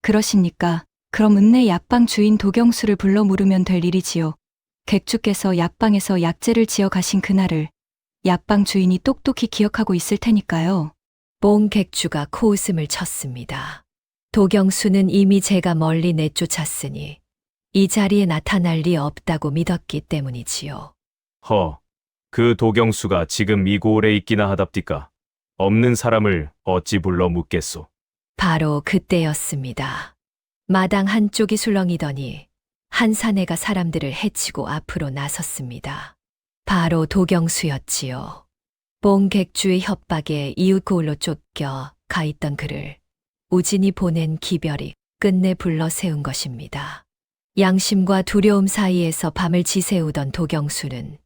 Speaker 4: 그러십니까? 그럼 읍내 약방 주인 도경수를 불러 물으면 될 일이지요. 객주께서 약방에서 약재를 지어 가신 그날을 약방 주인이 똑똑히 기억하고 있을 테니까요.
Speaker 2: 봉객주가 코웃음을 쳤습니다. 도경수는 이미 제가 멀리 내쫓았으니 이 자리에 나타날 리 없다고 믿었기 때문이지요.
Speaker 7: 그 도경수가 지금 이 고을에 있기나 하답디까? 없는 사람을 어찌 불러 묻겠소?
Speaker 2: 바로 그때였습니다. 마당 한쪽이 술렁이더니 한 사내가 사람들을 해치고 앞으로 나섰습니다. 바로 도경수였지요. 봉객주의 협박에 이웃 고을로 쫓겨 가 있던 그를 우진이 보낸 기별이 끝내 불러 세운 것입니다. 양심과 두려움 사이에서 밤을 지새우던 도경수는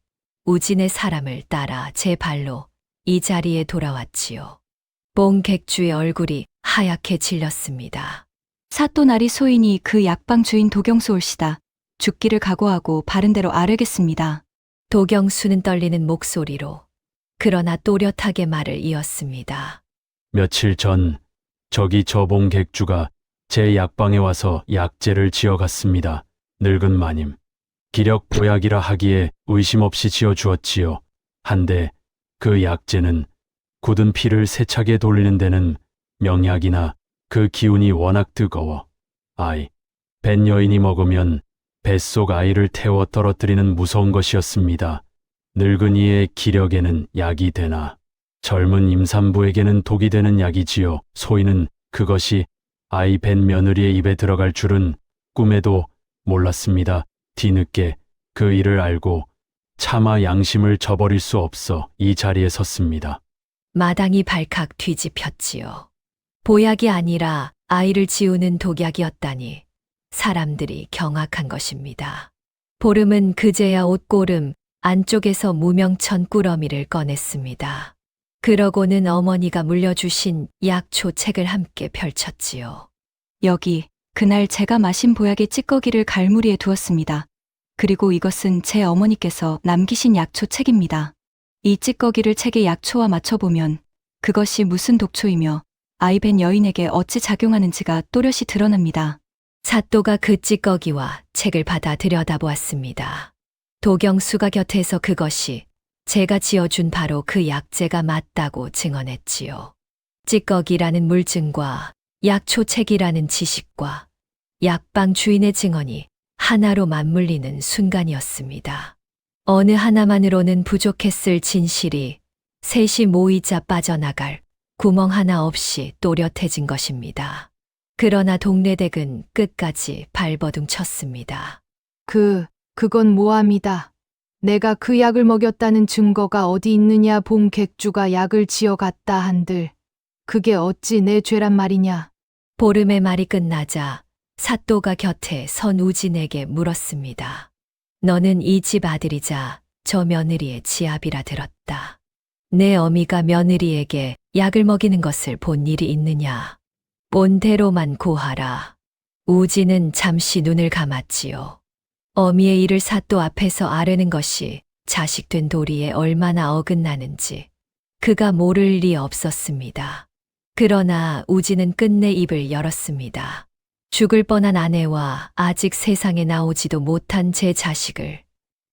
Speaker 2: 우진의 사람을 따라 제 발로 이 자리에 돌아왔지요. 봉객주의 얼굴이 하얗게 질렸습니다.
Speaker 4: 사또나리 소인이 그 약방 주인 도경수 올시다. 죽기를 각오하고 바른 대로 아뢰겠습니다.
Speaker 2: 도경수는 떨리는 목소리로 그러나 또렷하게 말을 이었습니다.
Speaker 8: 며칠 전 저기 저봉 객주가 제 약방에 와서 약재를 지어갔습니다. 늙은 마님. 기력 보약이라 하기에 의심 없이 지어주었지요. 한데 그 약재는 굳은 피를 세차게 돌리는 데는 명약이나 그 기운이 워낙 뜨거워 뱃 여인이 먹으면 뱃속 아이를 태워 떨어뜨리는 무서운 것이었습니다. 늙은이의 기력에는 약이 되나 젊은 임산부에게는 독이 되는 약이지요. 소인은 그것이 아이 뱃 며느리의 입에 들어갈 줄은 꿈에도 몰랐습니다. 뒤늦게 그 일을 알고 차마 양심을 저버릴 수 없어 이 자리에 섰습니다.
Speaker 2: 마당이 발칵 뒤집혔지요. 보약이 아니라 아이를 지우는 독약이었다니 사람들이 경악한 것입니다. 보름은 그제야 옷고름 안쪽에서 무명천 꾸러미를 꺼냈습니다. 그러고는 어머니가 물려주신 약초 책을 함께 펼쳤지요.
Speaker 4: 여기 그날 제가 마신 보약의 찌꺼기를 갈무리에 두었습니다. 그리고 이것은 제 어머니께서 남기신 약초 책입니다. 이 찌꺼기를 책의 약초와 맞춰보면 그것이 무슨 독초이며 아이 뵌 여인에게 어찌 작용하는지가 또렷이 드러납니다.
Speaker 2: 사또가 그 찌꺼기와 책을 받아 들여다보았습니다. 도경수가 곁에서 그것이 제가 지어준 바로 그 약재가 맞다고 증언했지요. 찌꺼기라는 물증과 약초책이라는 지식과 약방 주인의 증언이 하나로 맞물리는 순간이었습니다. 어느 하나만으로는 부족했을 진실이 셋이 모이자 빠져나갈 구멍 하나 없이 또렷해진 것입니다. 그러나 동네댁은 끝까지 발버둥 쳤습니다.
Speaker 6: 그건 모함이다. 내가 그 약을 먹였다는 증거가 어디 있느냐. 봉객주가 약을 지어갔다 한들 그게 어찌 내 죄란 말이냐.
Speaker 2: 보름의 말이 끝나자 사또가 곁에 선 우진에게 물었습니다. 너는 이 집 아들이자 저 며느리의 지압이라 들었다. 내 어미가 며느리에게 약을 먹이는 것을 본 일이 있느냐. 본대로만 고하라. 우진은 잠시 눈을 감았지요. 어미의 일을 사또 앞에서 아뢰는 것이 자식된 도리에 얼마나 어긋나는지 그가 모를 리 없었습니다. 그러나 우진은 끝내 입을 열었습니다. 죽을 뻔한 아내와 아직 세상에 나오지도 못한 제 자식을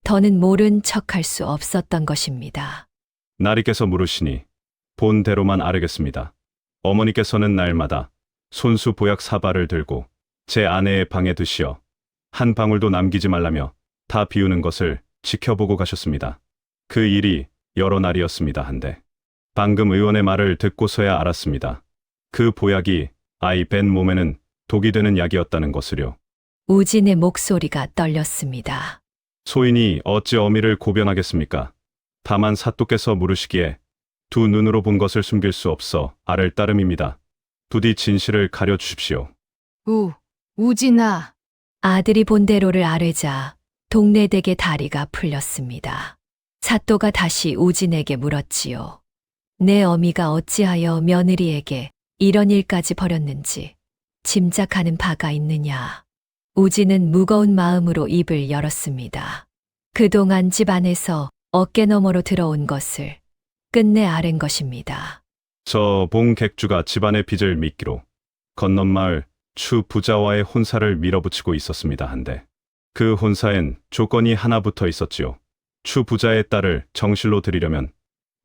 Speaker 2: 더는 모른 척할 수 없었던 것입니다.
Speaker 5: 나리께서 물으시니 본대로만 아뢰겠습니다. 어머니께서는 날마다 손수 보약 사발을 들고 제 아내의 방에 두시어 한 방울도 남기지 말라며 다 비우는 것을 지켜보고 가셨습니다. 그 일이 여러 날이었습니다 한데 방금 의원의 말을 듣고서야 알았습니다. 그 보약이 아이 뺀 몸에는 독이 되는 약이었다는 것을요.
Speaker 2: 우진의 목소리가 떨렸습니다.
Speaker 5: 소인이 어찌 어미를 고변하겠습니까? 다만 사또께서 물으시기에 두 눈으로 본 것을 숨길 수 없어 아를 따름입니다. 부디 진실을 가려주십시오.
Speaker 6: 우진아.
Speaker 2: 아들이 본대로를 아뢰자 동네댁의 다리가 풀렸습니다. 사또가 다시 우진에게 물었지요. 내 어미가 어찌하여 며느리에게 이런 일까지 벌였는지 짐작하는 바가 있느냐. 우진은 무거운 마음으로 입을 열었습니다. 그동안 집 안에서 어깨너머로 들어온 것을 끝내 아랜 것입니다.
Speaker 5: 저 봉객주가 집안의 빚을 미끼로 건넌마을 추 부자와의 혼사를 밀어붙이고 있었습니다 한데 그 혼사엔 조건이 하나 붙어 있었지요. 추 부자의 딸을 정실로 들이려면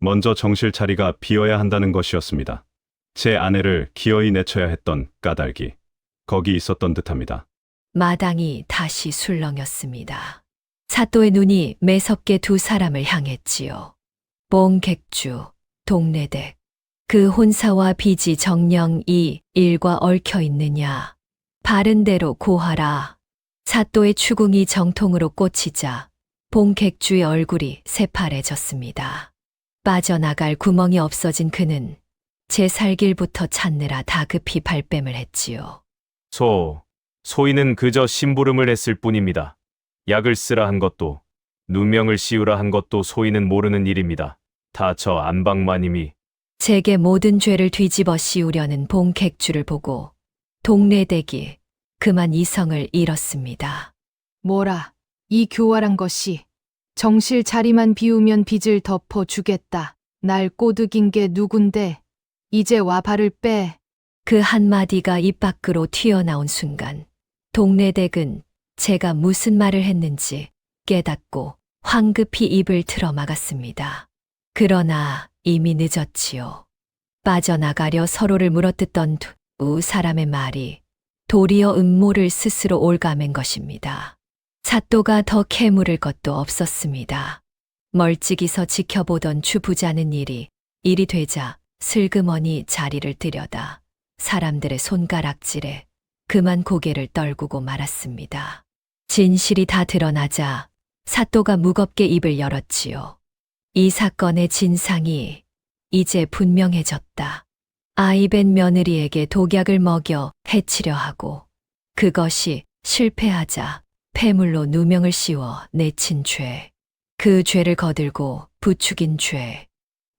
Speaker 5: 먼저 정실 자리가 비어야 한다는 것이었습니다. 제 아내를 기어이 내쳐야 했던 까닭이 거기 있었던 듯합니다.
Speaker 2: 마당이 다시 술렁였습니다. 사또의 눈이 매섭게 두 사람을 향했지요. 봉객주, 동래댁. 그 혼사와 빚이 정녕 이 일과 얽혀 있느냐. 바른 대로 고하라. 사또의 추궁이 정통으로 꽂히자 봉객주의 얼굴이 새파래졌습니다. 빠져나갈 구멍이 없어진 그는 제 살길부터 찾느라 다급히 발뺌을 했지요.
Speaker 7: 소인은 그저 심부름을 했을 뿐입니다. 약을 쓰라 한 것도, 누명을 씌우라 한 것도 소인은 모르는 일입니다. 다 저 안방마님이.
Speaker 2: 제게 모든 죄를 뒤집어 씌우려는 봉객주를 보고 동래댁이 그만 이성을 잃었습니다.
Speaker 6: 뭐라, 이 교활한 것이. 정실 자리만 비우면 빚을 덮어 주겠다. 날 꼬드긴 게 누군데. 이제 와 발을 빼.
Speaker 2: 그 한마디가 입 밖으로 튀어나온 순간 동래댁은 제가 무슨 말을 했는지 깨닫고 황급히 입을 틀어 막았습니다. 그러나 이미 늦었지요. 빠져나가려 서로를 물어뜯던 두 사람의 말이 도리어 음모를 스스로 올가맨 것입니다. 사또가 더 캐물을 것도 없었습니다. 멀찍이서 지켜보던 주부자는 일이 되자 슬그머니 자리를 들여다 사람들의 손가락질에 그만 고개를 떨구고 말았습니다. 진실이 다 드러나자 사또가 무겁게 입을 열었지요. 이 사건의 진상이 이제 분명해졌다. 아이벤 며느리에게 독약을 먹여 해치려 하고 그것이 실패하자 폐물로 누명을 씌워 내친 죄, 그 죄를 거들고 부추긴 죄,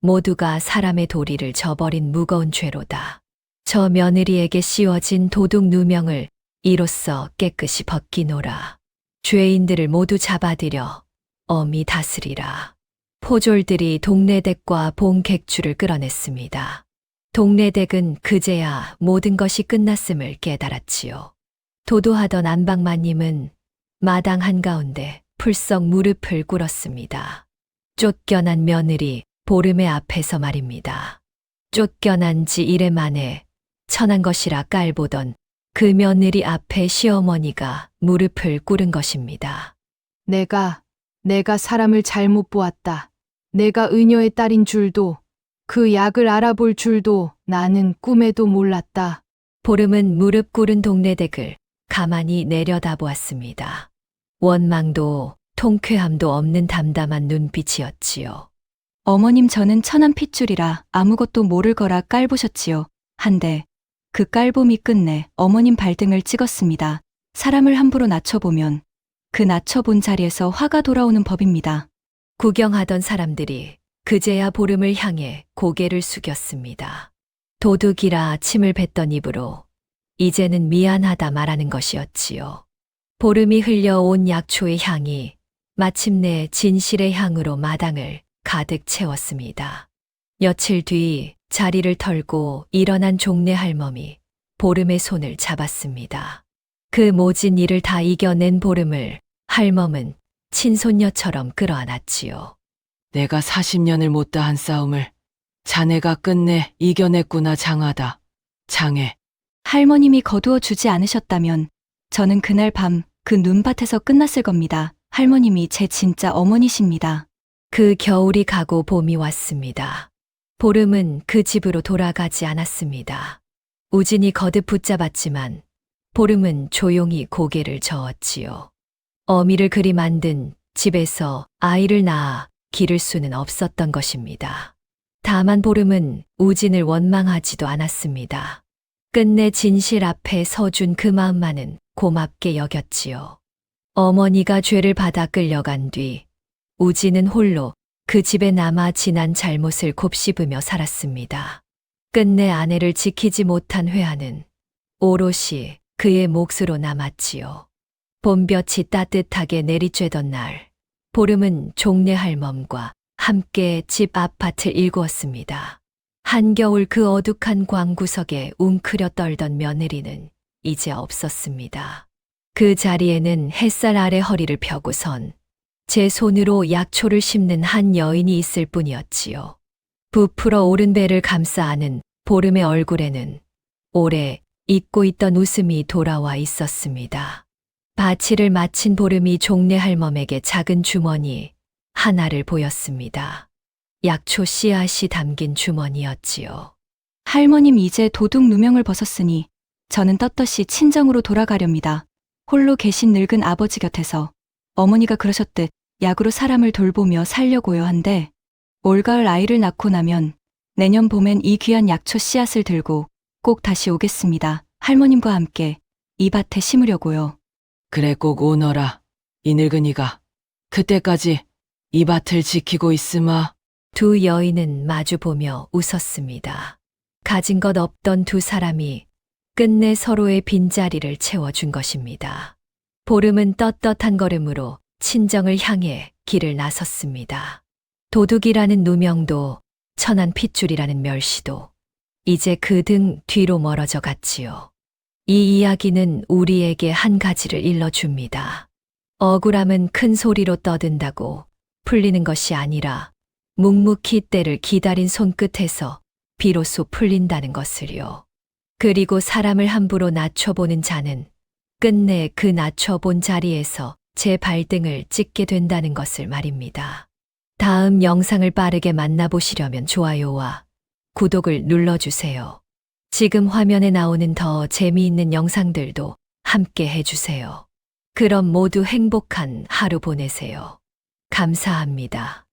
Speaker 2: 모두가 사람의 도리를 저버린 무거운 죄로다. 저 며느리에게 씌워진 도둑 누명을 이로써 깨끗이 벗기노라. 죄인들을 모두 잡아들여 엄히 다스리라. 포졸들이 동래댁과 봉객주를 끌어냈습니다. 동래댁은 그제야 모든 것이 끝났음을 깨달았지요. 도도하던 안방마님은 마당 한가운데 풀썩 무릎을 꿇었습니다. 쫓겨난 며느리 보름의 앞에서 말입니다. 쫓겨난 지 이래 만에 천한 것이라 깔보던 그 며느리 앞에 시어머니가 무릎을 꿇은 것입니다.
Speaker 6: 내가 사람을 잘못 보았다. 내가 의녀의 딸인 줄도, 그 약을 알아볼 줄도 나는 꿈에도 몰랐다.
Speaker 2: 보름은 무릎 꿇은 동래댁을 가만히 내려다보았습니다. 원망도 통쾌함도 없는 담담한 눈빛이었지요.
Speaker 4: 어머님 저는 천한 핏줄이라 아무것도 모를 거라 깔보셨지요. 한데 그 깔봄이 끝내 어머님 발등을 찍었습니다. 사람을 함부로 낮춰보면 그 낮춰본 자리에서 화가 돌아오는 법입니다.
Speaker 2: 구경하던 사람들이 그제야 보름을 향해 고개를 숙였습니다. 도둑이라 침을 뱉던 입으로 이제는 미안하다 말하는 것이었지요. 보름이 흘려온 약초의 향이 마침내 진실의 향으로 마당을 가득 채웠습니다. 며칠 뒤 자리를 털고 일어난 종래 할멈이 보름의 손을 잡았습니다. 그 모진 일을 다 이겨낸 보름을 할멈은 친손녀처럼 끌어안았지요.
Speaker 3: 내가 40년을 못다한 싸움을 자네가 끝내 이겨냈구나 장하다. 장해.
Speaker 4: 할머님이 거두어 주지 않으셨다면 저는 그날 밤 그 눈밭에서 끝났을 겁니다. 할머님이 제 진짜 어머니십니다.
Speaker 2: 그 겨울이 가고 봄이 왔습니다. 보름은 그 집으로 돌아가지 않았습니다. 우진이 거듭 붙잡았지만 보름은 조용히 고개를 저었지요. 어미를 그리 만든 집에서 아이를 낳아 기를 수는 없었던 것입니다. 다만 보름은 우진을 원망하지도 않았습니다. 끝내 진실 앞에 서준 그 마음만은 고맙게 여겼지요. 어머니가 죄를 받아 끌려간 뒤 우진은 홀로 그 집에 남아 지난 잘못을 곱씹으며 살았습니다. 끝내 아내를 지키지 못한 회한은 오롯이 그의 몫으로 남았지요. 봄볕이 따뜻하게 내리쬐던 날, 보름은 종래 할멈과 함께 집 아파트를 일구었습니다. 한겨울 그 어둑한 광구석에 웅크려 떨던 며느리는 이제 없었습니다. 그 자리에는 햇살 아래 허리를 펴고선 제 손으로 약초를 심는 한 여인이 있을 뿐이었지요. 부풀어 오른 배를 감싸 안은 보름의 얼굴에는 오래 잊고 있던 웃음이 돌아와 있었습니다. 바치를 마친 보름이 종래 할멈에게 작은 주머니 하나를 보였습니다. 약초 씨앗이 담긴 주머니였지요.
Speaker 4: 할머님 이제 도둑 누명을 벗었으니 저는 떳떳이 친정으로 돌아가렵니다. 홀로 계신 늙은 아버지 곁에서 어머니가 그러셨듯 약으로 사람을 돌보며 살려고요 한데 올가을 아이를 낳고 나면 내년 봄엔 이 귀한 약초 씨앗을 들고 꼭 다시 오겠습니다. 할머님과 함께 이 밭에 심으려고요.
Speaker 3: 그래 꼭 오너라. 이 늙은이가 그때까지 이 밭을 지키고 있으마.
Speaker 2: 두 여인은 마주보며 웃었습니다. 가진 것 없던 두 사람이 끝내 서로의 빈자리를 채워준 것입니다. 보름은 떳떳한 걸음으로 친정을 향해 길을 나섰습니다. 도둑이라는 누명도 천한 핏줄이라는 멸시도 이제 그 등 뒤로 멀어져 갔지요. 이 이야기는 우리에게 한 가지를 일러줍니다. 억울함은 큰 소리로 떠든다고 풀리는 것이 아니라 묵묵히 때를 기다린 손끝에서 비로소 풀린다는 것을요. 그리고 사람을 함부로 낮춰보는 자는 끝내 그 낮춰본 자리에서 제 발등을 찍게 된다는 것을 말입니다. 다음 영상을 빠르게 만나보시려면 좋아요와 구독을 눌러주세요. 지금 화면에 나오는 더 재미있는 영상들도 함께 해주세요. 그럼 모두 행복한 하루 보내세요. 감사합니다.